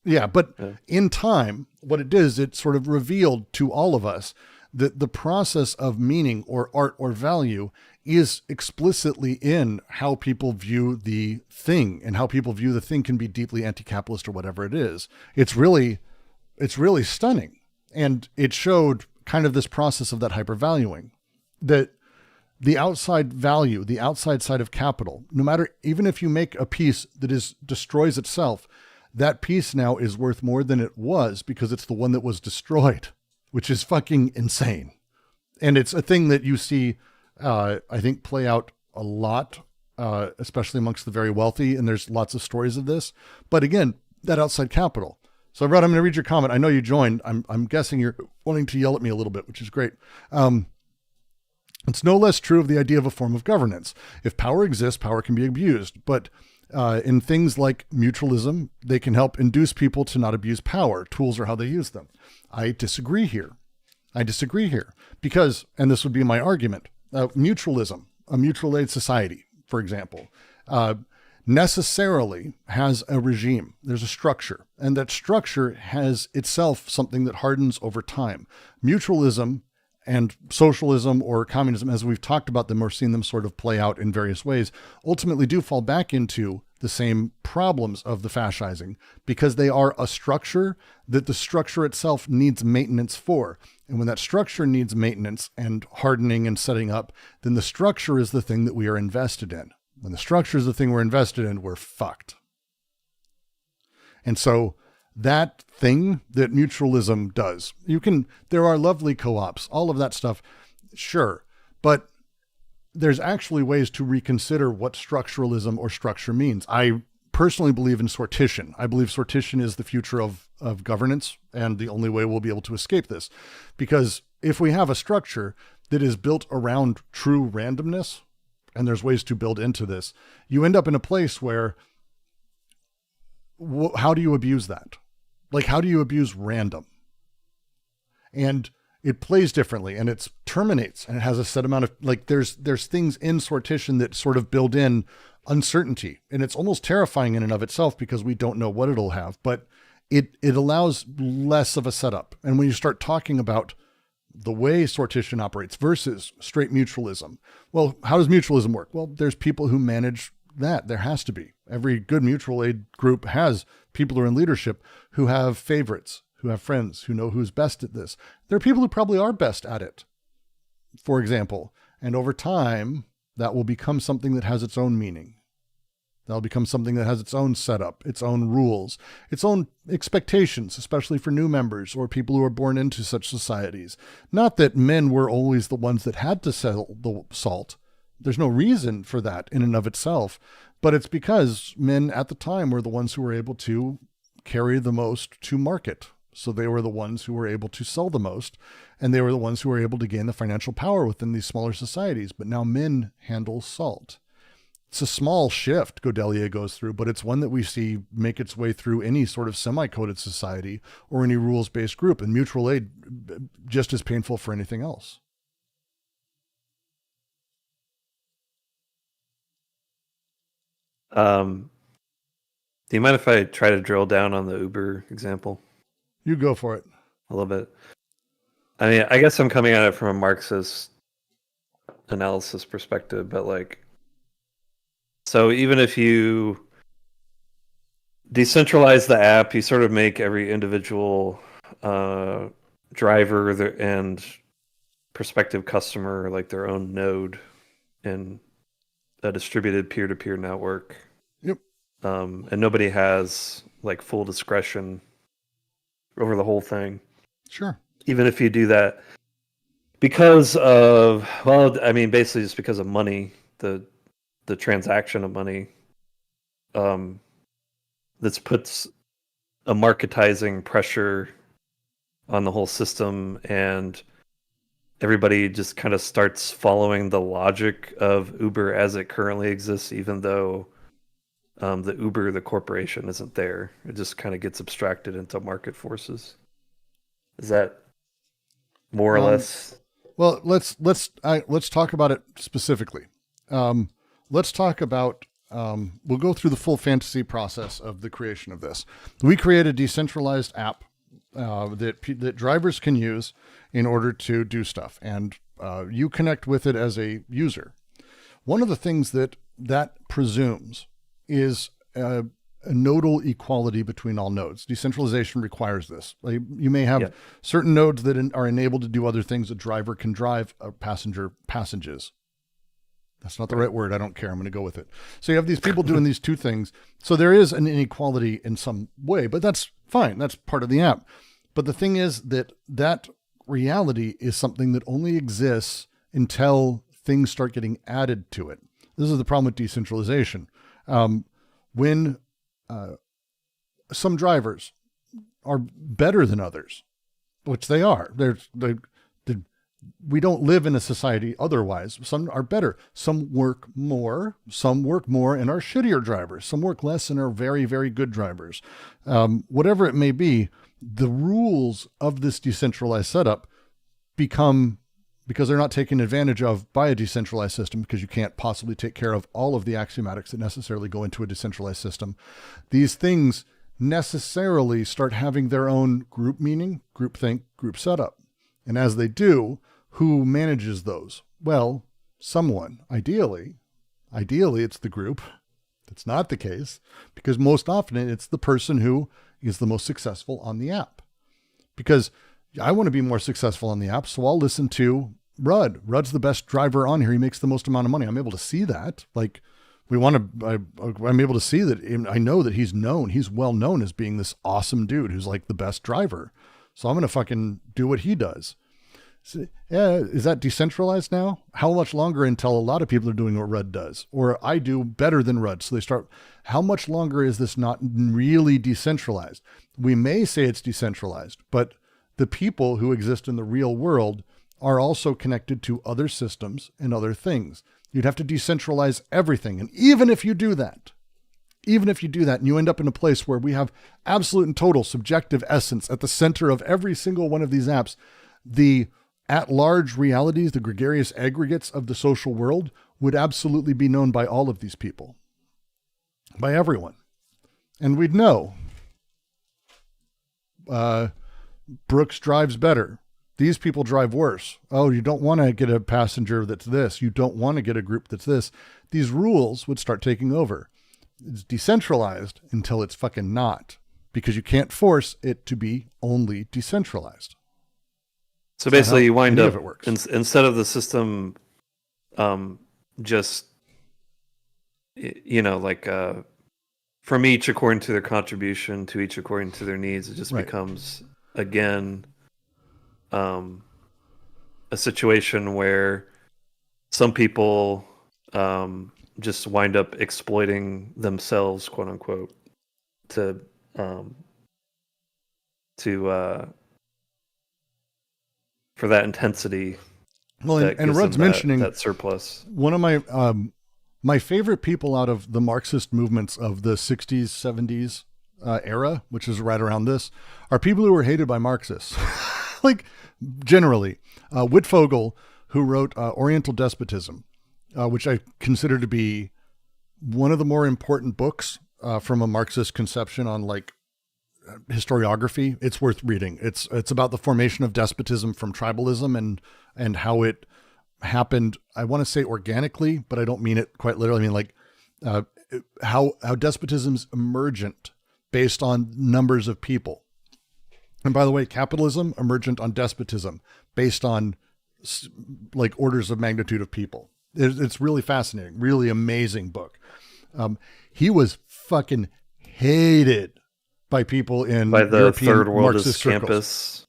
Yeah, but in time, what it did is it sort of revealed to all of us that the process of meaning or art or value is explicitly in how people view the thing, and how people view the thing can be deeply anti-capitalist or whatever it is. It's really stunning. And it showed kind of this process of that hypervaluing, that the outside value, the outside side of capital, no matter, even if you make a piece that destroys itself, that piece now is worth more than it was because it's the one that was destroyed, which is fucking insane. And it's a thing that you see, I think, play out a lot, especially amongst the very wealthy. And there's lots of stories of this. But again, that outside capital. So, Rod, I'm going to read your comment. I know you joined. I'm guessing you're wanting to yell at me a little bit, which is great. It's no less true of the idea of a form of governance. If power exists, power can be abused. But in things like mutualism, they can help induce people to not abuse power. Tools are how they use them. I disagree here. Because, and this would be my argument, mutualism, a mutual aid society, for example, necessarily has a regime. There's a structure, and that structure has itself something that hardens over time. Mutualism and socialism or communism, as we've talked about them or seen them sort of play out in various ways, ultimately do fall back into the same problems of the fascising, because they are a structure that the structure itself needs maintenance for. And when that structure needs maintenance and hardening and setting up, then the structure is the thing that we are invested in. When the structure is the thing we're invested in, we're fucked. And so that thing that mutualism does, there are lovely co-ops, all of that stuff. Sure. But there's actually ways to reconsider what structuralism or structure means. I personally believe in sortition. I believe sortition is the future of governance and the only way we'll be able to escape this. Because if we have a structure that is built around true randomness, and there's ways to build into this, you end up in a place where how do you abuse that? Like, how do you abuse random? And it plays differently, and it terminates, and it has a set amount of, like, there's things in sortition that sort of build in uncertainty, and it's almost terrifying in and of itself because we don't know what it'll have, but it allows less of a setup. And when you start talking about the way sortition operates versus straight mutualism, well, how does mutualism work? Well, there's people who manage that. There has to be. Every good mutual aid group has people who are in leadership who have favorites, who have friends, who know who's best at this. There are people who probably are best at it, for example. And over time, that will become something that has its own meaning. That'll become something that has its own setup, its own rules, its own expectations, especially for new members or people who are born into such societies. Not that men were always the ones that had to sell the salt. There's no reason for that in and of itself, but it's because men at the time were the ones who were able to carry the most to market. So they were the ones who were able to sell the most, and they were the ones who were able to gain the financial power within these smaller societies. But now men handle salt. It's a small shift Godelier goes through, but it's one that we see make its way through any sort of semi-coded society or any rules-based group, and mutual aid just as painful for anything else. Do you mind if I try to drill down on the Uber example? You go for it. A little bit. I mean, I guess I'm coming at it from a Marxist analysis perspective, but like, so even if you decentralize the app, you sort of make every individual driver and prospective customer like their own node in a distributed peer-to-peer network. Yep. And nobody has like full discretion over the whole thing. Sure. Even if you do that because of, well, I mean, basically just because of money, the transaction of money, this puts a marketizing pressure on the whole system, and everybody just kind of starts following the logic of Uber as it currently exists, even though the Uber, the corporation, isn't there. It just kind of gets abstracted into market forces. Is that more or less? Well, let's talk about it specifically. Let's talk about, we'll go through the full fantasy process of the creation of this. We create a decentralized app that drivers can use in order to do stuff, and you connect with it as a user. One of the things that presumes is a nodal equality between all nodes. Decentralization requires this. Like, you may have certain nodes that are enabled to do other things a driver can drive, a passenger passages. That's not the right word. I don't care. I'm going to go with it. So you have these people doing these two things. So there is an inequality in some way, but that's fine. That's part of the app. But the thing is that reality is something that only exists until things start getting added to it. This is the problem with decentralization. When some drivers are better than others, which they are, we don't live in a society otherwise. Some are better. Some work more. Some work more and are shittier drivers. Some work less and are very, very good drivers. Whatever it may be, the rules of this decentralized setup become, because they're not taken advantage of by a decentralized system, because you can't possibly take care of all of the axiomatics that necessarily go into a decentralized system. These things necessarily start having their own group meaning, group think, group setup. And as they do, who manages those? Well, someone. Ideally, it's the group. That's not the case, because most often it's the person who is the most successful on the app. Because I want to be more successful on the app, so I'll listen to Rudd. Rudd's the best driver on here. He makes the most amount of money. I'm able to see that. Like, I'm able to see that. I know that he's known. He's well known as being this awesome dude who's like the best driver. So I'm going to fucking do what he does. So, yeah, is that decentralized now? How much longer until a lot of people are doing what Rudd does? Or I do better than Rudd. So they start, how much longer is this not really decentralized? We may say it's decentralized, but the people who exist in the real world are also connected to other systems and other things. You'd have to decentralize everything. And even if you do that, and you end up in a place where we have absolute and total subjective essence at the center of every single one of these apps, the at-large realities, the gregarious aggregates of the social world would absolutely be known by all of these people, by everyone. And we'd know. Brooks drives better. These people drive worse. Oh, you don't want to get a passenger that's this. You don't want to get a group that's this. These rules would start taking over. It's decentralized until it's fucking not, because you can't force it to be only decentralized. So basically, you wind up, it works. instead of the system just, like from each according to their contribution, to each according to their needs, it just becomes, again, a situation where some people just wind up exploiting themselves, quote unquote, for that intensity. Well, and Rudd's mentioning that surplus. One of my favorite people out of the Marxist movements of the 60s, 70s era, which is right around this, are people who were hated by Marxists. Like, generally. Wittfogel, who wrote Oriental Despotism, which I consider to be one of the more important books from a Marxist conception on, like, historiography. It's worth reading. It's about the formation of despotism from tribalism and how it happened. I want to say organically, but I don't mean it quite literally. I mean, like, how despotism's emergent based on numbers of people. And by the way, capitalism emergent on despotism based on, like, orders of magnitude of people. It's really fascinating, really amazing book. He was fucking hated by people in by the European third Marxist worldist circles. campus.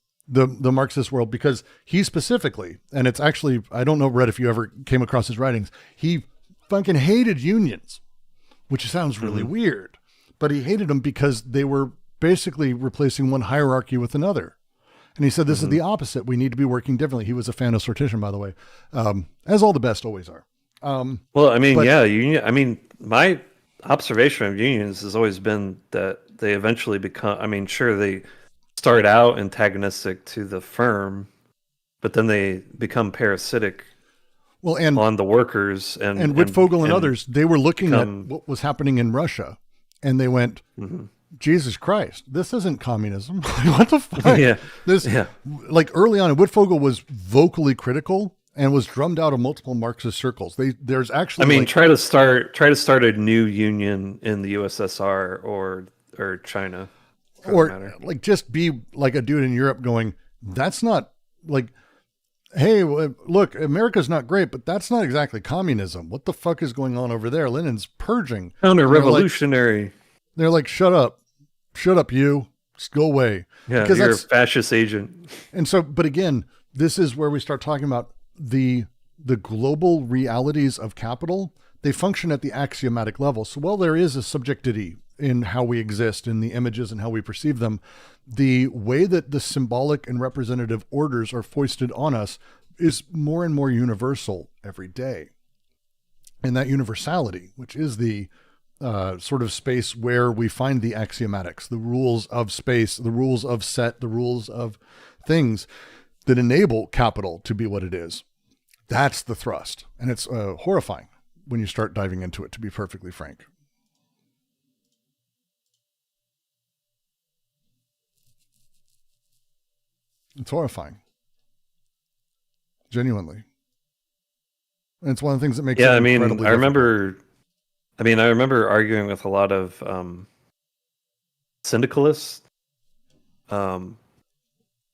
The Marxist world, because he specifically, and it's actually, I don't know, Brett, if you ever came across his writings, he fucking hated unions, which sounds really weird, but he hated them because they were basically replacing one hierarchy with another. And he said, this is the opposite. We need to be working differently. He was a fan of sortition, by the way, as all the best always are. Well, I mean, union. I mean, my observation of unions has always been that they eventually become, I mean, sure, they start out antagonistic to the firm, but then they become parasitic on the workers. And Wittfogel and others, they were looking at what was happening in Russia, and they went, Jesus Christ, this isn't communism. What the fuck? Like, early on, Wittfogel was vocally critical and was drummed out of multiple Marxist circles. There's actually, I mean, try to start a new union in the USSR or China, or like, just be like a dude in Europe going, that's not, like, hey, look, America's not great, but that's not exactly communism. What the fuck is going on over there? Lenin's purging. Counter-revolutionary. They're like, shut up, you, just go away. Yeah, because you're a fascist agent. And so, but again, this is where we start talking about the global realities of capital. They function at the axiomatic level. So while there is a subjectivity in how we exist, in the images and how we perceive them, the way that the symbolic and representative orders are foisted on us is more and more universal every day. And that universality, which is the sort of space where we find the axiomatics, the rules of space, the rules of set, the rules of things that enable capital to be what it is. That's the thrust. And it's horrifying when you start diving into it, to be perfectly frank. It's horrifying. Genuinely. And it's one of the things that makes it incredibly difficult. I remember arguing with a lot of syndicalists about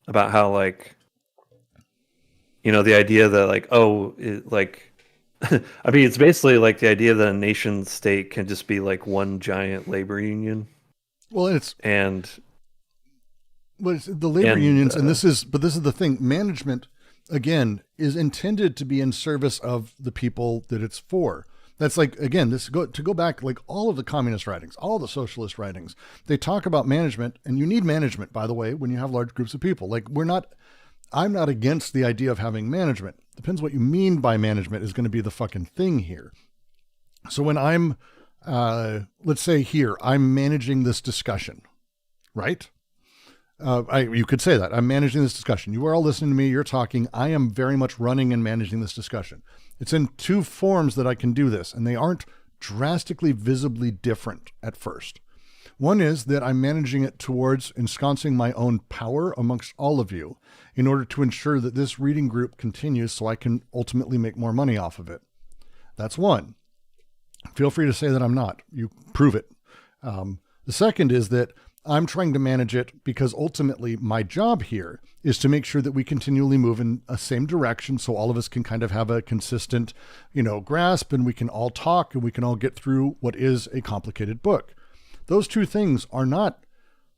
how, like, the idea that, like, I mean, it's basically like the idea that a nation state can just be like one giant labor union. Well, it's the labor unions, and this is the thing. Management again, is intended to be in service of the people that it's for. That's like, again, to go back, like all of the communist writings, all the socialist writings, they talk about management, and you need management, by the way, when you have large groups of people. Like I'm not against the idea of having management. Depends what you mean by management is going to be the fucking thing here. So when I'm, let's say here, I'm managing this discussion, right? You could say that I'm managing this discussion. You are all listening to me. You're talking. I am very much running and managing this discussion. It's in two forms that I can do this, and they aren't drastically visibly different at first. One is that I'm managing it towards ensconcing my own power amongst all of you in order to ensure that this reading group continues so I can ultimately make more money off of it. That's one. Feel free to say that I'm not. You prove it. The second is that I'm trying to manage it because ultimately my job here is to make sure that we continually move in a same direction so all of us can kind of have a consistent, grasp, and we can all talk and we can all get through what is a complicated book. Those two things are not,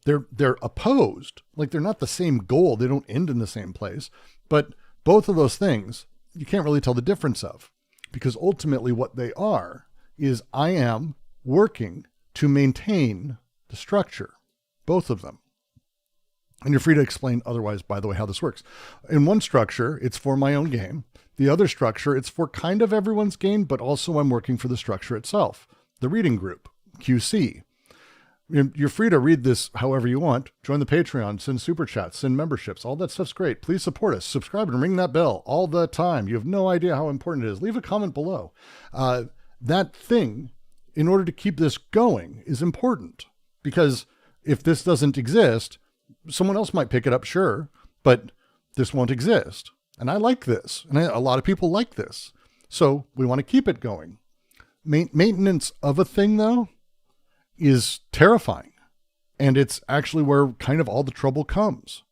they're opposed. Like they're not the same goal. They don't end in the same place. But both of those things, you can't really tell the difference of, because ultimately what they are is I am working to maintain the structure, both of them. And you're free to explain otherwise, by the way, how this works. In one structure, it's for my own game. The other structure, it's for kind of everyone's gain, but also I'm working for the structure itself, the reading group, QC. You're free to read this however you want. Join the Patreon, send super chats, send memberships. All that stuff's great. Please support us. Subscribe and ring that bell all the time. You have no idea how important it is. Leave a comment below. That thing, in order to keep this going, is important. Because if this doesn't exist, someone else might pick it up, sure, but this won't exist. And I like this. And a lot of people like this. So we want to keep it going. Maintenance of a thing, though, is terrifying. And it's actually where kind of all the trouble comes.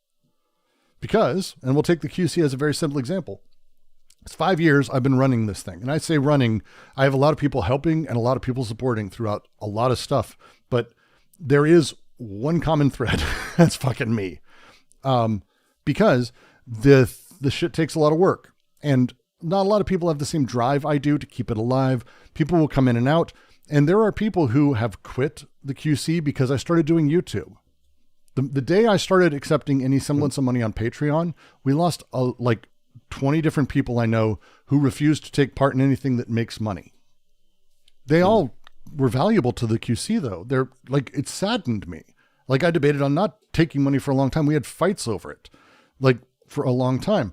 Because, and we'll take the QC as a very simple example. It's 5 years I've been running this thing. And I say running, I have a lot of people helping and a lot of people supporting throughout a lot of stuff. But there is one common thread. That's fucking me. Because the shit takes a lot of work. And not a lot of people have the same drive I do to keep it alive. People will come in and out. And there are people who have quit the QC because I started doing YouTube. The day I started accepting any semblance of money on Patreon, we lost like 20 different people I know who refused to take part in anything that makes money. They all were valuable to the QC though. They're like, it saddened me. Like I debated on not taking money for a long time. We had fights over it, like for a long time.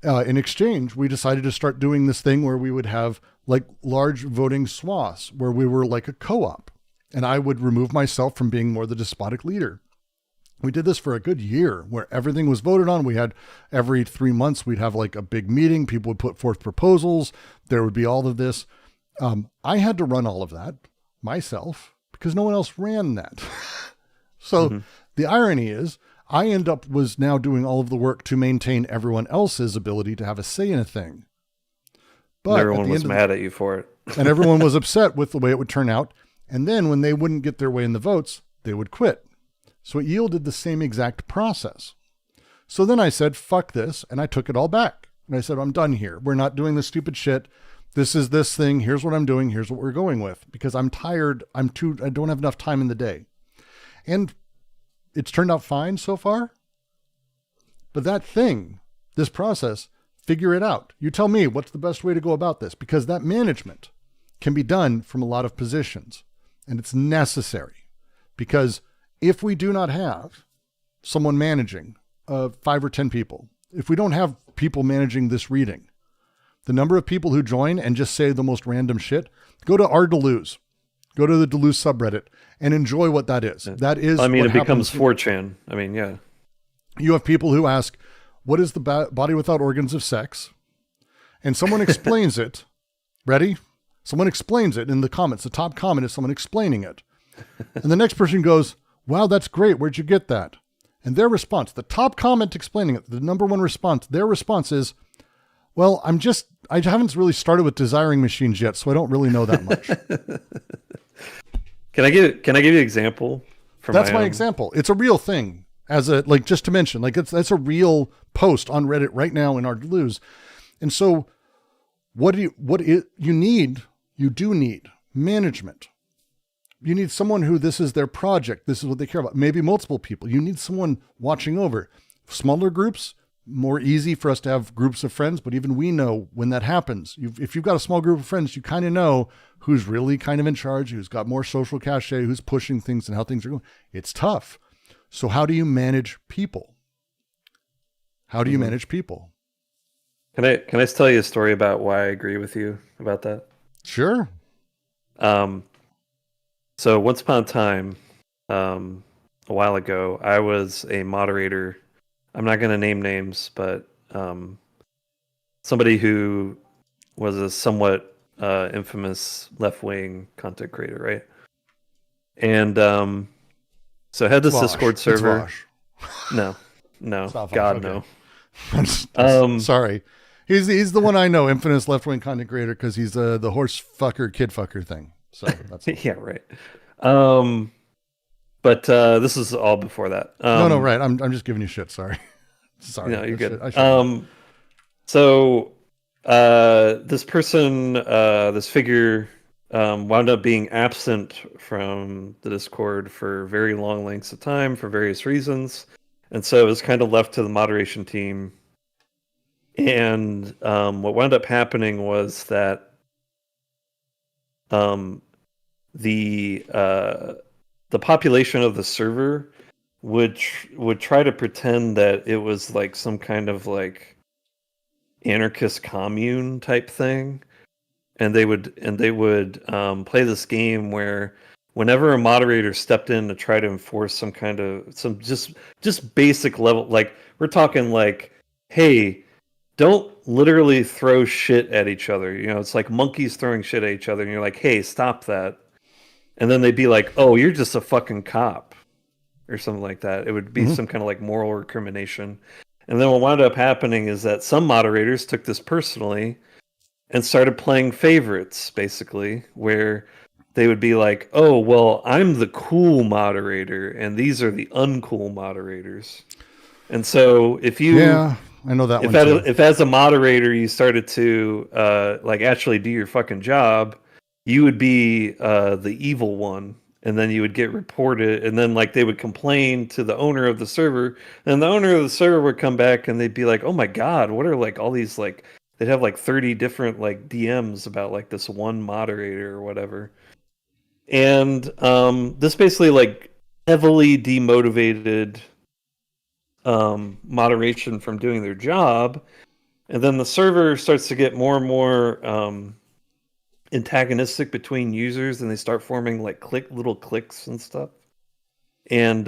In exchange, we decided to start doing this thing where we would have like large voting swaths where we were like a co-op, and I would remove myself from being more the despotic leader. We did this for a good year where everything was voted on. We had every 3 months, we'd have like a big meeting. People would put forth proposals. There would be all of this. I had to run all of that myself because no one else ran that. So the irony is I was now doing all of the work to maintain everyone else's ability to have a say in a thing. But everyone was mad at you for it. And everyone was upset with the way it would turn out. And then when they wouldn't get their way in the votes, they would quit. So it yielded the same exact process. So then I said, fuck this. And I took it all back. And I said, I'm done here. We're not doing this stupid shit. This is this thing. Here's what I'm doing. Here's what we're going with. Because I'm tired. I don't have enough time in the day. And it's turned out fine so far. But that thing, this process, figure it out. You tell me what's the best way to go about this, because that management can be done from a lot of positions and it's necessary, because if we do not have someone managing 5 or 10 people, if we don't have people managing this reading, the number of people who join and just say the most random shit, go to our Deleuze, go to the Deleuze subreddit and enjoy what that is. That is, I mean, it becomes 4chan. I mean, yeah. You have people who ask, what is the body without organs of sex? And someone explains it. Ready? Someone explains it in the comments. The top comment is someone explaining it. And the next person goes, wow, that's great. Where'd you get that? And their response, the top comment explaining it, the number one response, their response is, well, I haven't really started with desiring machines yet, so I don't really know that much. Can I give you an example? That's my example. It's a real thing. as a, like, just to mention, like, that's a real post on Reddit right now in our Deleuze. And so you do need management. You need someone who, this is their project. This is what they care about. Maybe multiple people. You need someone watching over. Smaller groups, more easy for us to have groups of friends. But even we know when that happens, if you've got a small group of friends, you kind of know who's really kind of in charge, who's got more social cachet, who's pushing things and how things are going. It's tough. So how do you manage people? How do you manage people? Can I just tell you a story about why I agree with you about that? Sure. So once upon a time, a while ago, I was a moderator. I'm not going to name names, but somebody who was a somewhat infamous left-wing content creator, right? And so I had this Discord server. No, God, okay. no. Sorry. He's the one I know, infamous left-wing content creator, because he's the horse fucker, kid fucker thing. So that's yeah, right. But this is all before that. no, right. I'm just giving you shit. Sorry. Sorry. No, you're good. I should. So this person, this figure, wound up being absent from the Discord for very long lengths of time for various reasons, and so it was kind of left to the moderation team. And what wound up happening was that the population of the server would try to pretend that it was like some kind of like anarchist commune type thing, and they would play this game where whenever a moderator stepped in to try to enforce some kind of just basic level, like we're talking like, hey, don't literally throw shit at each other. You know, it's like monkeys throwing shit at each other, and you're like, hey, stop that. And then they'd be like, oh, you're just a fucking cop, or something like that. It would be some kind of like moral recrimination. And then what wound up happening is that some moderators took this personally and started playing favorites, basically, where they would be like, oh, well, I'm the cool moderator, and these are the uncool moderators. And so if you... Yeah, I know that one too. If as a moderator you started to like actually do your fucking job, you would be the evil one, and then you would get reported, and then like they would complain to the owner of the server, and the owner of the server would come back and they'd be like, oh my god, what are like all these, like they'd have like 30 different like DMs about like this one moderator or whatever. And this basically like heavily demotivated moderation from doing their job, and then the server starts to get more and more antagonistic between users, and they start forming like little cliques and stuff. And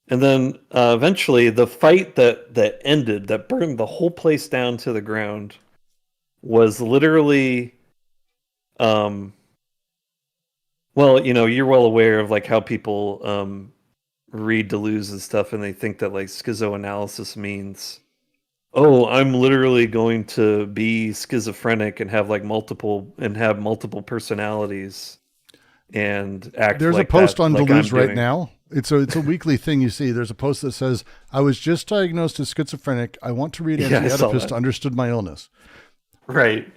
then eventually the fight that ended, that burned the whole place down to the ground, was literally well, you know, you're well aware of like how people read Deleuze and stuff, and they think that like schizoanalysis means, oh, I'm literally going to be schizophrenic and have multiple personalities and act. There's like a post that, on like Deleuze I'm right doing. now. It's a weekly thing you see. There's a post that says, I was just diagnosed as schizophrenic. I want to read Anti-Oedipus to understand my illness. Right.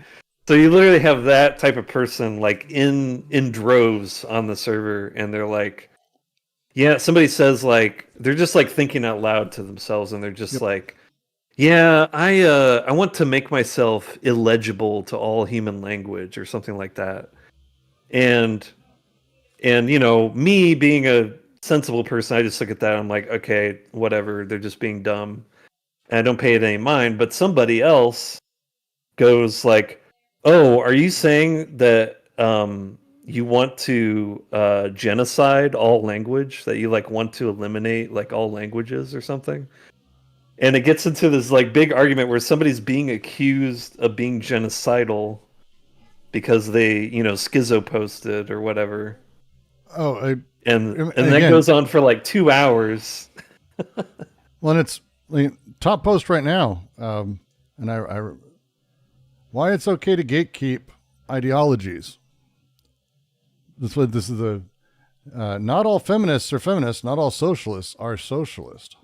So you literally have that type of person like in droves on the server, and they're like, yeah, somebody says like, they're just like thinking out loud to themselves, and they're just like, yeah, I want to make myself illegible to all human language or something like that. And you know, me being a sensible person, I just look at that, I'm like, okay, whatever, they're just being dumb. And I don't pay it any mind. But somebody else goes like, oh, are you saying that you want to genocide all language, that you like want to eliminate like all languages or something? And it gets into this like big argument where somebody's being accused of being genocidal because they, you know, schizo posted or whatever. Oh, and again, that goes on for like 2 hours. Well, and it's like, top post right now. And I why it's okay to gatekeep ideologies. This is Not all feminists are feminists. Not all socialists are socialist.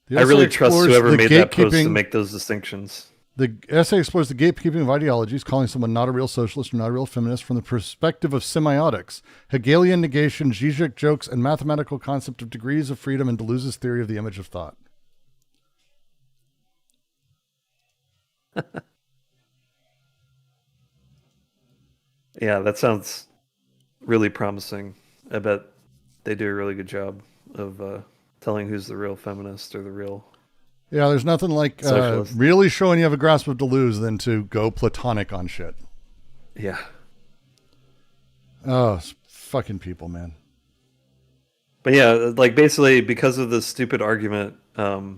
The I really essay trust explores whoever the made that post to gatekeeping- make those distinctions. The essay explores the gatekeeping of ideologies, calling someone not a real socialist or not a real feminist from the perspective of semiotics, Hegelian negation, Zizek jokes, and mathematical concept of degrees of freedom and Deleuze's theory of the image of thought. Yeah, that sounds really promising. I bet they do a really good job of telling who's the real feminist or the real. Yeah, there's nothing like Socialist. really showing you have a grasp of Deleuze than to go platonic on shit. Yeah. Oh, it's fucking people, man. But yeah, like basically because of this stupid argument, the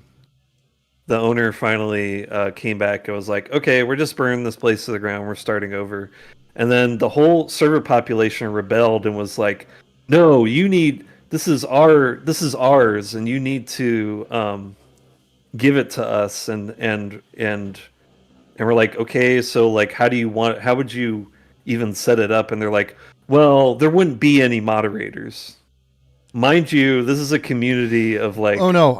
owner finally came back and was like, okay, we're just burning this place to the ground. We're starting over. And then the whole server population rebelled and was like, no, this is ours, and you need to give it to us. And we're like, okay, so like, how would you even set it up? And they're like, well, there wouldn't be any moderators. Mind you, this is a community of like. Oh no,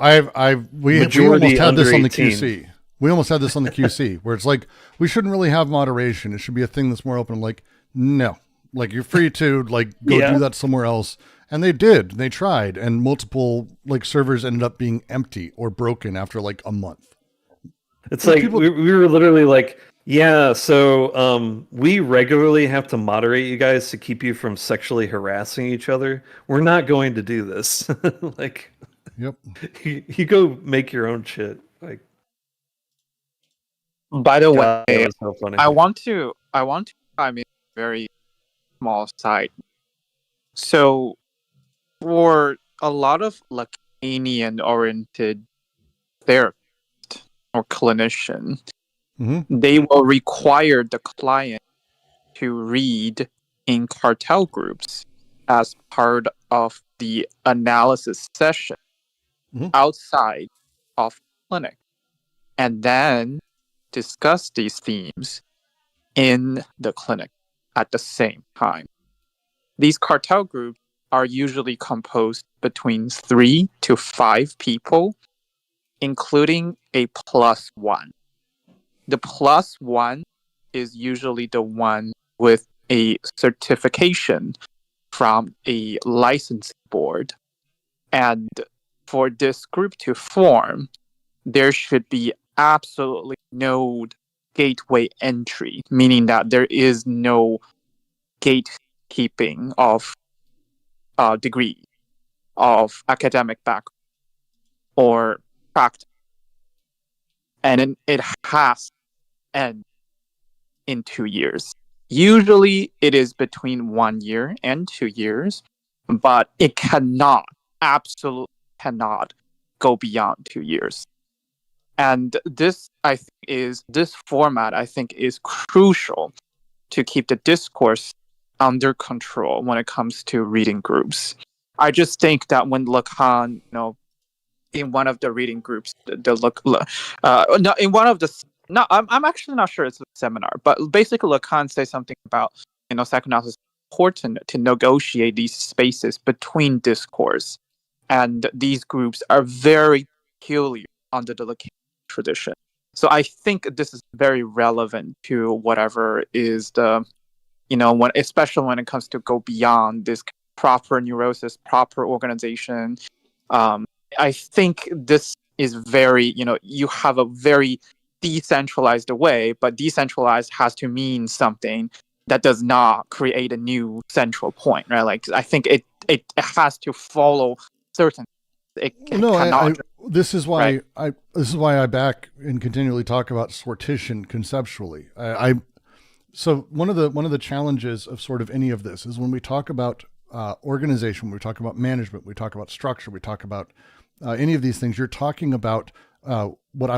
we majority almost had this under on the 18. QC. We almost had this on the QC where it's like we shouldn't really have moderation. It should be a thing that's more open. I'm like, no, like you're free to like go Yeah. do that somewhere else. And they did. They tried, and multiple like servers ended up being empty or broken after like a month. It's Well, like people- we were literally like, yeah, so we regularly have to moderate you guys to keep you from sexually harassing each other. We're not going to do this. Like, Yep. you go make your own shit. Like, By the God, way, that was so funny. I want to I mean very small side. So for a lot of Lacanian oriented therapist or clinician, Mm-hmm. they will require the client to read in cartel groups as part of the analysis session Mhm. outside of clinic, and then discuss these themes in the clinic at the same time. These cartel groups are usually composed between 3 to 5 people, including a +1. The +1 is usually the one with a certification from a licensing board. And for this group to form, there should be absolutely no gateway entry, meaning that there is no gatekeeping of degree, of academic background, or practice. And it has to end in 2 years. Usually it is between 1 year and 2 years, but it absolutely cannot go beyond 2 years. And this format, I think, is crucial to keep the discourse under control when it comes to reading groups. I just think that when Lacan, in one of the reading groups, I'm actually not sure it's a seminar, but basically Lacan says something about, psychoanalysis is important to negotiate these spaces between discourse, and these groups are very peculiar under the Lacan tradition. So I think this is very relevant to whatever is the, especially when it comes to go beyond this proper neurosis, proper organization. I think this is very, you have a very decentralized way, but decentralized has to mean something that does not create a new central point, right? Like, I think it has to follow certain. This is why Right. I back and continually talk about sortition conceptually. So one of the challenges of sort of any of this is when we talk about organization, when we talk about management, we talk about structure, we talk about any of these things, you're talking about what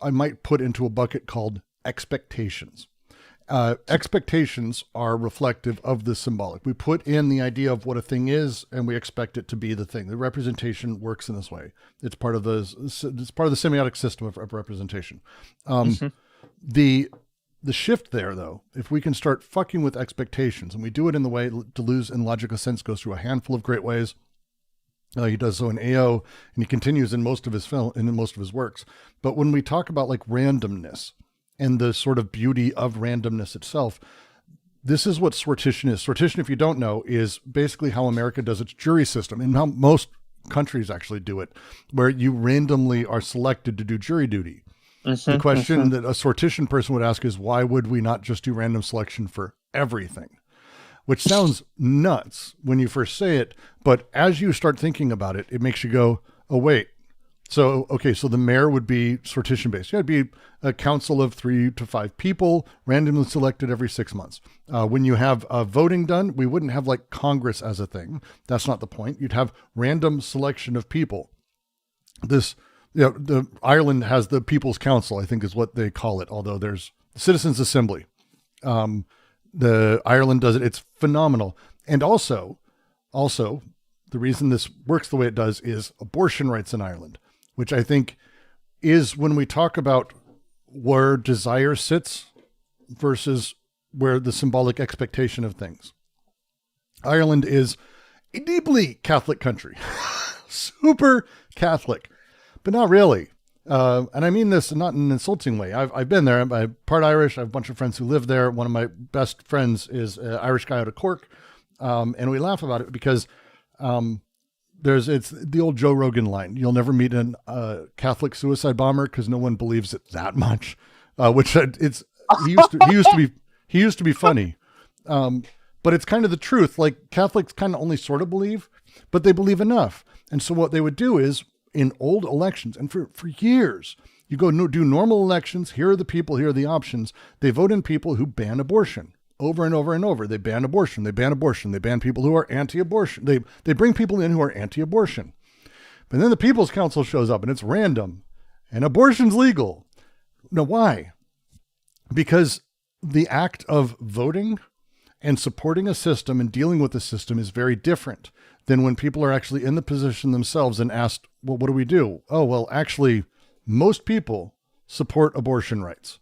I might put into a bucket called expectations. Expectations are reflective of the symbolic. We put in the idea of what a thing is, and we expect it to be the thing. The representation works in this way. It's part of the semiotic system of representation. The the shift there, though, if we can start fucking with expectations, and we do it in the way Deleuze in Logical Sense goes through a handful of great ways. He does so in AO, and he continues in most of his film and in most of his works. But when we talk about like randomness and the sort of beauty of randomness itself, this is what sortition is. Sortition, if you don't know, is basically how America does its jury system, and how most countries actually do it, where you randomly are selected to do jury duty. The question that a sortition person would ask is, why would we not just do random selection for everything? Which sounds nuts when you first say it, but as you start thinking about it, it makes you go, oh, wait. So, okay, so the mayor would be sortition based. Yeah, it'd be a council of 3 to 5 people, randomly selected every 6 months. When you have voting done, we wouldn't have like Congress as a thing. That's not the point. You'd have random selection of people. Ireland has the People's Council, I think is what they call it, although there's the Citizens Assembly. The Ireland does it. It's phenomenal. And also the reason this works the way it does is abortion rights in Ireland, which I think is when we talk about where desire sits versus where the symbolic expectation of things. Ireland is a deeply Catholic country, super Catholic, but not really. And I mean this not in an insulting way. I've been there. I'm part Irish. I have a bunch of friends who live there. One of my best friends is an Irish guy out of Cork. And we laugh about it because it's the old Joe Rogan line. You'll never meet a Catholic suicide bomber because no one believes it that much. He used to be funny. But it's kind of the truth. Like Catholics kind of only sort of believe, but they believe enough. And so what they would do is, in old elections, and for years, you go do normal elections. Here are the people, here are the options. They vote in people who ban abortion over and over and over. They ban abortion. They ban abortion. They ban people who are anti-abortion. They bring people in who are anti-abortion. But then the People's Council shows up and it's random and abortion's legal. Now, why? Because the act of voting and supporting a system and dealing with the system is very different than when people are actually in the position themselves and asked, well, what do we do? Oh, well, actually, most people support abortion rights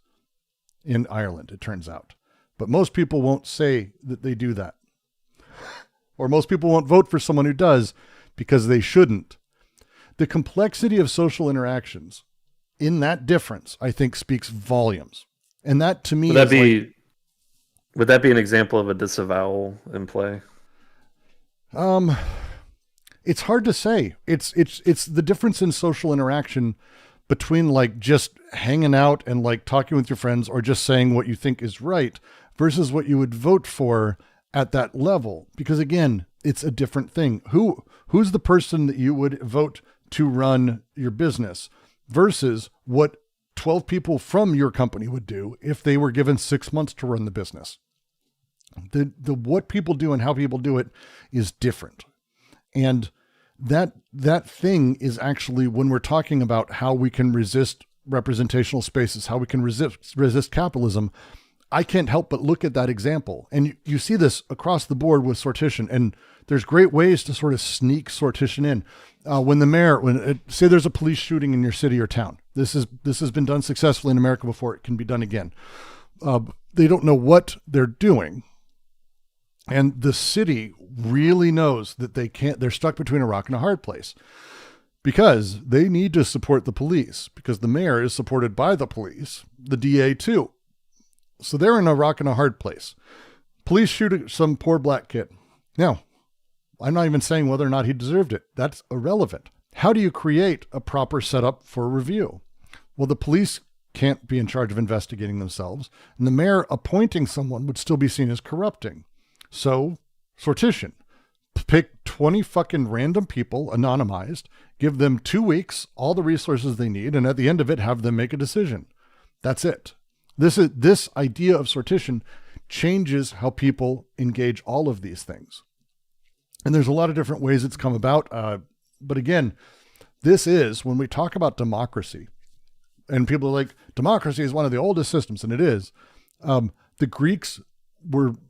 in Ireland, it turns out. But most people won't say that they do that. Or most people won't vote for someone who does because they shouldn't. The complexity of social interactions in that difference, I think, speaks volumes. And that to me would that be an example of a disavowal in play? It's hard to say. It's the difference in social interaction between like just hanging out and like talking with your friends or just saying what you think is right versus what you would vote for at that level. Because again, it's a different thing. Who's the person that you would vote to run your business versus what 12 people from your company would do if they were given 6 months to run the business. The what people do and how people do it is different. And that thing is actually when we're talking about how we can resist representational spaces, how we can resist capitalism, I can't help but look at that example. And you see this across the board with sortition. And there's great ways to sort of sneak sortition in. When the mayor, say there's a police shooting in your city or town, this has been done successfully in America before, it can be done again. They don't know what they're doing. And the city really knows that they're stuck between a rock and a hard place because they need to support the police because the mayor is supported by the police, the DA too. So they're in a rock and a hard place. Police shoot some poor black kid. Now, I'm not even saying whether or not he deserved it. That's irrelevant. How do you create a proper setup for review? Well, the police can't be in charge of investigating themselves, and the mayor appointing someone would still be seen as corrupting. So, sortition. Pick 20 fucking random people, anonymized, give them 2 weeks, all the resources they need, and at the end of it, have them make a decision. That's it. This idea of sortition changes how people engage all of these things. And there's a lot of different ways it's come about. But again, this is when we talk about democracy, and people are like, democracy is one of the oldest systems, and it is. The Greeks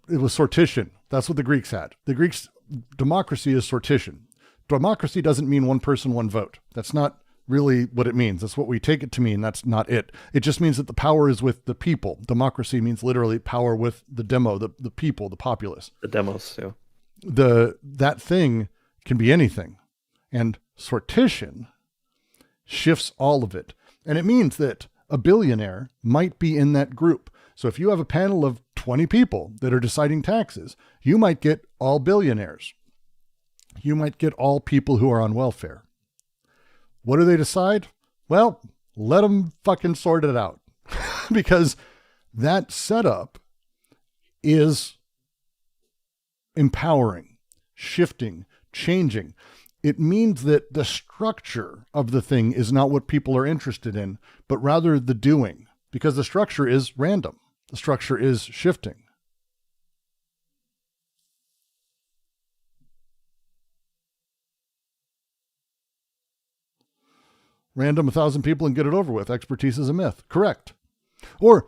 it was sortition. That's what the Greeks had. The Greeks, democracy is sortition. Democracy doesn't mean one person, one vote. That's not really what it means. That's what we take it to mean. That's not it. It just means that the power is with the people. Democracy means literally power with the demo, the people, the populace. The demos, yeah. That thing can be anything. And sortition shifts all of it. And it means that a billionaire might be in that group. So if you have a panel of 20 people that are deciding taxes, you might get all billionaires. You might get all people who are on welfare. What do they decide? Well, let them fucking sort it out. Because that setup is empowering, shifting, changing. It means that the structure of the thing is not what people are interested in, but rather the doing, because the structure is random. The structure is shifting. Random 1,000 people and get it over with. Expertise is a myth. Correct. Or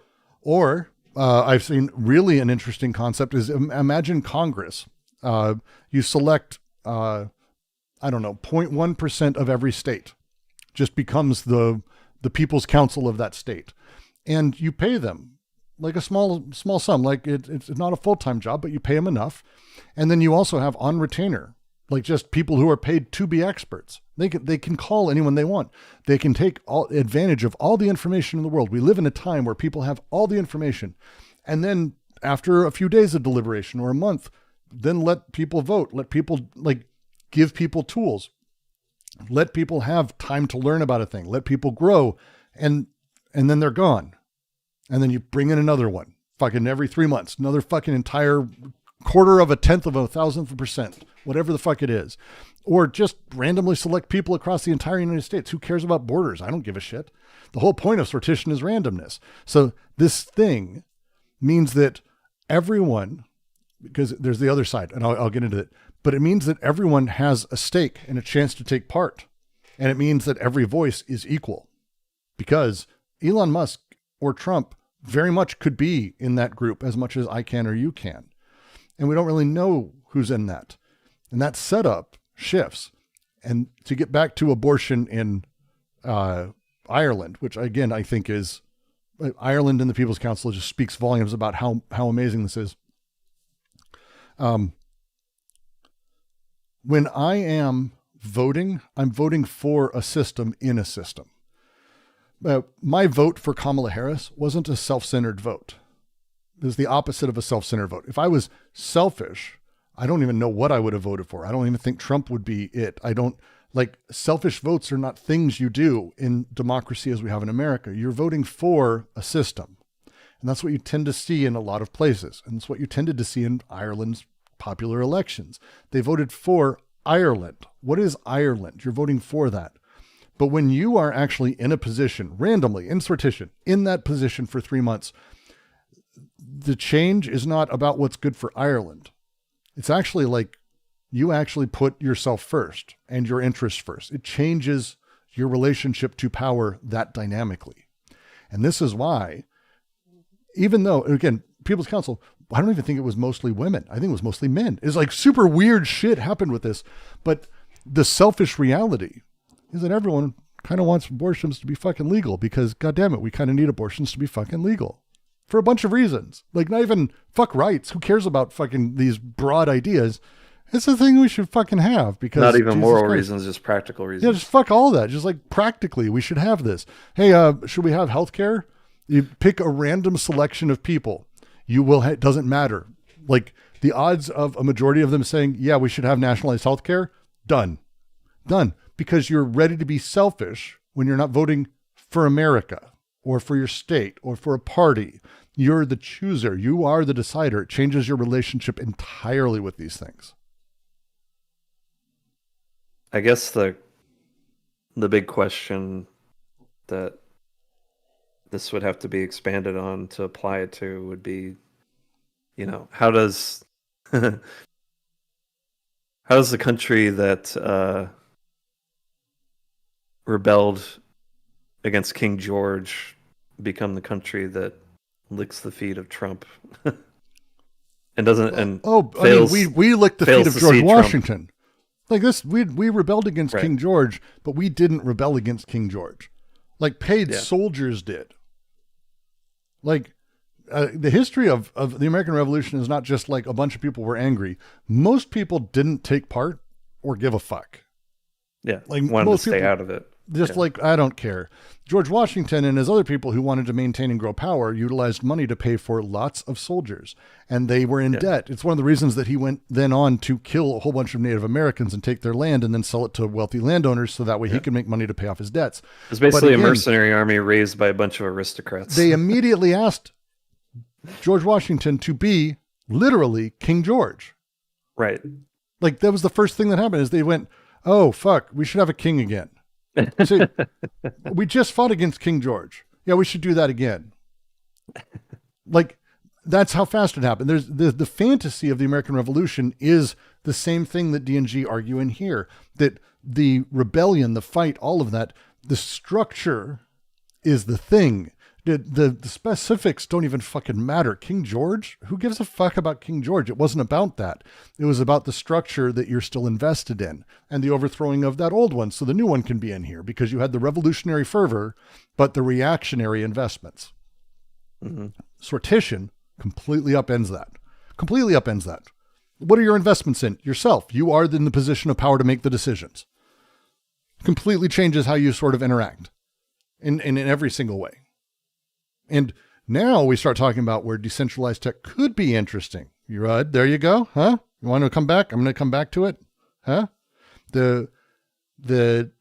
I've seen really an interesting concept is imagine Congress. You select, 0.1% of every state just becomes the people's council of that state. And you pay them like a small sum, like it's not a full-time job, but you pay them enough. And then you also have on retainer, like just people who are paid to be experts. They can call anyone they want. They can take advantage of all the information in the world. We live in a time where people have all the information. And then after a few days of deliberation or a month, then let people vote, let people give people tools, let people have time to learn about a thing, let people grow. And then they're gone. And then you bring in another one, fucking every 3 months, another fucking entire quarter of a tenth of a thousandth of a percent, whatever the fuck it is. Or just randomly select people across the entire United States. Who cares about borders? I don't give a shit. The whole point of sortition is randomness. So this thing means that everyone, because there's the other side, and I'll get into it, but it means that everyone has a stake and a chance to take part. And it means that every voice is equal, because Elon Musk or Trump very much could be in that group as much as I can or you can. And we don't really know who's in that. And that setup shifts. And to get back to abortion in Ireland, which again, I think is Ireland and the People's Council just speaks volumes about how amazing this is. When I am voting, I'm voting for a system in a system. My vote for Kamala Harris wasn't a self-centered vote. It was the opposite of a self-centered vote. If I was selfish, I don't even know what I would have voted for. I don't even think Trump would be it. Selfish votes are not things you do in democracy as we have in America. You're voting for a system. And that's what you tend to see in a lot of places. And it's what you tended to see in Ireland's popular elections. They voted for Ireland. What is Ireland? You're voting for that. But when you are actually in a position, randomly, in sortition, in that position for 3 months, the change is not about what's good for Ireland. It's actually like you actually put yourself first and your interests first. It changes your relationship to power that dynamically. And this is why, even though, again, People's Council, I don't even think it was mostly women. I think it was mostly men. It's like super weird shit happened with this. But the selfish reality is that everyone kind of wants abortions to be fucking legal because, goddamn it, we kind of need abortions to be fucking legal for a bunch of reasons. Like, not even fuck rights. Who cares about fucking these broad ideas? It's the thing we should fucking have because not even Jesus moral Christ. reasons, just practical reasons. Yeah, just fuck all that. Just like practically, we should have this. Hey, should we have healthcare? You pick a random selection of people. You will. It doesn't matter. Like the odds of a majority of them saying, "Yeah, we should have nationalized healthcare." Done. Because you're ready to be selfish when you're not voting for America or for your state or for a party. You're the chooser. You are the decider. It changes your relationship entirely with these things. I guess the big question that this would have to be expanded on to apply it to would be, how does how does the country that rebelled against King George become the country that licks the feet of Trump and doesn't and we licked the feet of George Washington. Like this, we rebelled against Right. King George, but we didn't rebel against King George. Like paid soldiers did. Like the history of the American Revolution is not just like a bunch of people were angry. Most people didn't take part or give a fuck. Yeah, Like wanted to most stay people- out of it. Just like, I don't care. George Washington and his other people who wanted to maintain and grow power utilized money to pay for lots of soldiers, and they were in debt. It's one of the reasons that he went then on to kill a whole bunch of Native Americans and take their land and then sell it to wealthy landowners so that way he could make money to pay off his debts. It's basically again, a mercenary army raised by a bunch of aristocrats. They immediately asked George Washington to be literally King George. Right. Like that was the first thing that happened is they went, oh, fuck, we should have a king again. So, we just fought against King George. Yeah, we should do that again. Like, that's how fast it happened. There's the fantasy of the American Revolution is the same thing that D&G argue in here, that the rebellion, the fight, all of that, the structure is the thing. The specifics don't even fucking matter. King George? Who gives a fuck about King George? It wasn't about that. It was about the structure that you're still invested in and the overthrowing of that old one so the new one can be in here because you had the revolutionary fervor, but the reactionary investments. Mm-hmm. Sortition completely upends that. Completely upends that. What are your investments in? Yourself. You are in the position of power to make the decisions. Completely changes how you sort of interact in every single way. And now we start talking about where decentralized tech could be interesting. There you go. Huh? You want to come back? I'm going to come back to it. Huh? The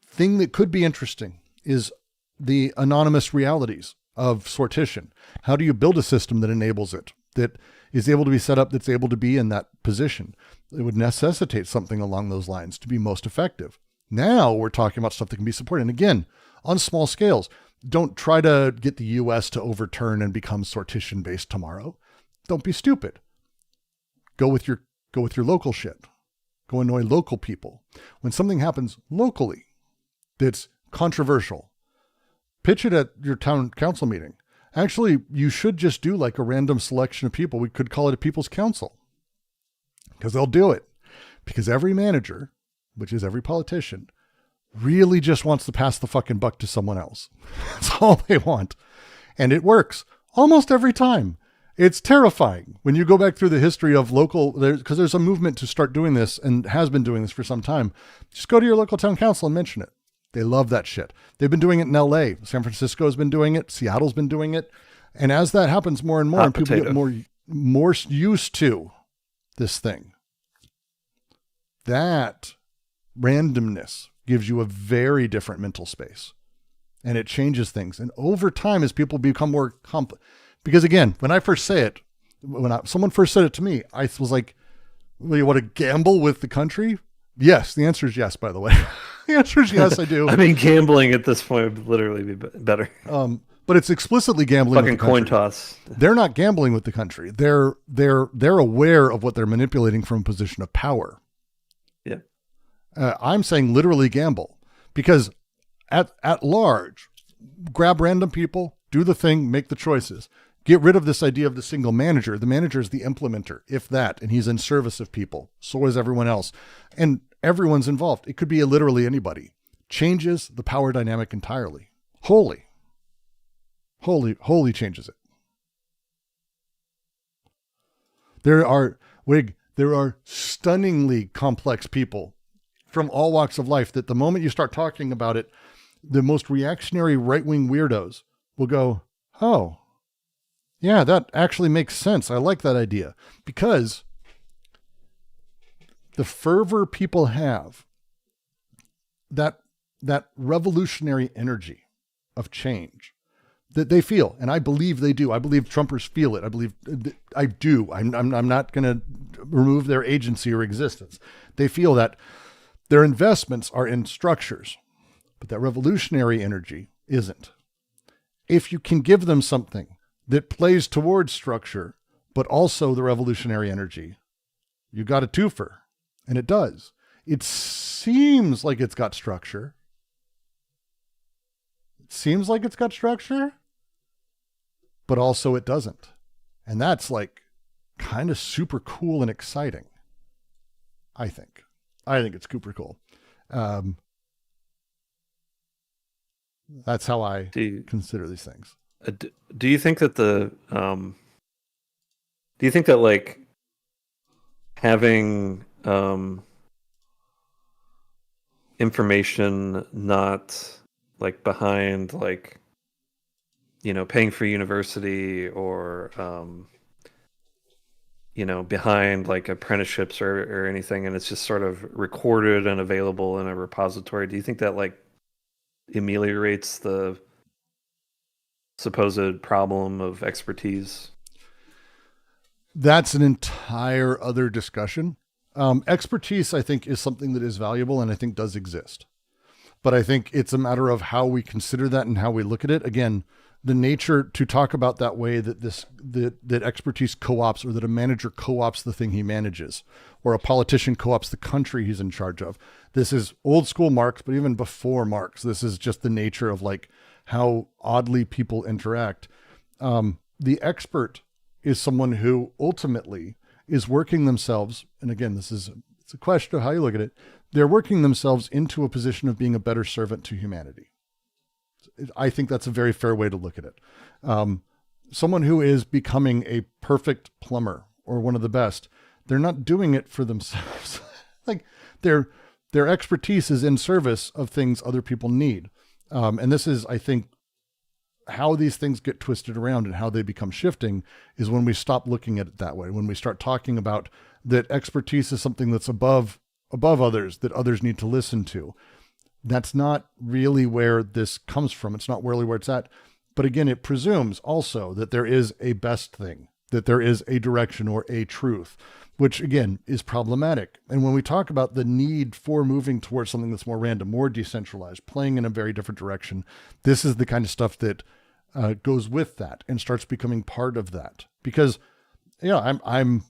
thing that could be interesting is the anonymous realities of sortition. How do you build a system that enables it, that is able to be set up, that's able to be in that position? It would necessitate something along those lines to be most effective. Now we're talking about stuff that can be supported. And again, on small scales. Don't try to get the U.S. to overturn and become sortition based tomorrow. Don't be stupid. Go with your local shit. Go annoy local people. When something happens locally that's controversial, pitch it at your town council meeting. Actually, you should just do like a random selection of people. We could call it a people's council because they'll do it. Because every manager, which is every politician, really just wants to pass the fucking buck to someone else. That's all they want. And it works almost every time. It's terrifying when you go back through the history of local, because there's a movement to start doing this and has been doing this for some time. Just go to your local town council and mention it. They love that shit. They've been doing it in LA. San Francisco has been doing it. Seattle's been doing it. And as that happens more and more, and people get more used to this thing, that randomness gives you a very different mental space and it changes things. And over time, as people become more because again, when I first say it, someone first said it to me, I was like, well, you want to gamble with the country? Yes. The answer is yes, by the way. The answer is yes, I do. I mean, gambling at this point would literally be better. But it's explicitly gambling Fucking with the country. coin toss. They're not gambling with the country. They're aware of what they're manipulating from a position of power. Yeah. I'm saying literally gamble because at large, grab random people, do the thing, make the choices, get rid of this idea of the single manager. The manager is the implementer, if that, and he's in service of people. So is everyone else. And everyone's involved. It could be literally anybody. Changes the power dynamic entirely. Wholly changes it. There are stunningly complex people from all walks of life that the moment you start talking about it, the most reactionary right-wing weirdos will go, oh, yeah, that actually makes sense. I like that idea. Because the fervor people have, that revolutionary energy of change that they feel, and I believe they do. I believe Trumpers feel it. I do. I'm not going to remove their agency or existence. They feel that their investments are in structures, but that revolutionary energy isn't. If you can give them something that plays towards structure, but also the revolutionary energy, you got a twofer, and it does. It seems like it's got structure. It seems like it's got structure, but also it doesn't. And that's like kind of super cool and exciting, I think. I think it's super cool. That's how I consider these things. Do you think that do you think that like having information not like behind like, you know, paying for university or you know, behind like apprenticeships or anything, and it's just sort of recorded and available in a repository, do you think that like ameliorates the supposed problem of expertise? That's an entire other discussion. Expertise, I think, is something that is valuable and I think does exist. But I think it's a matter of how we consider that and how we look at it. Again, the nature to talk about that way that that expertise co-ops, or that a manager co-ops the thing he manages, or a politician co-ops the country he's in charge of. This is old school Marx, but even before Marx, this is just the nature of like how oddly people interact. The expert is someone who ultimately is working themselves. And again, it's a question of how you look at it. They're working themselves into a position of being a better servant to humanity. I think that's a very fair way to look at it. Someone who is becoming a perfect plumber or one of the best, they're not doing it for themselves. Like their expertise is in service of things other people need. And this is, I think, how these things get twisted around and how they become shifting is when we stop looking at it that way. When we start talking about that expertise is something that's above others, that others need to listen to. That's not really where this comes from. It's not really where it's at. But again, it presumes also that there is a best thing, that there is a direction or a truth, which again is problematic. And when we talk about the need for moving towards something that's more random, more decentralized, playing in a very different direction, this is the kind of stuff that goes with that and starts becoming part of that. Because, I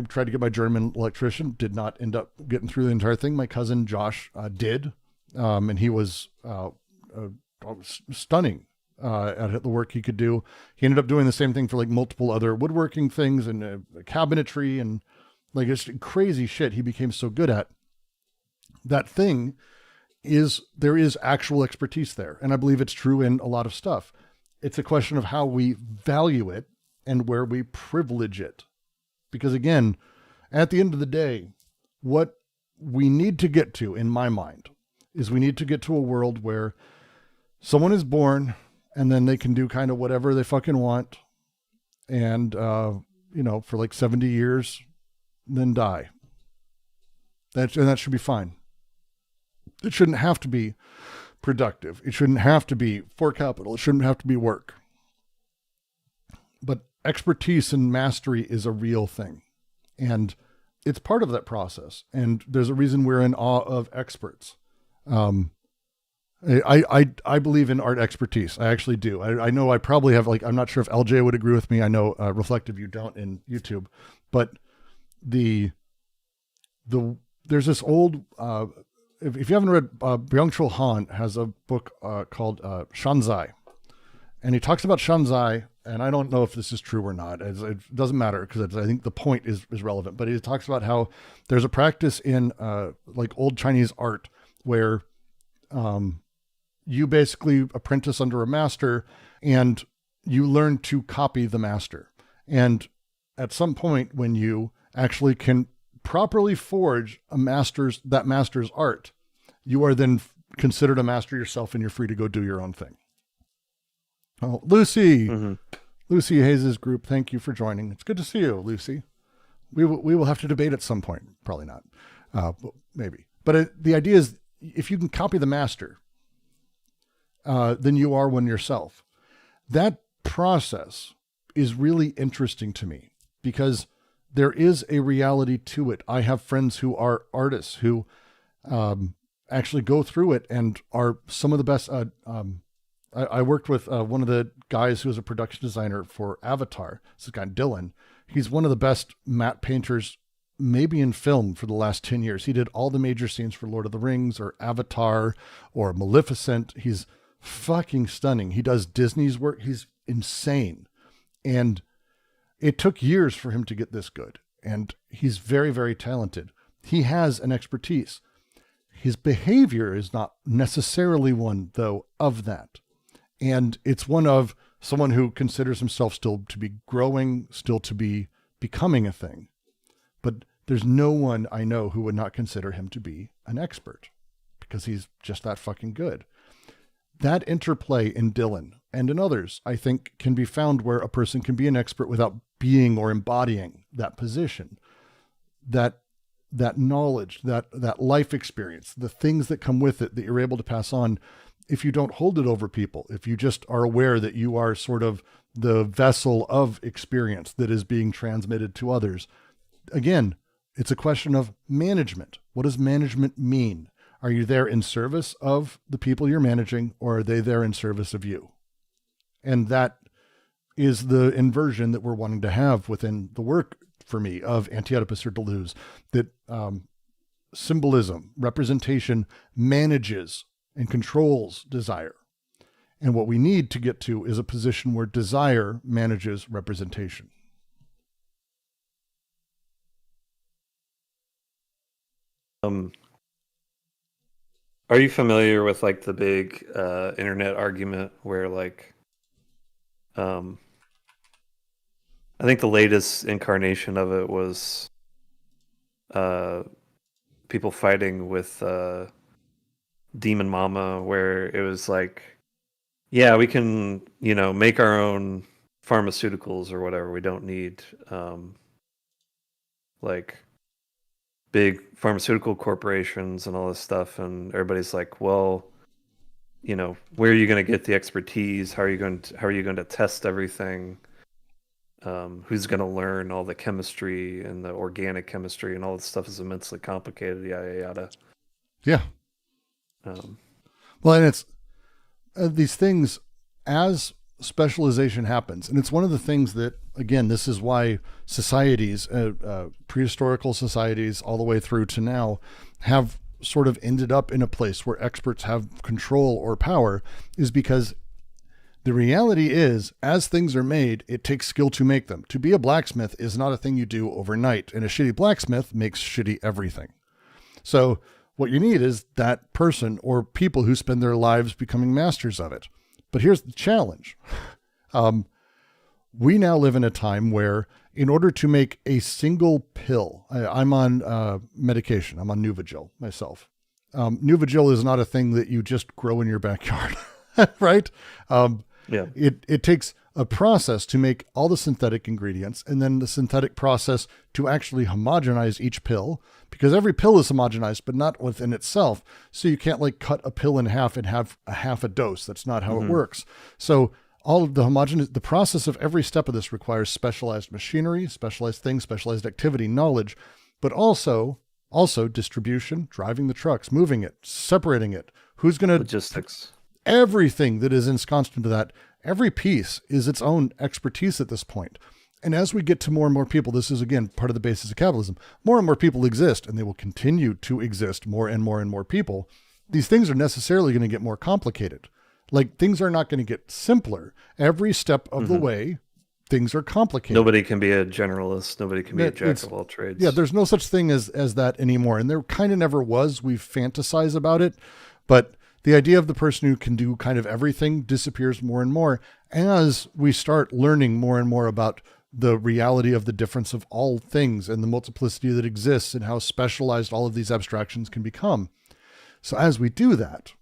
tried to get my German electrician, did not end up getting through the entire thing. My cousin Josh did, and he was stunning at the work he could do. He ended up doing the same thing for like multiple other woodworking things and cabinetry and like it's crazy shit he became so good at. That thing is, there is actual expertise there. And I believe it's true in a lot of stuff. It's a question of how we value it and where we privilege it. Because again, at the end of the day, what we need to get to, in my mind, is we need to get to a world where someone is born and then they can do kind of whatever they fucking want. And, for like 70 years, then die. That should be fine. It shouldn't have to be productive. It shouldn't have to be for capital. It shouldn't have to be work. But expertise and mastery is a real thing. And it's part of that process. And there's a reason we're in awe of experts. I believe in art expertise. I actually do. I know I probably have, like, I'm not sure if LJ would agree with me. I know Reflective you don't in YouTube, but there's this old, if you haven't read, Byung-Chul Han has a book called Shanzai, and he talks about Shanzai, and I don't know if this is true or not. It doesn't matter because I think the point is relevant, but he talks about how there's a practice in like old Chinese art where you basically apprentice under a master and you learn to copy the master. And at some point when you actually can properly forge that master's art, you are then considered a master yourself and you're free to go do your own thing. Oh, Lucy, Lucy Hayes' group. Thank you for joining. It's good to see you, Lucy. We will have to debate at some point. Probably not. Maybe. But the idea is if you can copy the master, then you are one yourself. That process is really interesting to me because there is a reality to it. I have friends who are artists who actually go through it and are some of the best. I worked with one of the guys who was a production designer for Avatar. This guy, Dylan. He's one of the best matte painters maybe in film for the last 10 years. He did all the major scenes for Lord of the Rings or Avatar or Maleficent. He's fucking stunning. He does Disney's work. He's insane. And it took years for him to get this good. And he's very, very talented. He has an expertise. His behavior is not necessarily one, though, of that. And it's one of someone who considers himself still to be growing, still to be becoming a thing. But there's no one I know who would not consider him to be an expert because he's just that fucking good. That interplay in Dylan and in others, I think, can be found where a person can be an expert without being or embodying that position. That knowledge, that life experience, the things that come with it that you're able to pass on, if you don't hold it over people, if you just are aware that you are sort of the vessel of experience that is being transmitted to others. Again, it's a question of management. What does management mean? Are you there in service of the people you're managing, or are they there in service of you? And that is the inversion that we're wanting to have within the work, for me, of Anti-Oedipus or Deleuze, that symbolism, representation manages and controls desire. And what we need to get to is a position where desire manages representation. Are you familiar with like the big internet argument where like I think the latest incarnation of it was people fighting with Demon Mama, where it was like, yeah, we can, make our own pharmaceuticals or whatever. We don't need like big pharmaceutical corporations and all this stuff. And everybody's like, well, where are you going to get the expertise? How are you going to test everything? Who's going to learn all the chemistry and the organic chemistry and all this stuff is immensely complicated, yada, yada. Yeah. Well, and it's these things as specialization happens. And it's one of the things that, again, this is why societies, prehistorical societies all the way through to now, have sort of ended up in a place where experts have control or power, is because the reality is, as things are made, it takes skill to make them. To be a blacksmith is not a thing you do overnight, and a shitty blacksmith makes shitty everything. So what you need is that person or people who spend their lives becoming masters of it. But here's the challenge. We now live in a time where in order to make a single pill, I'm on medication. I'm on Nuvigil myself. Nuvigil is not a thing that you just grow in your backyard, right? Yeah. It takes a process to make all the synthetic ingredients, and then the synthetic process to actually homogenize each pill, because every pill is homogenized, but not within itself. So you can't like cut a pill in half and have a half a dose. That's not how it works. So all of the process of every step of this requires specialized machinery, specialized things, specialized activity, knowledge, but also distribution, driving the trucks, moving it, separating it. Who's going to logistics? Everything that is ensconced into that, every piece is its own expertise at this point. And as we get to more and more people, this is again part of the basis of capitalism. More and more people exist, and they will continue to exist, more and more and more people. These things are necessarily going to get more complicated. Like, things are not going to get simpler. Every step of the way, things are complicated. Nobody can be a generalist. Nobody can be a jack of all trades. Yeah, there's no such thing as that anymore. And there kind of never was. We fantasize about it. But the idea of the person who can do kind of everything disappears more and more as we start learning more and more about the reality of the difference of all things and the multiplicity that exists and how specialized all of these abstractions can become. So as we do that,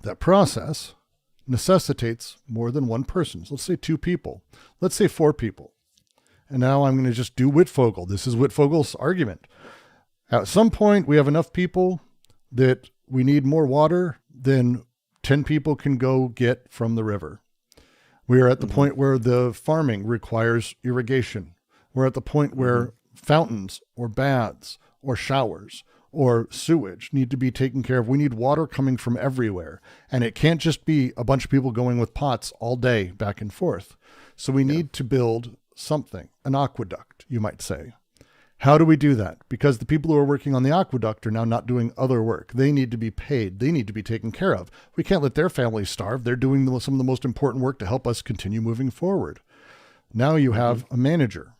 that process necessitates more than one person. So let's say 2 people. Let's say 4 people. And now I'm going to just do Wittfogel. This is Wittfogel's argument. At some point, we have enough people that we need more water than 10 people can go get from the river. We are at the point where the farming requires irrigation. We're at the point where fountains or baths or showers or sewage need to be taken care of. We need water coming from everywhere. And it can't just be a bunch of people going with pots all day back and forth. So we need to build something, an aqueduct, you might say. How do we do that? Because the people who are working on the aqueduct are now not doing other work. They need to be paid. They need to be taken care of. We can't let their families starve. They're doing some of the most important work to help us continue moving forward. Now you have a manager.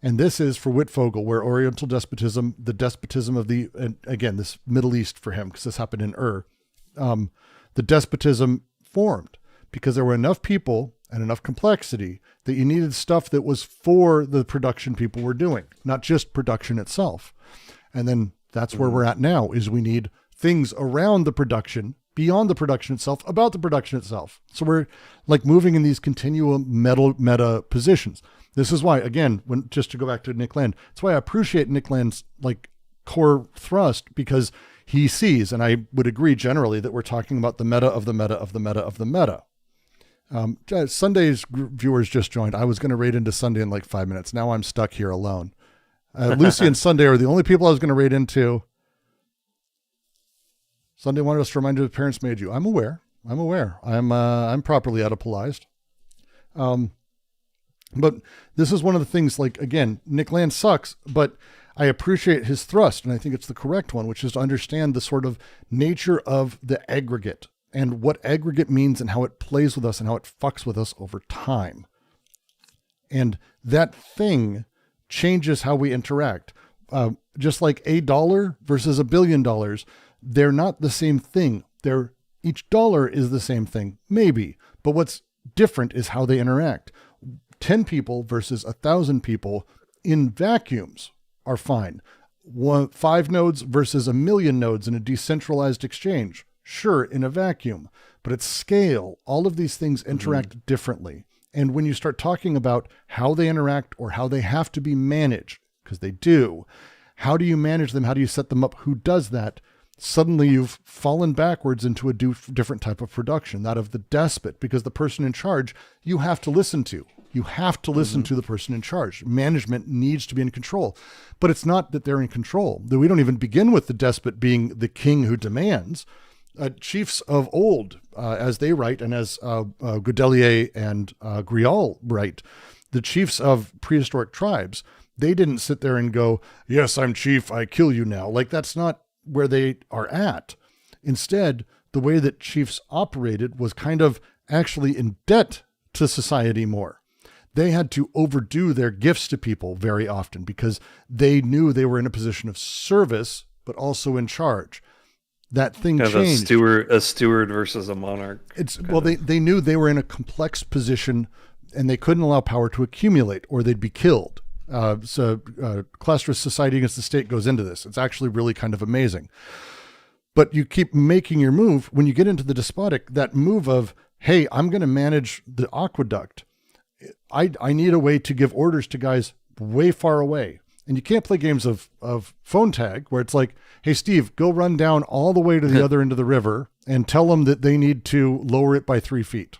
And this is for Wittfogel, where Oriental despotism, the despotism of the, and again, this Middle East for him, because this happened in the despotism formed because there were enough people and enough complexity that you needed stuff that was for the production people were doing, not just production itself. And then that's where we're at now, is we need things around the production, beyond the production itself, about the production itself. So we're like moving in these continuum meta positions. This is why, again, just to go back to Nick Land, that's why I appreciate Nick Land's like core thrust, because he sees, and I would agree generally, that we're talking about the meta of the meta of the meta of the meta. Sunday's viewers just joined. I was going to raid into Sunday in like 5 minutes. Now I'm stuck here alone. Lucy and Sunday are the only people I was going to raid into. Sunday wanted us to remind you that parents made you. I'm aware. I'm properly Oedipalized. But this is one of the things, like, again, Nick Land sucks, but I appreciate his thrust, and I think it's the correct one, which is to understand the sort of nature of the aggregate and what aggregate means and how it plays with us and how it fucks with us over time. And that thing changes how we interact. Just like $1 versus $1 billion, they're not the same thing. Each dollar is the same thing, maybe, but what's different is how they interact. 10 people versus 1,000 people in vacuums are fine. 5 nodes versus 1 million nodes in a decentralized exchange. Sure, in a vacuum, but at scale, all of these things interact differently. And when you start talking about how they interact or how they have to be managed, because they do, how do you manage them? How do you set them up? Who does that? Suddenly you've fallen backwards into a different type of production, that of the despot, because the person in charge you have to listen to. You have to listen to the person in charge. Management needs to be in control, but it's not that they're in control. We don't even begin with the despot being the king who demands. Chiefs of old, as they write, and as Godelier and Grial write, the chiefs of prehistoric tribes, they didn't sit there and go, yes, I'm chief, I kill you now. Like, that's not where they are at. Instead, the way that chiefs operated was kind of actually in debt to society more. They had to overdo their gifts to people very often because they knew they were in a position of service, but also in charge. That thing changed. A steward versus a monarch. They knew they were in a complex position and they couldn't allow power to accumulate or they'd be killed. Class society against the state goes into this. It's actually really kind of amazing. But you keep making your move. When you get into the despotic, that move of, hey, I'm going to manage the aqueduct. I need a way to give orders to guys way far away. And you can't play games of phone tag where it's like, hey, Steve, go run down all the way to the other end of the river and tell them that they need to lower it by 3 feet.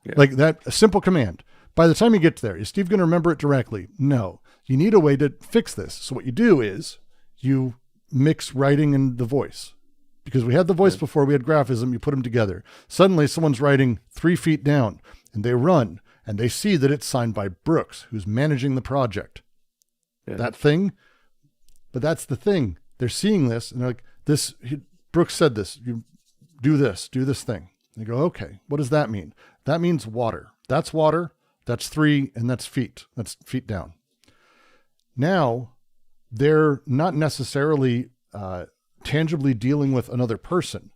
Yeah. Like that, a simple command. By the time you get there, is Steve going to remember it directly? No. You need a way to fix this. So what you do is you mix writing and the voice. Because we had the voice before, we had graphism, you put them together. Suddenly someone's writing 3 feet down and they run and they see that it's signed by Brooks, who's managing the project. Yeah. That thing, but that's the thing. They're seeing this and they're like, Brooks said this, you do this thing. And they go, okay, what does that mean? That means water. That's water. That's 3 and that's feet. That's feet down. Now they're not necessarily tangibly dealing with another person.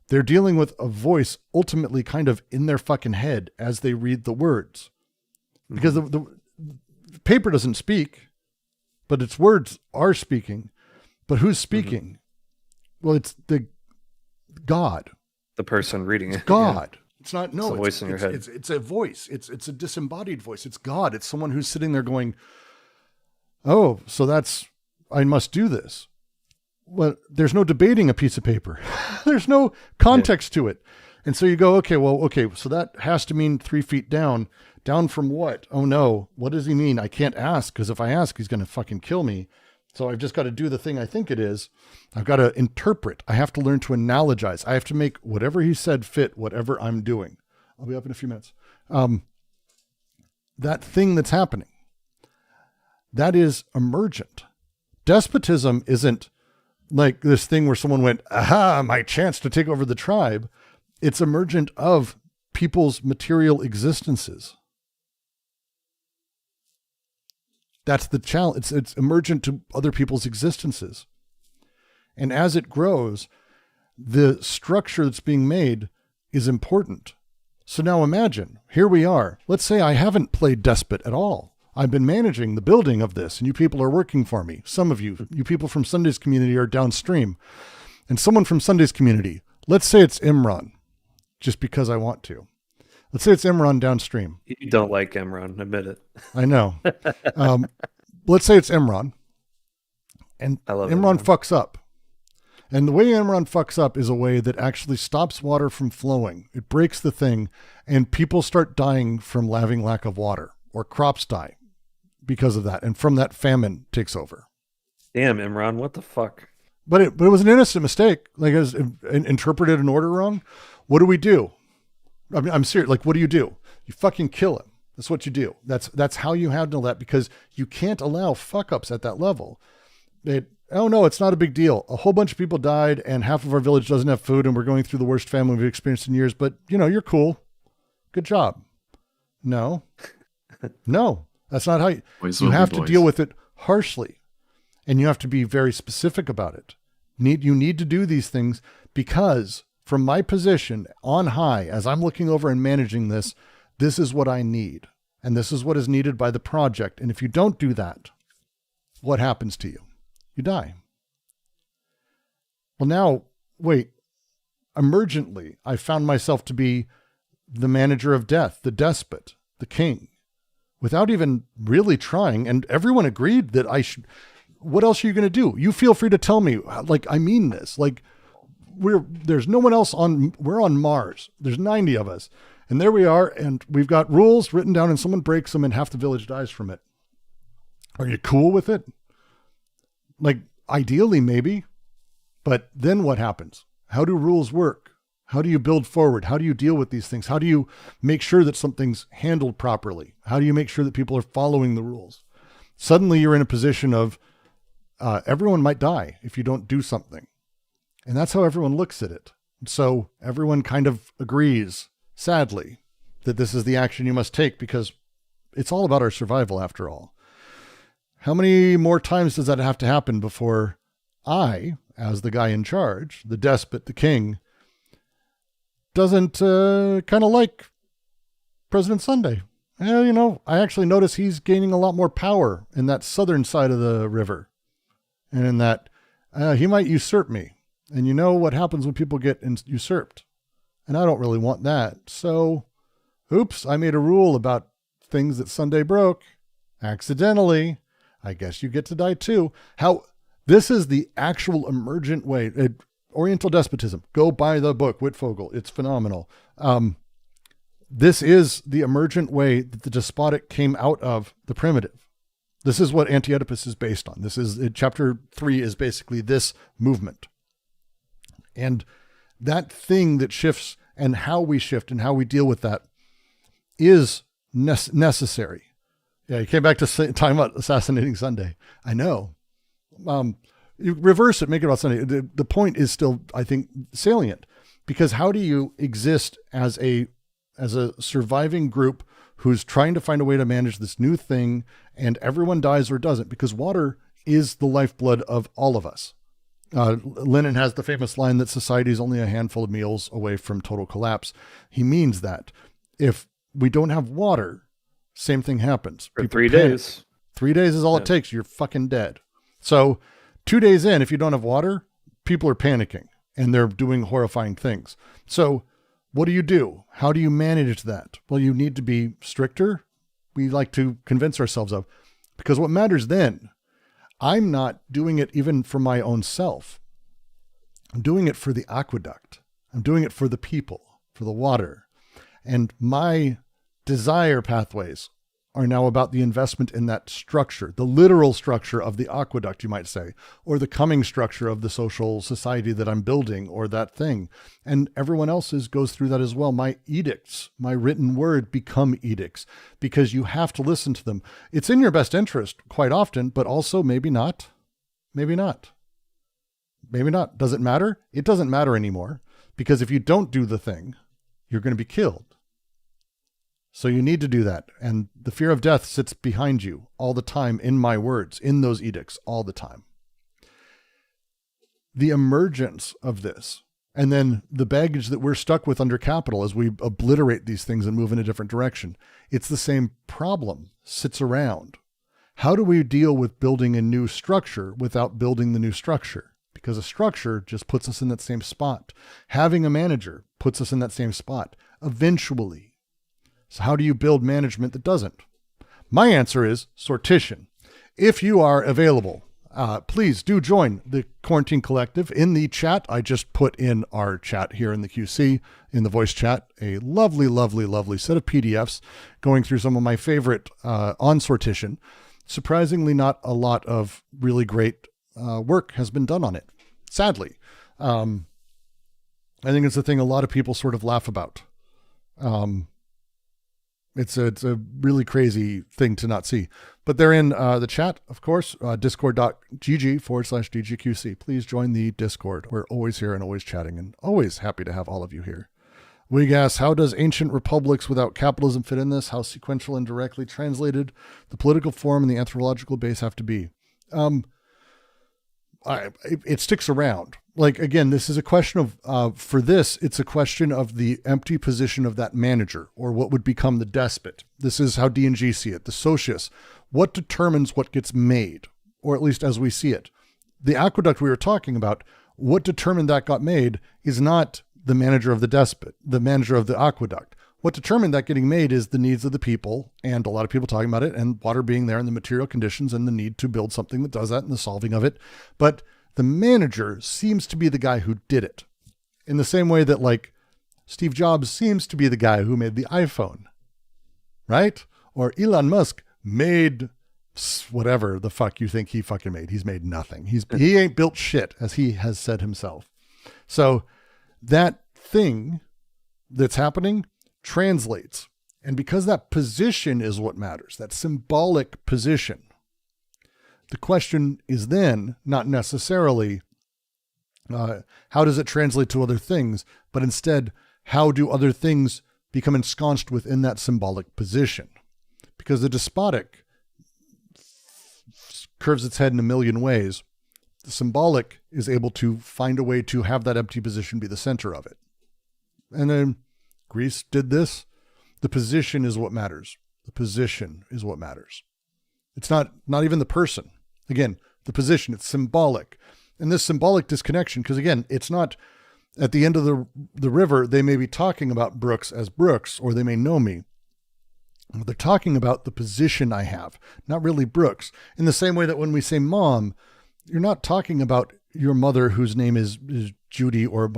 They're dealing with a voice ultimately kind of in their fucking head as they read the words. Because the paper doesn't speak, but its words are speaking. But who's speaking? Well, it's the God. The person reading it. God. Yeah. It's not, no, it's a voice in your head. It's a voice. It's a disembodied voice. It's God. It's someone who's sitting there going, oh, so I must do this. Well, there's no debating a piece of paper. There's no context to it. And so you go, okay, so that has to mean 3 feet down. Down from what? Oh no. What does he mean? I can't ask, because if I ask, he's going to fucking kill me. So I've just got to do the thing I think it is. I've got to interpret. I have to learn to analogize. I have to make whatever he said fit whatever I'm doing. I'll be up in a few minutes. That thing that's happening, that is emergent. Despotism isn't like this thing where someone went, aha, my chance to take over the tribe. It's emergent of people's material existences. That's the challenge. It's emergent to other people's existences. And as it grows, the structure that's being made is important. So now imagine, here we are. Let's say I haven't played despot at all. I've been managing the building of this, and you people are working for me. Some of you people from Sunday's community are downstream. And someone from Sunday's community, let's say it's Imran, just because I want to. Let's say it's Imran downstream. You don't like Imran, admit it. I know. Let's say it's Imran. And I love Imran fucks up. And the way Imran fucks up is a way that actually stops water from flowing. It breaks the thing, and people start dying from having lack of water, or crops die because of that. And from that, famine takes over. Damn, Imran, what the fuck? But it was an innocent mistake. Like, it was interpreted an order wrong. What do we do? I mean, I'm serious. Like, what do? You fucking kill him. That's what you do. That's how you handle that, because you can't allow fuck ups at that level. Oh no, it's not a big deal. A whole bunch of people died and half of our village doesn't have food and we're going through the worst famine we've experienced in years, but you're cool. Good job. No, that's not how you have to deal with it harshly, and you have to be very specific about it. You need to do these things because from my position on high, as I'm looking over and managing this is what I need. And this is what is needed by the project. And if you don't do that, what happens to you? You die. Well, now, wait. Emergently, I found myself to be the manager of death, the despot, the king, without even really trying. And everyone agreed that I should. What else are you going to do? You feel free to tell me. Like, I mean this. Like, there's no one else we're on Mars. There's 90 of us. And there we are. And we've got rules written down and someone breaks them and half the village dies from it. Are you cool with it? Like, ideally, maybe, but then what happens? How do rules work? How do you build forward? How do you deal with these things? How do you make sure that something's handled properly? How do you make sure that people are following the rules? Suddenly you're in a position of everyone might die if you don't do something. And that's how everyone looks at it. So everyone kind of agrees, sadly, that this is the action you must take because it's all about our survival after all. How many more times does that have to happen before I, as the guy in charge, the despot, the king, doesn't kind of like President Sunday? I actually notice he's gaining a lot more power in that southern side of the river. And in that, he might usurp me. And you know what happens when people get usurped. And I don't really want that. So, oops, I made a rule about things that Sunday broke accidentally. I guess you get to die too. This is the actual emergent way. Oriental despotism. Go buy the book, Wittfogel. It's phenomenal. This is the emergent way that the despotic came out of the primitive. This is what Anti-Oedipus is based on. Chapter 3 is basically this movement. And that thing that shifts and how we shift and how we deal with that is necessary. Yeah, you came back to talking about assassinating Sunday. I know. You reverse it, make it about Sunday. The point is still, I think, salient, because how do you exist as a surviving group who's trying to find a way to manage this new thing, and everyone dies or doesn't? Because water is the lifeblood of all of us. Lenin has the famous line that society is only a handful of meals away from total collapse. He means that if we don't have water, same thing happens. For 3 days. 3 days is all it takes. You're fucking dead. So 2 days in, if you don't have water, people are panicking and they're doing horrifying things. So what do? How do you manage that? Well, you need to be stricter. We like to convince ourselves of, because what matters then, I'm not doing it even for my own self. I'm doing it for the aqueduct. I'm doing it for the people, for the water. And my desire pathways are now about the investment in that structure, the literal structure of the aqueduct, you might say, or the coming structure of the social society that I'm building, or that thing. And everyone else's goes through that as well. My edicts, my written word become edicts, because you have to listen to them. It's in your best interest quite often, but also maybe not. Maybe not. Maybe not. Does it matter? It doesn't matter anymore, because if you don't do the thing, you're going to be killed. So you need to do that. And the fear of death sits behind you all the time in my words, in those edicts, all the time. The emergence of this, and then the baggage that we're stuck with under capital as we obliterate these things and move in a different direction, it's the same problem, sits around. How do we deal with building a new structure without building the new structure? Because a structure just puts us in that same spot. Having a manager puts us in that same spot eventually. So how do you build management that doesn't? My answer is sortition. If you are available, please do join the Quarantine Collective. In the chat, I just put in our chat here in the QC, in the voice chat, a lovely, lovely, lovely set of PDFs going through some of my favorite on sortition. Surprisingly, not a lot of really great work has been done on it, sadly. I think it's a thing a lot of people sort of laugh about. It's a really crazy thing to not see. But they're in the chat, of course, discord.gg/DGQC. Please join the Discord. We're always here and always chatting and always happy to have all of you here. Wig asks, how does ancient republics without capitalism fit in this? How sequential and directly translated the political form and the anthropological base have to be? It sticks around. Like, again, this is a question of, for this, it's a question of the empty position of that manager or what would become the despot. This is how D&G see it. The socius, what determines what gets made, or at least as we see it. The aqueduct we were talking about, what determined that got made is not the manager of the despot, the manager of the aqueduct. What determined that getting made is the needs of the people, and a lot of people talking about it, and water being there and the material conditions and the need to build something that does that and the solving of it. But the manager seems to be the guy who did it, in the same way that, like, Steve Jobs seems to be the guy who made the iPhone, right? Or Elon Musk made whatever the fuck you think he fucking made. He's made nothing. He ain't built shit, as he has said himself. So that thing that's happening translates. And because that position is what matters, that symbolic position, the question is then not necessarily how does it translate to other things, but instead, how do other things become ensconced within that symbolic position? Because the despotic curves its head in a million ways. The symbolic is able to find a way to have that empty position be the center of it. And then Greece did this. The position is what matters. The position is what matters. It's not even the person. Again, the position, it's symbolic. And this symbolic disconnection, because again, it's not at the end of the river, they may be talking about Brooks as Brooks, or they may know me. They're talking about the position I have, not really Brooks. In the same way that when we say mom, you're not talking about your mother whose name is Judy or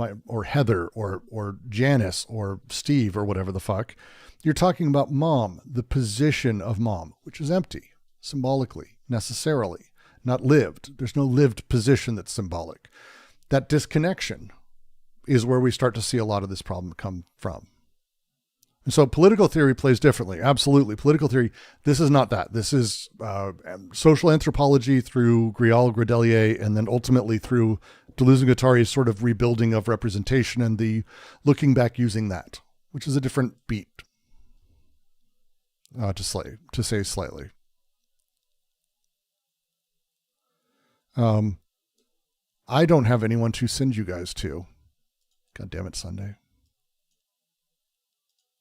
Heather or Janice or Steve or whatever the fuck. You're talking about mom, the position of mom, which is empty, symbolically, necessarily, not lived. There's no lived position that's symbolic. That disconnection is where we start to see a lot of this problem come from. And so political theory plays differently. Absolutely. Political theory, this is not that. This is social anthropology through Grial, Gradelier, and then ultimately through Deleuze-Guattari's sort of rebuilding of representation and the looking back using that, which is a different beat, to say slightly. I don't have anyone to send you guys to. God damn it, Sunday.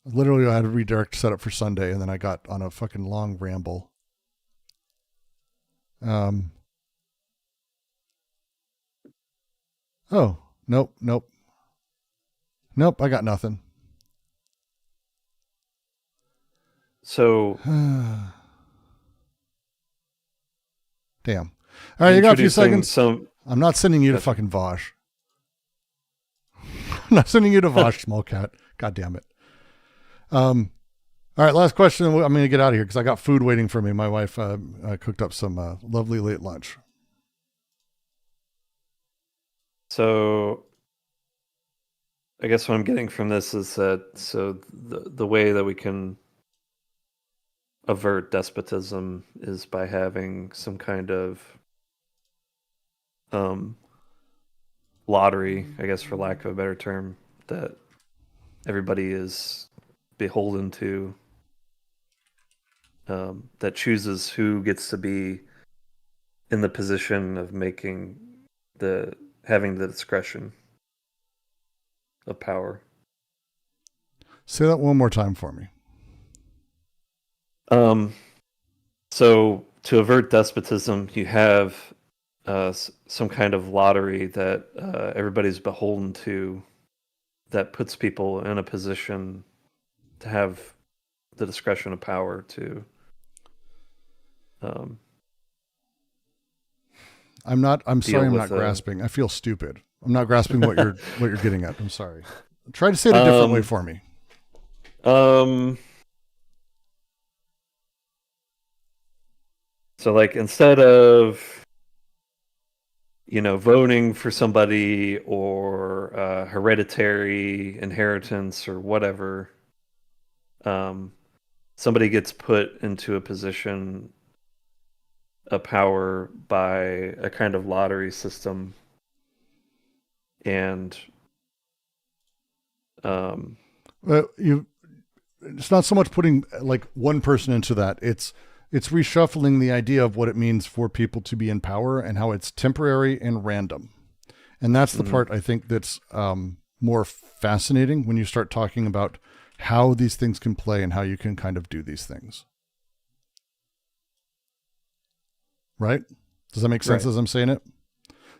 Literally, I had a redirect set up for Sunday, and then I got on a fucking long ramble. Oh, nope. Nope, I got nothing. So, damn. All right, you got a few seconds. I'm not sending you to fucking Vosh. I'm not sending you to Vosh, small cat. God damn it. All right, last question. I'm going to get out of here because I got food waiting for me. My wife cooked up some lovely late lunch. So I guess what I'm getting from this is that the way that we can avert despotism is by having some kind of lottery, I guess, for lack of a better term, that everybody is beholden to, that chooses who gets to be in the position of having the discretion of power. Say that one more time for me. So to avert despotism, you have some kind of lottery that everybody's beholden to, that puts people in a position to have the discretion of power to. I'm sorry, I'm not grasping. I feel stupid. I'm not grasping what you're getting at. I'm sorry. Try to say it a different way for me. So like, instead of, voting for somebody or hereditary inheritance or whatever, somebody gets put into a position of power by a kind of lottery system. And it's not so much putting like one person into that. It's reshuffling the idea of what it means for people to be in power and how it's temporary and random. And that's the part I think that's more fascinating when you start talking about how these things can play and how you can kind of do these things. Right? Does that make sense as I'm saying it?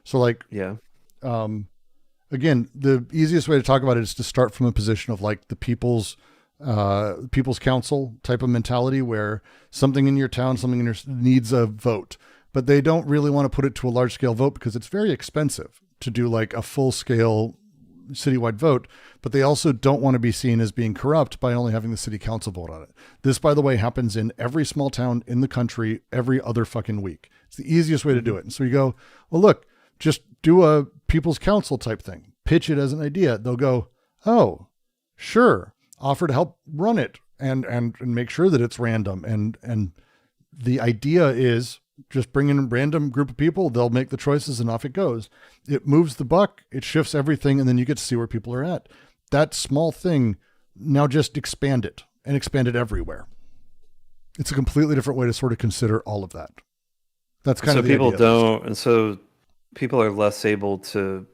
So like, yeah. Again, the easiest way to talk about it is to start from a position of like the people's council type of mentality, where something in your town, something in your needs a vote, but they don't really want to put it to a large scale vote because it's very expensive to do like a full scale citywide vote. But they also don't want to be seen as being corrupt by only having the city council vote on it. This, by the way, happens in every small town in the country every other fucking week. It's the easiest way to do it. And so you go, well, look, just do a people's council type thing, pitch it as an idea. They'll go, oh, sure. Offer to help run it and make sure that it's random. And the idea is just bring in a random group of people. They'll make the choices and off it goes. It moves the buck. It shifts everything. And then you get to see where people are at. That small thing, now just expand it and expand it everywhere. It's a completely different way to sort of consider all of that. That's kind of the people idea. don't. And so people are less able to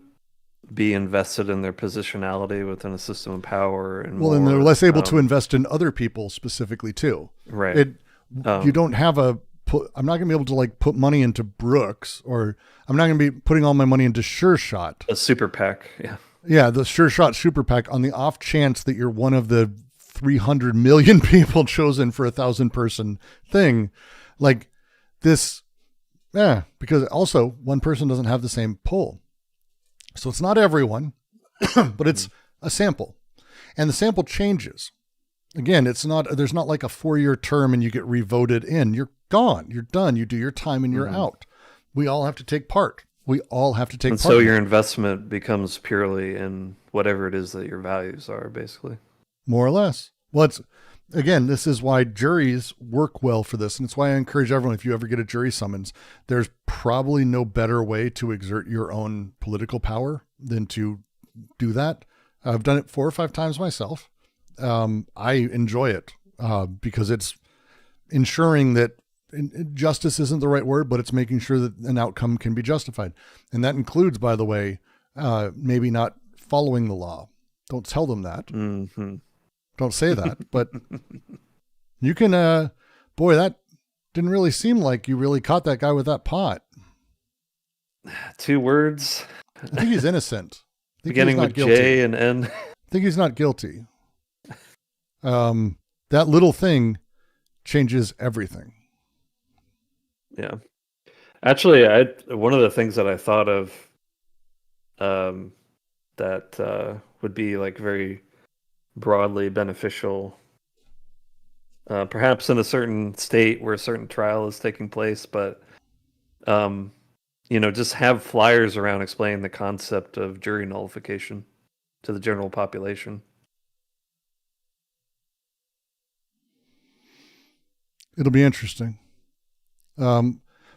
be invested in their positionality within a system of power, and and they're less able to invest in other people specifically too. Right. You don't have I'm not going to be able to like put money into Brooks, or I'm not going to be putting all my money into Sure Shot. A super PAC. Yeah. Yeah. The Sure Shot super PAC, on the off chance that you're one of the 300 million people chosen for 1,000 person thing like this. Yeah. Because also one person doesn't have the same pull. So it's not everyone, but it's a sample, and the sample changes. Again, there's not like a 4-year term and you get revoted in. You're gone. You're done. You do your time and you're out. We all have to take part. And so your investment becomes purely in whatever it is that your values are, basically. More or less. Well, this is why juries work well for this. And it's why I encourage everyone, if you ever get a jury summons, there's probably no better way to exert your own political power than to do that. I've done it 4 or 5 times myself. I enjoy it because it's ensuring that justice isn't the right word, but it's making sure that an outcome can be justified. And that includes, by the way, maybe not following the law. Don't tell them that. Mm-hmm. Don't say that, but you can, that didn't really seem like you really caught that guy with that pot. 2 words. I think he's innocent. Beginning with guilty. J and N. I think he's not guilty. That little thing changes everything. Yeah. Actually, one of the things that I thought of that would be like very broadly beneficial, perhaps in a certain state where a certain trial is taking place, but just have flyers around explaining the concept of jury nullification to the general population. It'll be interesting.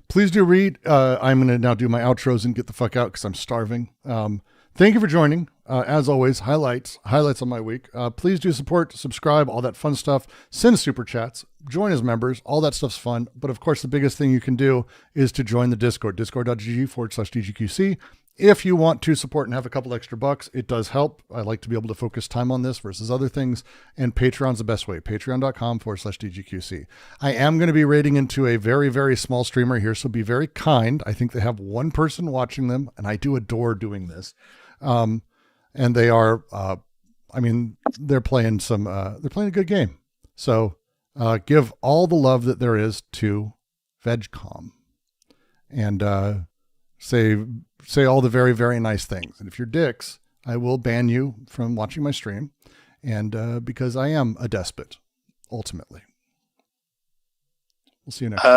Please do read. I'm going to now do my outros and get the fuck out because I'm starving. Thank you for joining. As always, highlights on my week. Please do subscribe, all that fun stuff. Send super chats. join as members. All that stuff's fun. But of course, the biggest thing you can do is to join the Discord, discord.gg/DGQC. If you want to support and have a couple extra bucks, it does help. I like to be able to focus time on this versus other things. And Patreon's the best way. Patreon.com/DGQC. I am going to be raiding into a very, very small streamer here, so be very kind. I think they have one person watching them, and I do adore doing this. And they are, they're playing they're playing a good game. So give all the love that there is to VegCom. And say all the very, very nice things. And if you're dicks, I will ban you from watching my stream. And because I am a despot, ultimately. We'll see you next time.